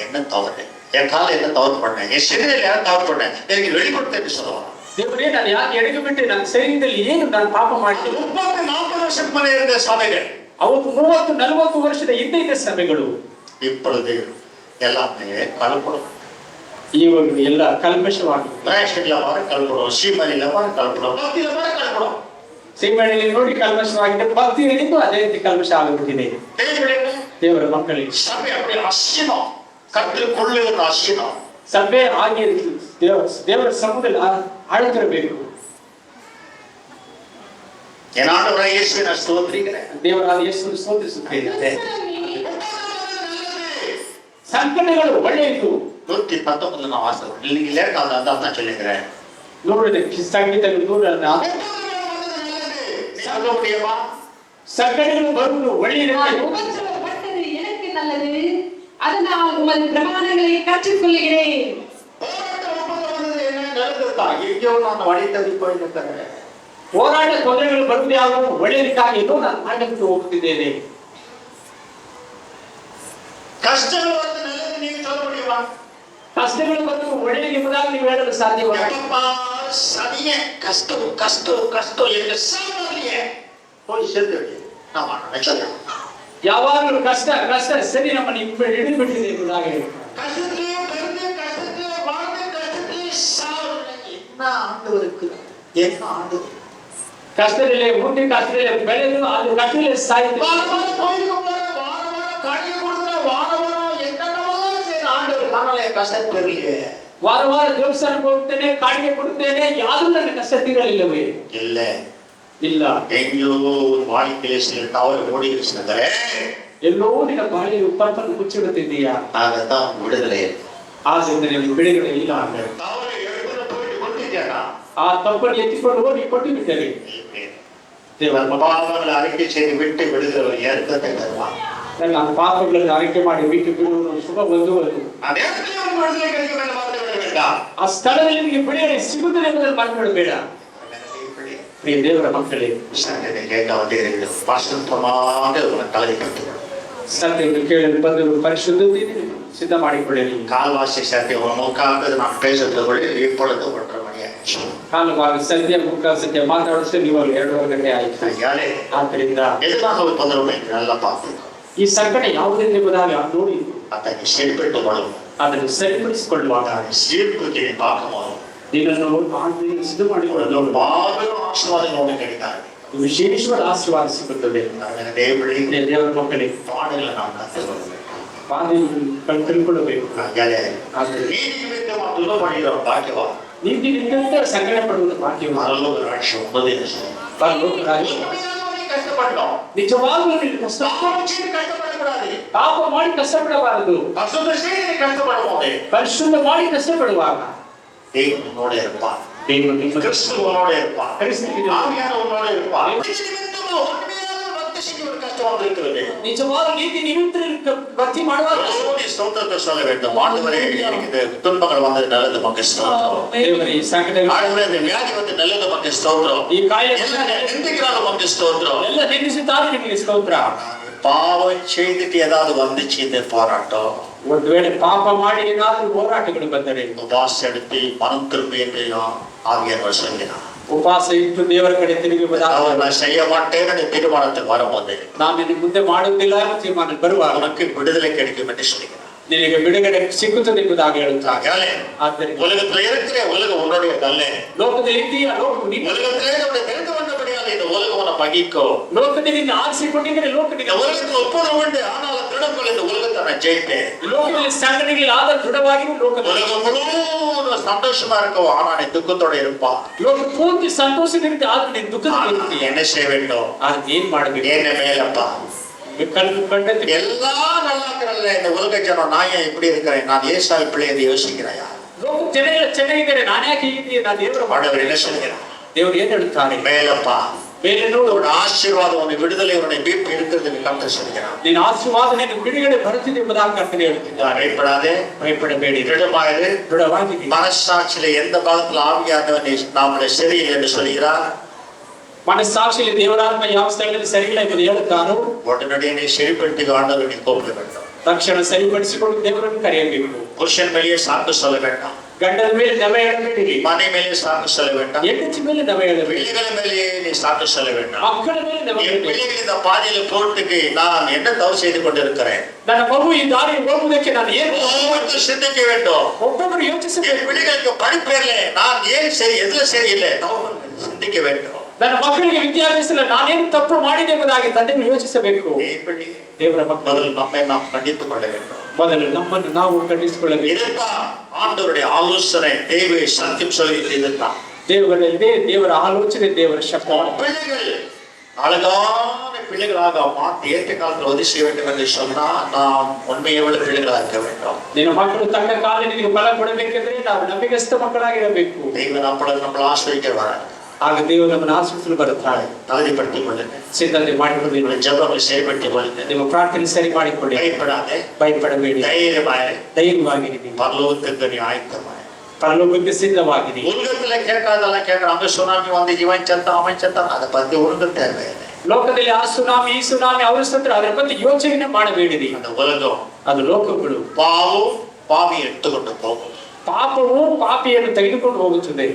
என்ன தவறு என் கால என்ன தவறு பண்ணேன், என் சரீரத்தில் யாரும் தவறு பண்ணேன் எனக்கு வெளிப்படுத்த சொல்லுவான். ದೇವರೇ ನಾನು ಯಾಕೆ ಎಡಗು ಬಿಟ್ಟೆ, ನನ್ನ ಶರೀರದಲ್ಲಿ ಏನು ನಾನು ಪಾಪ ಮಾಡ್ತೀನಿ. 30-40 வருஷத்துக்கு முன்னே இருந்த சபைகள் ಅವತ್ತು 30-40 ವರ್ಷದ ಹಿಂದೆ ಇದ್ದ ಸಭೆಗಳು இப்பொழுது எல்லாமே கலப்படம். ಇವಾಗ ಎಲ್ಲ ಕಲ್ಮಶವಾಗಿದೆ. ரேஷன்ல வர கலப்படம், சீமனில வர கலப்படம், பக்தியில வர கலப்படம். ಸೀಮೆಣ್ಣೆಯಲ್ಲಿ ನೋಡಿ ಕಲ್ಮಶವಾಗಿದೆ, ಭಕ್ತಿಯಲ್ಲಿದ್ದು ಅದೇ ರೀತಿ ಕಲ್ಮಶ ಆಗಿಬಿಟ್ಟಿದೆ. ದೇವರ ಮಕ್ಕಳಿಗೆ ಸಭೆ அப்படி அசினம், கர்த்தருக்குள்ளே ஒரு அசினம். ಸಭೆ ಹಾಗೆ ದೇವರ ಸಮೂಹದಲ್ಲಿ ಆಳುತ್ತಿರಬೇಕು. என் ஆண்டவராகிய இயேசுவை நான் ஸ்தோத்திரிக்கிறேன். ದೇವರಾದ ಯೇಸುವನ್ನು ಸ್ತೋತ್ರಿಸುತ್ತೇನೆ. ಸಂಕಟಗಳು ಒಳ್ಳೆಯದು. 119 நான் வாசிக்கிறேன். நீங்க லேட் ஆகுது அதான் சொல்லிக்கிறேன். ನೋಡಿದ ಸಂಗೀತ 100 சொல்ல முடியுமா? ಸಂಕಟಗಳು ಬರುವುದು ಒಳ್ಳೆಯದು. உபத்திரவப்பட்டது எனக்கு நல்லது, அதனால் உமது பிரமாணங்களை கற்றுக்கொள்கிறேன். ಹೋರಾಟ ತೊಂದರೆಗಳು ಬರುವುದು ಯಾವುದು ಒಳ್ಳೆಯದಕ್ಕಾಗಿ ನಾನು ಮಾಡಲಿಕ್ಕೆ ಹೋಗುತ್ತಿದ್ದೇನೆ. கஷ்டங்கள் வந்து நல்லது நீங்க சொல்ல முடியுமா? ಕಷ್ಟಗಳು ಬಂದು ಒಳ್ಳೆಯ ಎಂಬುದಾಗಿ ನೀವು ಹೇಳಲು ಸಾಧ್ಯವಿಲ್ಲ. சனியே கஷ்டம் கஷ்டம் கஷ்டம் என்று சாமானியே போய் சேர்ந்து ಯಾವಾಗಲೂ ಕಷ್ಟ ಕಷ್ಟ ಸರಿ ನಮ್ಮನ್ನು ಹಿಡಿದುಬಿಟ್ಟಿದೆ ಎಂಬುದಾಗಿ கஷ்டத்திலே பிறந்து கஷ்டத்திலே வாழ்ந்து கஷ்டத்திலே சாவுறேன். என்ன ஆண்டவருக்கு என்ன ஆண்டவர் ಕಷ್ಟದಲ್ಲೇ ಹುಟ್ಟಿ ಕಷ್ಟದಲ್ಲೇ ಬೆಳೆದು ಅದು ಕಷ್ಟದಲ್ಲೇ ಸಾಯಿತು. ವಾರ ವಾರ ದೇವಸ್ಥಾನಕ್ಕೆ ಹೋಗ್ತೇನೆ, ಕಾಣಿಕೆ ಕೊಡುತ್ತೇನೆ, ಯಾರು ನನ್ನ ಕಷ್ಟ ತೀರಲಿಲ್ಲವೇ? ಇಲ್ಲ. வாழ்க்கையிலே சில தவறு ஓடியிருக்கின்றே ಎಲ್ಲೋ ನಿನ್ನ ಬಾಳಿಗೆ ತಪ್ಪನ್ನು ಮುಚ್ಚಿಡುತ್ತಿದ್ದೀಯಾ? ಆಗதான் விடுதலை. ಆದ್ದರಿಂದ ನಿಮಗೆ ಬಿಡುಗಡೆ ಇಲ್ಲ. ಆ ತಪ್ಪನ್ನು ಎತ್ತಿಕೊಂಡು ಹೋಗಿ ಕೊಟ್ಟು ಬಿಟ್ಟರೆ தேவன் பாவங்களை அறிக்கை செய்து விட்டு விடுகிறவர் ஏற்கத்தை தருவான். ನನ್ನ ಪಾಪಗಳನ್ನು ಅರಿಕೆ ಮಾಡಿ ಬಿಟ್ಟು ಬಿಡುವುದು ಶುಭ ಹೊಂದುವುದು. அதே விடுதலை கிடைக்கும் என்று மறந்து விட வேண்டாம். ಆ ಸ್ಥಳದಲ್ಲಿ ನಿಮಗೆ ಬಿಡುಗಡೆ ಸಿಗುತ್ತದೆ ಎಂಬುದನ್ನು ಮರೆತುಬಿಡಬೇಡ. ಪ್ರಿಯ ದೇವರ ಮಕ್ಕಳೇ, சங்கத்தை கேட்க வந்தீர்கள், பரிசுத்தமாக உங்களை தகுதி பெற்றுக்கொள்ளும். ಸತ್ಯವನ್ನು ಕೇಳಲು ಬಂದು ಪರಿಶುದ್ಧತೆಯನ್ನು ಸಿದ್ಧ ಮಾಡಿಕೊಳ್ಳಲಿ. கால்வாசி சத்தியம் உங்களுக்காக நான் பேசுறதுக்குள்ளே இப்பொழுது 1:30 மணி ஆயிடுச்சு. ಕಾಲುವಾಗ ಸತ್ಯ ಮುಖ ಸತ್ಯ ಮಾತಾಡಿದ್ರೆ ನೀವು 2:30 ಗಂಟೆ ಆಯಿತು. ஐயாலே, ಆದ್ದರಿಂದ எதுக்காக உபதிரவம் நல்லா பார்த்து ಈ ಸಂಕಟ ಯಾವುದೆಂದು ಎಂಬುದಾಗಿ ನೋಡಿ அதை சரிపెట్టుக்கொள்ளும். ಅದನ್ನು ಸರಿಪಡಿಸಿಕೊಳ್ಳುವಾಗ சீர்குதியை பார்க்கும்போது ನೀನನ್ನು ಸಿದ್ಧ ಮಾಡಿಕೊಳ್ಳಲು மாபெரும் ஆசீர்வாதங்கள் உங்களுக்கு கிடைக்காது. ವಿಶೇಷವಾದ ಆಶೀರ್ವಾದ ಸಿಗುತ್ತದೆ. ದೇವರ ಮಕ್ಕಳೇ, பாடங்களை நாம் கற்றுக்கொள்ளும். ಪಾದಗಳನ್ನು ತಿಳ್ಕೊಳ್ಳಬೇಕು. ஐயாலே, ಆದರೆ நீதி நிமித்தமா துன்பப்படுகிற பாக்கியவா ನೀತಿಗಿಂತ ಸಂಕಟ ಪಡುವುದು ಭಾಗ್ಯವು. பரலோக ராஜ்யம் உபதேசம். ಪರಲೋಕ ರಾಜ್ಯ கஷ்டப்பட்டோம். ನಿಜವಾಗ್ಲೂ ನೀನು ಕಷ್ಟ கஷ்டப்படக்கூடாது. ಪಾಪ ಮಾಡಿ ಕಷ್ಟಪಡಬಾರದು. அசுத்த செய்தி கஷ்டப்படும் போது ಪರಿಶುದ್ಧ ಮಾಡಿ ಕಷ್ಟಪಡುವಾಗ தேவன் உன்னோட இருப்பார். ದೇವರು ನಿಮ್ಮ கிறிஸ்து உன்னோட இருப்பார். கிறிஸ்துவின் ஆவியானவர் உன்னோட இருப்பார். நிமித்தமா உண்மையான பக்தி செய்ய ஒரு கஷ்டம் வந்திருக்கிறது. ನಿಜವಾದ ನೀತಿ ನಿಮಿತ್ತ ಭಕ್ತಿ ಮಾಡುವಾಗ நீ ஸ்தோத்திரத்தை சொல்ல வேண்டும். ஆண்டவரே, எனக்கு இந்த துன்பங்கள் வந்தது நல்லது, மக்கு ஸ்தோத்திரம். ದೇವರೇ, ಈ ಸಂಕಟ ஆண்டவரே, இந்த வியாதி வந்து நல்லது, மக்கு ஸ்தோத்திரம். ಈ ಕಾಯಿಲೆ எல்லாம் நிந்திக்கிறாலும் மக்கு ஸ்தோத்திரம். ಎಲ್ಲ ನಿಲ್ಲಿಸಿದ್ದಾರೆ ನಿಮಗೆ ಸ್ತೋತ್ರ. பாவம் செய்துட்டு ஏதாவது வந்துச்சு இந்த போராட்டம், ಒಂದು ವೇಳೆ ಪಾಪ ಮಾಡಿ ಏನಾದರೂ ಹೋರಾಟಗಳು ಬಂದರೆ உபாச எடுத்து மனம் திரும்பி என்று ஆவியானவர் சொல்கிறார். ಉಪವಾಸ ಇಟ್ಟು ದೇವರ ಕಡೆ ತಿರುಗಿ அவர் நான் செய்ய மாட்டேன்னு நீ தீர்மானத்துக்கு வரும்போது ನಾನು ನಿನಗೆ ಮುಂದೆ ಮಾಡುವುದಿಲ್ಲ ಎಂಬ ತೀರ್ಮಾನ ಬರುವಾಗ உனக்கு விடுதலை கிடைக்கும் என்று சொல்கிறார். ನಿನಗೆ ಬಿಡುಗಡೆ ಸಿಕ್ಕುತ್ತದೆ ಎಂಬುದಾಗಿ ಹೇಳುತ್ತಾರೆ. ஆகையாலே, ಆದ್ದರಿಂದ உலகத்துல இருக்கிற உலகம் உன்னுடைய கல்ல. ಲೋಕದಲ್ಲಿ ಇದ್ದೀಯ, ಲೋಕ ನಿನ್ನ உலகத்திலே நம்முடைய தெரிந்து கொண்டபடியால் இந்த உலகம் உன்னை பகிக்கோ. ಲೋಕದಲ್ಲಿ ನಿನ್ನ ಆರಿಸಿಕೊಂಡಿದ್ದರೆ ಲೋಕ இந்த ನಿನ್ನ உலகத்தில் ஒப்புதல் உண்டு, ஆனால் திருடங்கள் இந்த உலகத்தை நான் ஜெயிப்பேன். ಲೋಕದಲ್ಲಿ ಸಂಘಟನೆಗಳು ಆದ ದೃಢವಾಗಿ ಲೋಕದಲ್ಲಿ உலகம் முழுவதும் சந்தோஷமா இருக்கும், ஆனா நீ துக்கத்தோட இருப்பா. ಲೋಕ ಪೂರ್ತಿ ಸಂತೋಷದಿಂದ ಆದ್ರೆ ನೀನು ದುಃಖದಲ್ಲಿ நீ ಇರ್ತೀಯ. என்ன செய்ய வேண்டும்? ಆದ್ರೆ ಏನ್ ಮಾಡಬೇಕು? என்ன மேலப்பா, ಕಂಡದ್ದು எல்லாம் நல்லா இருக்கிறல்ல, இந்த உலக ஜனம் நான் ஏன் இப்படி இருக்கிறேன், நான் ஏசாவி பிள்ளை என்று யோசிக்கிறாயா? ಲೋಕ ಜನಗಳು ಚೆನ್ನಾಗಿದ್ದಾರೆ, ನಾನು ಯಾಕೆ ಹೀಗಿದ್ದೀನಿ? ನಾನು ದೇವರ ஆண்டவர் என்ன சொல்கிறார்? ದೇವರು ಏನ್ ಹೇಳ್ತಾರೆ? மேலப்பா, ಬೇರೆ ನೋಡು, உன்னோட ஆசீர்வாதம், உன்னை விடுதலை, உன்னை மீட்பு இருக்கிறது கர்த்தர் சொல்கிறார். ನಿನ್ನ ಆಶೀರ್ವಾದ ನಿನ್ನ ಬಿಡುಗಡೆ ಬರುತ್ತಿದೆ ಎಂಬುದಾಗಿ ಕರ್ತನೆ ಹೇಳ್ತಿದ್ದಾರೆ. பயப்படாதே, ಭಯಪಡಬೇಡಿ, திருடமாயிரு. ದೃಢವಾಗಿರಿ. மனசாட்சியில எந்த பாகத்துல ஆவியானவன் நம்மளை சரியில்லை என்று சொல்கிறார், ಮನಸ್ಸಾಕ್ಷಿಯಲ್ಲಿ ದೇವರಾತ್ಮ ಯಾವ ಸ್ಥಳದಲ್ಲಿ ಸರಿಯಿಲ್ಲ ಎಂದು ಹೇಳುತ್ತಾರೋ உடனடியே நீ சரிப்படுத்தி ஆண்டவர் நீ கூப்பிட வேண்டும். ತಕ್ಷಣ ಸರಿಪಡಿಸಿಕೊಂಡು ದೇವರನ್ನು ಕರೆಯಬೇಕು. புருஷன் மேலேயே சாக்கு சொல்ல வேண்டாம், ಗಂಡನ ಮೇಲೆ ನವೆ ಹೇಳಬೇಡಿ, மனை மேலே சாக்கு சொல்ல வேண்டாம், ಹೆಂಡತಿ ಮೇಲೆ ನವೆ ಹೇಳಬೇಡಿ, பிள்ளைகள் மேலேயே நீ சாக்கு சொல்ல வேண்டாம். ಮಕ್ಕಳ ಮೇಲೆ ನವೆ என் ಹೇಳಬೇಡಿ. பிள்ளைகள் இந்த பாதையில போறதுக்கு நான் என்ன தவறு செய்து கொண்டிருக்கிறேன், ನನ್ನ ಮಗು ಈ ದಾರಿ ಹೋಗುವುದಕ್ಕೆ ನಾನು ಏನು ஒவ்வொருத்தரும் சிந்திக்க வேண்டும். ಒಬ್ಬೊಬ್ಬರು என் ಯೋಚಿಸಬೇಕು. பிள்ளைகளுக்கு படிப்பேர்ல நான் ஏன் சரி, எதுல சரியில்லை, சிந்திக்க வேண்டும். ನನ್ನ ಮಕ್ಕಳಿಗೆ ವಿದ್ಯಾಭ್ಯಾಸದಲ್ಲಿ ನಾನೇನು ತಪ್ಪು ಮಾಡಿದೆ ಎಂಬುದಾಗಿ ತಂದೆಗಳು ಯೋಚಿಸಬೇಕು. என் பிள்ளை ದೇವರ ಮಕ್ಕಳು முதல் நம்மை நாம் கண்டித்துக் கொள்ள வேண்டும். ಮೊದಲು ನಮ್ಮನ್ನು ನಾವು ಖಂಡಿಸಿಕೊಳ್ಳಬೇಕು. இதுதான் ஆண்டவருடைய ஆலோசனை, தேவை சத்தியம் சொல்லி இதுதான். ದೇವರಲ್ಲಿದೆ ದೇವರ ಆಲೋಚನೆ, ದೇವರ ಶಬ್ದ. பிள்ளைகள் அழகான பிள்ளைகளாக மாற்றி ஏற்ற காலத்தில் உதவி செய்ய வேண்டும் என்று சொன்னா நாம் உண்மையை உள்ள பிள்ளைகளாக இருக்க வேண்டும். ನಿನ್ನ ಮಕ್ಕಳು ತಕ್ಕ ಕಾಲ ನಿನಗೆ ಫಲ ಕೊಡಬೇಕೆಂದ್ರೆ ನಾವು ನಂಬಿಕಸ್ಥ ಮಕ್ಕಳಾಗಿರಬೇಕು. தெய்வம் நம்மளை ஆசிரியக்க வராது. ಆಗ ದೇವರು ನಮ್ಮನ್ನು ಆಶೀರ್ವದಿಸಲು ಬರುತ್ತಾಳೆ. தகுதிப்படுத்திக் கொள்ளுங்க, ಸಿದ್ಧತೆ ಮಾಡಿಕೊಳ್ಳಿ, ஜபங்களை செயல்படுத்திக் கொள்ளுங்க. ನಿಮ್ಮ ಪ್ರಾರ್ಥನೆ ಸರಿ ಮಾಡಿಕೊಳ್ಳಿ, பயப்படாதே, ಭಯಪಡಬೇಡಿ, தைரியமாயிரு. ಧೈರ್ಯವಾಗಿರಿ, பரலோகத்துக்கு நீ ஆயத்தமாயிரு. ಪರಲೋಕಕ್ಕೆ ಸಿದ್ಧವಾಗಿರಿ. உலகத்துல கேட்காதெல்லாம் கேட்கறாங்க, சுனாமி வந்து இவன் செத்தான் அவன் செத்தான், அதை பத்தி ஒழுங்கு தேவையில்லை. ಲೋಕದಲ್ಲಿ ಆ ಸುನಾಮಿ ಈ ಸುನಾಮಿ ಅವರು ಸತ್ರ ಅದರ ಬಗ್ಗೆ ಯೋಚನೆ ಮಾಡಬೇಡಿರಿ. அந்த உலகம் ಅದು ಲೋಕಗಳು பாவம் பாவி எடுத்துக்கொண்டு போகும், ಪಾಪವು ಪಾಪಿಯನ್ನು ತೆಗೆದುಕೊಂಡು ಹೋಗುತ್ತದೆ.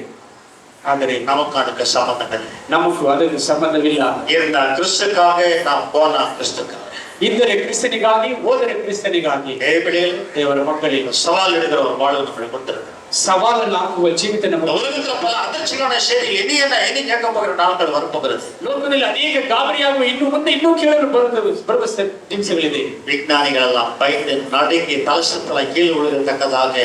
ಆದರೆ நமக்கு அதுக்கு சம்பந்தம் இல்லை. ನಮಗೂ ಅದಕ್ಕೆ ಸಂಬಂಧವಿಲ್ಲ. இருந்தா கிறிஸ்துக்காக நாம் போனா கிறிஸ்துக்காக, ಇದ್ದರೆ ಕ್ರಿಸ್ತನಿಗಾಗಿ, ಹೋದರೆ ಕ್ರಿಸ್ತನಿಗಾಗಿ. பிள்ளைகள் ದೇವರ ಮಕ್ಕಳಿಗೆ சவால் எடுக்கிற ஒரு வாழ்வு நம்மளுக்கு கொடுத்திருக்கிறார். ಸವಾಲನ್ನು ಹಾಕುವ ಜೀವಿತ இந்த ನಮ್ಮ உலகத்துல பல அதிர்ச்சிகளான செய்தி இனி கேட்க போகிற நாட்கள் வரப்போகிறது. ಲೋಕದಲ್ಲಿ ಅನೇಕ ಗಾಬರಿಯಾಗುವ ಇನ್ನು ಮುಂದೆ ಇನ್ನೂ ಕೇಳಲು ಬರುವ ದಿವಸಗಳಿದೆ. விஞ்ஞானிகள் எல்லாம் பயந்து நடுங்கி தலசத்துல கீழ் விழுகத்தக்கதாக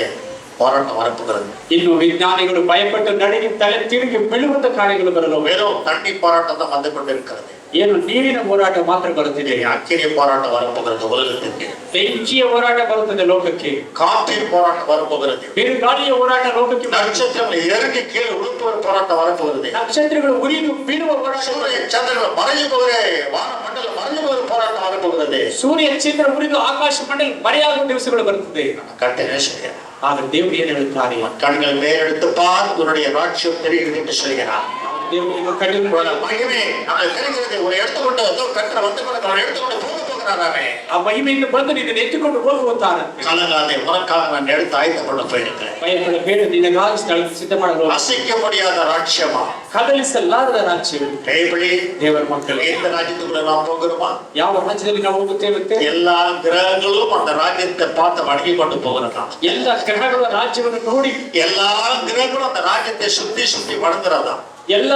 போராட்டம் வரப்போகிறது. ಇನ್ನು ವಿಜ್ಞಾನಿಗಳು ಭಯಪಟ್ಟು ನಡಿಗೆ ತಲೆ ತಿರುಗಿ ಬೀಳುವಂತ ಕಾರ್ಯಗಳು ಬರಲು வெறும் தண்ணி போராட்டம் தான் வந்து கொண்டிருக்கிறது. ಏನು ನೀರಿನ ಹೋರಾಟ ಮಾತ್ರ ಬರುತ್ತಿದೆ. ಅಕ್ಕಿಯ போராட்டம் வரப்போகிறது உலகத்துக்கு. ಬೆಂಕಿಯ ಹೋರಾಟ ಬರುತ್ತದೆ ಲೋಕಕ್ಕೆ. காற்றின் போராட்டம் வரப்போகிறது. ಬಿರುಗಾಳಿಯ ಹೋರಾಟ ಲೋಕಕ್ಕೆ. நட்சத்திரங்கள் இறங்கி கீழே விழுப்புற போராட்டம் வரப்போகிறது. ನಕ್ಷತ್ರಗಳು ಉರಿದು ಬೀಳುವ ಹೋರಾಟ. சூரிய சந்திரர்கள் மறைஞ்சு போகிற வான மண்டலம் மறைஞ்சு போகிற போராட்டம் வரப்போகிறது. ಸೂರ್ಯ ಚಂದ್ರ ಉರಿದು ಆಕಾಶ ಮಂಡಲ ಮರೆಯಾಗುವ ದಿವಸಗಳು ಬರುತ್ತದೆ. கர்த்தரே சொல்கிறார். ಆದರೆ ದೇವರು ಏನು ಹೇಳುತ್ತಾರೆ? கண்கள் மேலெடுத்து பார், உன்னுடைய ராஜ்யம் தெரிகிறது என்று சொல்கிறார். ದೇವರು ಕಣ್ಣಿನ மகிமை நம்மை தெரிகிறது. ஒரு எடுத்துக்கொண்டு கர்த்தர் வந்து அவரை எடுத்துக்கொண்டு போகிறாரே. ಆ ಮಹಿಮೆಯಿಂದ ಬಂದು ಇದನ್ನು ಎತ್ತಿಕೊಂಡು ಹೋಗುತ್ತಾನಂತೆ. கலங்காதே, உனக்காக நான் எடுத்து ஆயத்தப்பட போயிருக்கிறேன். ಭಯಪಡಬೇಡ, ನಿನಗಾಗಿ ಸ್ಥಳ ಸಿದ್ಧ ಮಾಡಲು. அசைக்க முடியாத ராஜ்யமா, ಕದಲಿಸಲಾರದ ರಾಜ್ಯವು. கைபிடி ದೇವರ ಮಕ್ಕಳೇ, எந்த ராஜ்யத்துக்குள்ள நாம் போகிறோமா? ಯಾವ ರಾಜ್ಯದಲ್ಲಿ ನಾವು ಹೋಗುತ್ತೇವೆ? எல்லா கிரகங்களும் அந்த ராஜ்யத்தை பார்த்து வணங்கி கொண்டு போகிறதா? ಎಲ್ಲ ಗ್ರಹಗಳ ರಾಜ್ಯವನ್ನು ನೋಡಿ எல்லா கிரகங்களும் அந்த ராஜ்யத்தை சுத்தி சுத்தி வணங்குறதா? ಎಲ್ಲ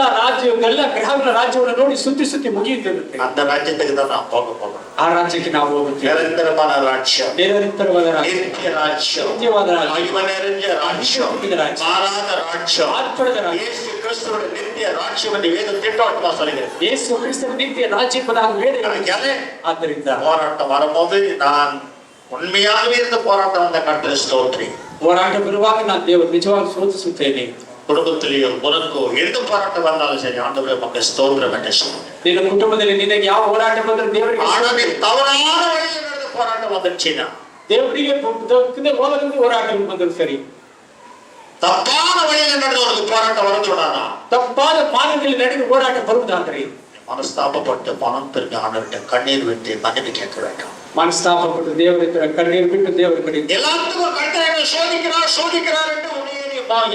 ಗ್ರಹಗಳ ರಾಜ್ಯವನ್ನು ನೋಡಿ ಸುತ್ತಿ ಮುಗಿಯುತ್ತಿರುತ್ತೆ. அந்த ராஜ்யத்துக்கு தான் நாம் போக போகிறோம். ಆ ರಾಜ್ಯಕ್ಕೆ ನಾವು ಹೋಗುತ್ತೇವೆ. நிரந்தரமான ராஜ்யம், ನಿರಂತರವಾದ ರಾಜ್ಯ, நித்திய ராஜ்யம், ನಿತ್ಯವಾದ ರಾಜ್ಯ, மகிமை நிறைஞ்ச ராஜ்யம், மாறாத ராஜ்யம், ಆತ್ಮದ ರಾಜ್ಯ. இயேசு கிறிஸ்துவின் நித்திய ராஜ்யம் என்று வேதம் திட்டவட்டமா சொல்கிறது. ಯೇಸು ಕ್ರಿಸ್ತನ ನಿತ್ಯ ರಾಜ್ಯ ಪದ ವೇದ. ಆದ್ದರಿಂದ போராட்டம் வரும்போது நான் உண்மையாகவே இருந்த போராட்டம் வந்த கர்த்தரை ஸ்தோத்திரி. ಹೋರಾಟ ಬರುವಾಗ ನಾನು ದೇವರು ನಿಜವಾಗಿ ಸ್ತೋತ್ರಿಸುತ್ತೇನೆ. குடும்பத்திலேயோ உனக்கோ எந்த போராட்டம் வந்தாலும் சரி, ஆண்டவரே உமக்கு ஸ்தோத்திரம் என்று சொல்லுங்க. ನಿನ್ನ ಕುಟುಂಬದಲ್ಲಿ ನಿನಗೆ ಯಾವ ಹೋರಾಟ ಬಂದರೂ ದೇವರಿಗೆ ஆண்டவரே தவறான வழியில் நடந்த போராட்டம் வந்துச்சுன்னா, ದೇವರಿಗೆ ಹೋರಾಟ ಬಂದರು ಸರಿ, தப்பான வழியில் நடந்த உனக்கு போராட்டம் வந்துடானா? ತಪ್ಪಾದ ಮಾರ್ಗದಲ್ಲಿ ನಡೆದು ಹೋರಾಟ ಬರುವುದಾದರೆ மனஸ்தாபப்பட்டு பணம் பெருங்க ஆண்டவர்கிட்ட கண்ணீர் விட்டு மன்னிப்பு கேட்க வேண்டும். ಮನಸ್ತಾಪಪಟ್ಟು ದೇವರ ಕಣ್ಣೀರು ಬಿಟ್ಟು ದೇವರ ಕಡೆ. எல்லாத்துக்கும் கர்த்தரை சோதிக்கிறார் என்று உன்னை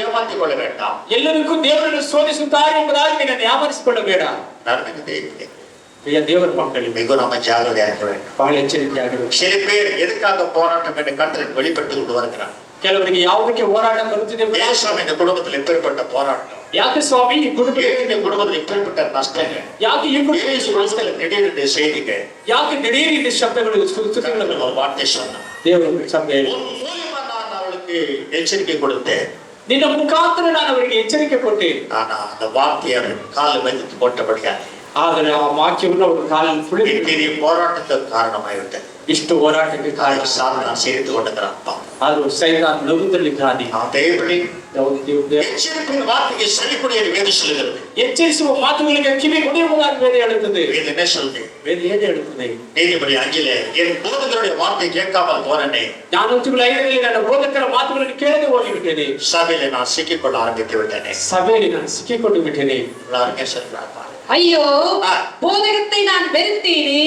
ஏமாற்றிக் கொள்ள வேண்டாம். ಎಲ್ಲರಿಗೂ ದೇವರನ್ನು ಶೋಧಿಸುತ್ತಾರೆ ಎಂಬುದಾಗಿ ನಿನ್ನನ್ನು ಯಾಮರಿಸಿಕೊಳ್ಳಬೇಡ. நடந்துகிட்டே இருக்கு. ದೇವರ ಮಕ್ಕಳಿಗೆ மிக நம்ம ஜாகிரதையாக இருக்க வேண்டும். ಬಹಳ ಎಚ್ಚರಿಕೆಯಾಗಿರಬೇಕು. சில பேர் எதுக்காக போராட்டம் என்று கர்த்தருக்கு வெளிப்பட்டு கொண்டு வருகிறார். ಕೆಲವರಿಗೆ ಯಾವುದಕ್ಕೆ ಹೋರಾಟ ಬರುತ್ತಿದೆ? இந்த குடும்பத்தில் எப்பேற்பட்ட போராட்டம், ಯಾಕೆ ಸ್ವಾಮಿ ಈ குடும்பத்தில் எப்பேற்பட்ட நஷ்டங்கள், ಯಾಕೆ ಈ திடீரென்று செய்திகள், ಯಾಕೆ ದಿಢೀರಿನ ಶಬ್ದಗಳು ಸ್ತುತಿಗಳು? ஒரு வார்த்தை சொன்னார். ದೇವರು ಸಭೆ நான் அவளுக்கு எச்சரிக்கை கொடுத்தேன். ನಿನ್ನ ಮುಖಾಂತರ ನಾನು ಅವರಿಗೆ ಎಚ್ಚರಿಕೆ ಕೊಟ್ಟೆ. ஆனா அந்த வார்த்தையை காலில் வைத்து போட்டபடியா, ಆದರೆ ಆ ವಾಕ್ಯವನ್ನು ಅವರು ಕಾಲಲ್ಲಿ ಸುಳಿದು பெரிய போராட்டத்துக்கு காரணமாயிவிட்டது. ಇಷ್ಟು ಹೋರಾಟಕ್ಕೆ ಕಾರಣ சாத்தான் செய்து கொண்டிருக்கிறான். ಆದರೂ ಸೈತಾನ್ ನಗುತ್ತಲಿದ್ದಾನೆ. தேவனே எச்சரிப்பின் வார்த்தைக்கு செவிக்கூடிய வேதம் சொல்லுகிறது. ಎಚ್ಚರಿಸುವ ಮಾತುಗಳಿಗೆ ಕಿವಿ ಕೊಡುವುದಾಗಿ ವೇದ ಹೇಳುತ್ತದೆ. வேதம் என்ன சொல்லுது? ವೇದ ಏನು ಹೇಳುತ್ತದೆ? நீதிபதி 5 என் போதகருடைய வார்த்தை கேட்காமல் போனேனே, 4:5 ನನ್ನ ಬೋಧಕರ ಮಾತುಗಳನ್ನು ಕೇಳದೆ ಹೋಗಿಬಿಟ್ಟೇನೆ. சபையில நான் சிக்கிக்கொள்ள ஆரம்பித்து விட்டேனே. ಸಭೆಯಲ್ಲಿ ನಾನು ಸಿಕ್ಕಿಕೊಂಡು ಬಿಟ್ಟೇನೆ. எல்லாருமே சொல்றாங்க, ஐயோ, போதகத்தை நான் வெறுத்தேனே,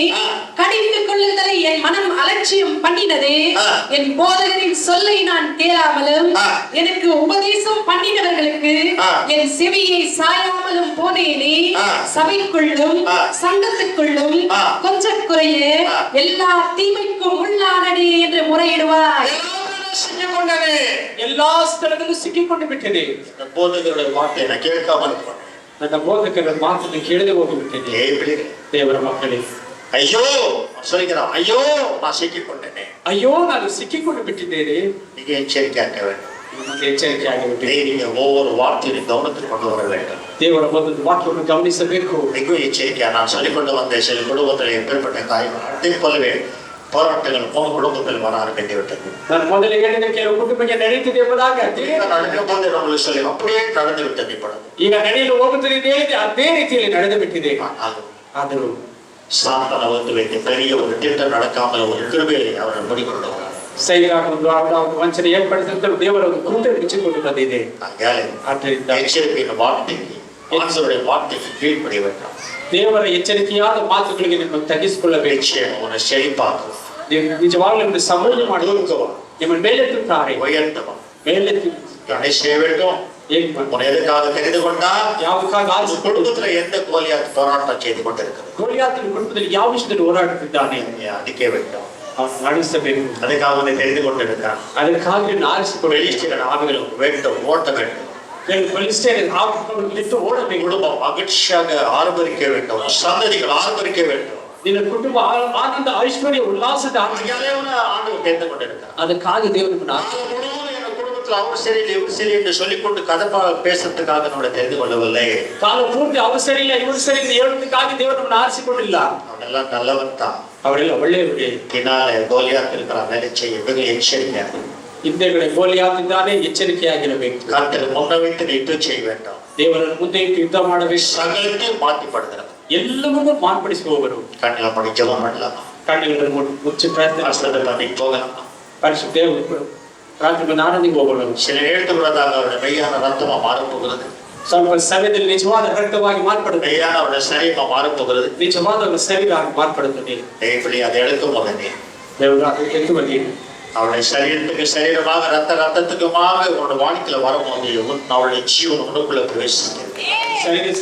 கடிந்து கொள்ளுதலை என் மனம் அலட்சியம் பண்ணினதே. என் போதகரின் சொல்லை நான் கேளாமலும் எனக்கு உபதேசம் பண்ணினவர்களுக்கு என் செவியை சாயாமலும் போனேனே. சபைக்குள்ளும் சங்கத்துக்குள்ளும் கொஞ்சம் குறைய எல்லா தீமைக்கும் உள்ளானே என்று முறையிடுவாய். ಎಲ್ಲಾ ಸ್ಥಳದಲ್ಲೂ ಸಿಕ್ಕಿಕೊಂಡು ಬಿಟ್ಟೇನೆ. போதகருடைய வார்த்தை நான் கேட்காமல் போனேன். ನನ್ನ ಬೋಧಕರ ಮಾತನ್ನು ಕೇಳದೆ ಹೋಗಿಬಿಟ್ಟೇನೆ. ದೇವರ ಮಕ್ಕಳೇ, ஐயோ சொல்லிக்கிறான், ஐயோ நான் சிக்கிக்கொண்டேனே. ಅಯ್ಯೋ ನಾನು ಸಿಕ್ಕಿಕೊಂಡು ಬಿಟ್ಟಿದ್ದೇನೆ. நீங்க எச்சரிக்கையாக வேண்டும். ನಮಗೆ ಎಚ್ಚರಿಕೆ ಆಗಿಬಿಟ್ಟಿದೆ. நீங்க ஒவ்வொரு வார்த்தையும் கவனத்தில் கொண்டு வர வேண்டும். ದೇವರ ಒಂದು ವಾಕ್ಯವನ್ನು ಗಮನಿಸಬೇಕು. மிக எச்சரிக்கையா நான் சொல்லிக்கொண்டு வந்த சில குடும்பத்தில் எப்பேற்பட்ட காரியங்கள் அதே போலவே போராட்டங்கள் போன குடும்பத்தில் வர ஆரம்பித்துவிட்டது. ನಾನು ಮೊದಲೇ ಹೇಳಿದ ಕೆಲವು ಕುಟುಂಬಕ್ಕೆ ನಡೆಯುತ್ತಿದೆ ಎಂಬುದಾಗಿ நடக்கும் போது நம்மளுக்கு சொல்லி அப்படியே நடந்து விட்டது. இப்பொழுது ಈಗ ನಡೆಯಲು ಹೋಗುತ್ತದೆ ಅಂತ ಹೇಳಿದ್ರೆ ಅದೇ ರೀತಿಯಲ್ಲಿ ನಡೆದು ಬಿಟ್ಟಿದೆ. ಆದರೂ சாத்தான வந்து வைத்து பெரிய ஒரு திட்டம் நடக்காமல் ஒரு கிருபையை அவர்கள் முடிக்கொண்டு வரார். ಸೈರಾಗ ಒಂದು ವಂಚನೆ ಏರ್ಪಡಿಸಿದಂತೆ ದೇವರ ಒಂದು ಕೃಪೆ ಬಿಚ್ಚಿಕೊಂಡು ಬಂದಿದೆ. ಆದ್ದರಿಂದ எச்சரிக்கையின் வார்த்தைக்கு ஆண்டவருடைய வார்த்தைக்கு கீழ்ப்படிய வேண்டும். ದೇವರ ಎಚ್ಚರಿಕೆಯಾದ ಮಾತುಗಳಿಗೆ ನಿಮ್ಮನ್ನು ತಗ್ಗಿಸಿಕೊಳ್ಳಬೇಕು. ಅವನ செழிப்பாக்கும், ನಿಜವಾಗ್ಲೂ ನಿಮ್ಮನ್ನು ಸಮೃದ್ಧಿ ಮಾಡುವ ನಿಮ್ಮನ್ನು ಮೇಲೆತ್ತುತ್ತಾರೆ. ಮೇಲೆತ್ತಿ என்ன செய்ய வேண்டும்? எதுக்காக தெரிந்து கொண்டா, ಯಾವುದಕ್ಕಾಗಿ குடும்பத்துல எந்த கோலியாத் போராட்டம் செய்து கொண்டிருக்கிறது, ಗೋಲಿಯಾತನ ಕುಟುಂಬದಲ್ಲಿ ಯಾವ ವಿಷಯದಲ್ಲಿ ಹೋರಾಡುತ್ತಿದ್ದಾನೆ ಅದಕ್ಕೆ வேண்டும் ನಡೆಸಬೇಕು. அதுக்காக வந்து தெரிந்து கொண்டிருக்கான். ಅದಕ್ಕಾಗಿ ಆರಿಸಿಕೊಳ್ಳಿ ஆவிகளும் வேண்டும், ஓட்ட வேண்டும். ಓಡಬೇಕು. குடும்பம் மகிழ்ச்சியாக ஆரம்பிக்க வேண்டும், சந்ததிகள் ஆரம்பிக்க வேண்டும். ನಿನ್ನ ಕುಟುಂಬ ಆನಂದ ಐಶ್ವರ್ಯ ಉಲ್ಲಾಸದ ஆண்டு தெரிந்து கொண்டிருக்கான். ಅದಕ್ಕಾಗಿ ದೇವರು முழுவதும் அவர் சரியில்லை இவர் சரி என்று சொல்லிக்கொண்டு கதை பேசுறதுக்காக நம்மளை தெரிந்து கொள்ளவில்லை. ಕಾಲ ಪೂರ್ತಿ ಅವರು ಸರಿ ಇಲ್ಲ ಇವರು ಸರಿ ಇಲ್ಲ ಹೇಳೋದಕ್ಕಾಗಿ ದೇವರು ನಮ್ಮನ್ನು ಆರಿಸಿಕೊಂಡಿಲ್ಲ. அவனெல்லாம் நல்லவன் தான். ಅವರೆಲ್ಲ ಒಳ್ಳೆಯವರೇ. பின்னால கோலியாத் இருக்கிற வேலை செய்ய மிக எச்சரிக்கை. ಹಿಂದೆಗಡೆ ಗೋಲಿಯಾತ್ ಇದ್ದಾನೆ, ಎಚ್ಚರಿಕೆಯಾಗಿರಬೇಕು. கர்த்தர் முன்ன வைத்து யுத்தம் செய்ய வேண்டும். ದೇವರನ್ನು ಮುಂದೆ ಇಟ್ಟು ಯುದ್ಧ ಮಾಡಬೇಕು. சகலத்தையும் மாற்றி படுகிறது. ಎಲ್ಲವನ್ನೂ ಮಾರ್ಪಡಿಸುವವರು. கண்ணில் படி ஜெபம் பண்ணலாமா? ಕಣ್ಣುಗಳನ್ನು ಮುಚ್ಚಿ ಪ್ರಾರ್ಥನೆ பண்டிக்கு போகலாமா? ಪರಿಶುದ್ಧ ಪ್ರಾರ್ಥನೆ ಆನಂದಿಗೆ ಹೋಗೋಣ. சில எழுத்துக்கிறதாக அவருடைய மெய்யான ரத்தமா மாறப்போகிறது. ಸ್ವಲ್ಪ ಸಮಯದಲ್ಲಿ ನಿಜವಾದ ರಕ್ತವಾಗಿ ಮಾರ್ಪಡುತ್ತದೆ. மெய்யான அவருடைய சரீரமா மாறப்போகிறது. ನಿಜವಾದ ಶರೀರ ಮಾರ್ಪಡುತ್ತದೆ. இப்படி அதை எடுக்கும் போதே ದೇವರು ಅದನ್ನು ಎತ್ತುವಲ್ಲಿ அவருடைய சரீரத்துக்கு சரீரமாக ரத்தத்துக்குமாக உன்னோட வாழ்க்கையில வரும்போது அவருடைய ஜீவன் உனக்குள்ள பிரவேசிக்கிறது.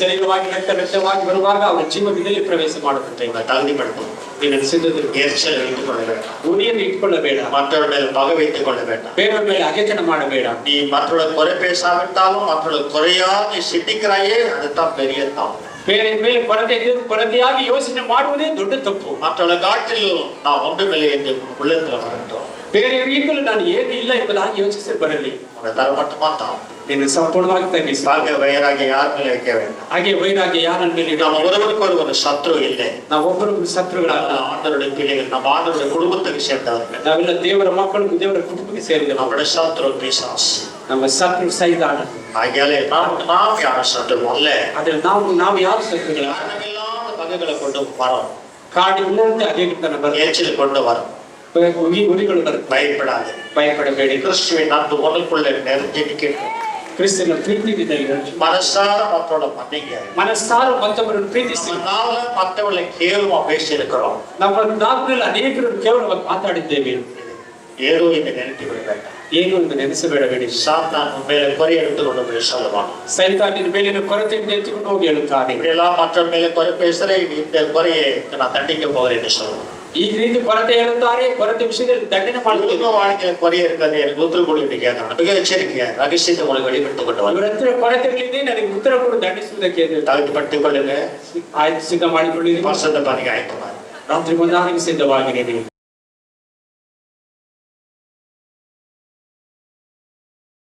ಶರೀರವಾಗಿ ರಕ್ತವಾಗಿ ಬರುವಾಗ ಅವರ ಜೀವನದಲ್ಲಿ ಪ್ರವೇಶ ಮಾಡುತ್ತದೆ. தகுதிப்படுத்தும். ನೀನು ಸಿದ್ಧತೆ எரிச்சல் வைத்துக் கொள்ள வேண்டாம். ಗುರಿಯನ್ನು ಇಟ್ಟುಕೊಳ್ಳಬೇಡ. மற்றவர்கள் மேல் பகை வைத்துக் கொள்ள வேண்டாம். ಬೇರೆಯವರ ಮೇಲೆ ಅಗೆತನ ಮಾಡಬೇಡ. நீ மற்றவர்கள் குறை பேசாவிட்டாலும் மற்றவர்கள் குறையா நீ சிந்திக்கிறாயே அதுதான் பெரிய தப்பு. ಬೇರೆ ಮೇಲೆ ಕೊರತೆಯಾಗಿ ಯೋಚನೆ ಮಾಡುವುದೇ ದೊಡ್ಡ ತಪ್ಪು. மற்றவர்களை காட்டிலும் நான் ஒன்றுமில்லை என்று உள்ளத்துல வரட்டும். ಬೇರೆಯವರಿಗಿಂತಲೂ ನಾನು ಏನು ಇಲ್ಲ ಎಂಬುದಾಗಿ ಯೋಚಿಸಿ ಬರಲಿ. தர மட்டுமா தான் ನೀನು ಸಂಪೂರ್ಣವಾಗಿ ತಗ್ಗಿಸಿ. பாக வைராகிய யார் மேல வைக்க வேண்டாம். ಹಾಗೆ ವೈರಾಗ್ಯ ಯಾರ ಮೇಲೆ நம்ம ஒருவருக்கு ஒரு சத்ரு இல்லை. ನಾವು ಒಬ್ಬರು ಶತ್ರುಗಳಲ್ಲ. ஆண்டவருடைய பிள்ளைகள் நம்ம ஆண்டவருடைய குடும்பத்துக்கு சேர்ந்தவர்கள். ನಾವೆಲ್ಲ ದೇವರ ಮಕ್ಕಳು, ದೇವರ ಕುಟುಂಬಕ್ಕೆ ಸೇರಿದವರು. நம்முடைய சத்ரு பிசாசு. ನಮ್ಮ ಶತ್ರು ಸೈತಾನ. ஆகையாலே நாம் யார சத்ரு அல்ல. ಆದ್ರೆ ನಾವು ಯಾವ ಶತ್ರುಗಳ காரணமில்லாத பகைகளை கொண்டு வரோம். ಕಾಡಿಲ್ಲಂತೆ ಅಗೆತನ ಬರ எரிச்சல் கொண்டு வரோம். ಉರಿಗಳು ಬರುತ್ತೆ. பயப்படாது. ಭಯಪಡಬೇಡಿ. கிறிஸ்துவின் அன்பு உனக்குள்ள நிறைஞ்சு நிற்கட்டும். ಕ್ರಿಸ್ತನ ಪ್ರೀತಿ மனசார மற்றவளை மன்னிங்க. ಮನಸ್ಸಾರ ಮತ್ತೊಬ್ಬರನ್ನು ಪ್ರೀತಿಸಿ. நாம மற்றவளை கேவலமா பேசி இருக்கிறோம். ನಮ್ಮ ನಾವಿನಲ್ಲಿ ಅನೇಕರನ್ನು ಕೇವಲವಾಗಿ ಮಾತಾಡಿದ್ದೇವೆ. ஏதோ இந்த நினைத்து விட வேண்டாம். ಏನು ಎಂದು ನೆನೆಸಬೇಡಬೇಡಿ. சாத்தான் மேல குறை எடுத்துக்கொண்டு போய் சொல்லுவான். ಸೈತಾನಿನ ಮೇಲಿನ ಕೊರತೆಯನ್ನು ಎತ್ತಿಕೊಂಡು ಹೋಗಿ ಹೇಳುತ್ತಾನೆ. இப்படியெல்லாம் மற்ற மேல குறை பேசுறேன் இந்த குறையை நான் தண்டிக்க போகிறேன் என்று சொல்லுவான். ಈ ರೀತಿ ಕೊರತೆ ಹೇಳುತ್ತಾರೆ, ಕೊರತೆ ವಿಷಯದಲ್ಲಿ ದಂಡನೆ ಮಾಡುವುದು. வாழ்க்கையில குறை இருக்கிறது எனக்கு உத்தரவு கொடுத்து கேட்கணும். மிக எச்சரிக்கை ரகசியத்தை உங்களுக்கு வெளிப்படுத்திக் கொண்டு ಇವರ ಹತ್ರ ಕೊರತೆಗಳಿದೆ, ನನಗೆ ಉತ್ತರ ಕೊಡು ದಂಡಿಸುವುದಕ್ಕೆ தகுதிப்படுத்திக் கொள்ளுங்க. ಆಯ್ತು, ಸಿದ್ಧ ಮಾಡಿಕೊಳ್ಳಿ. வருஷத்தை பாருங்க ஆயத்தமா ರಾತ್ರಿ ಬಂದಾಗ ಸಿದ್ಧವಾಗಿರಿ.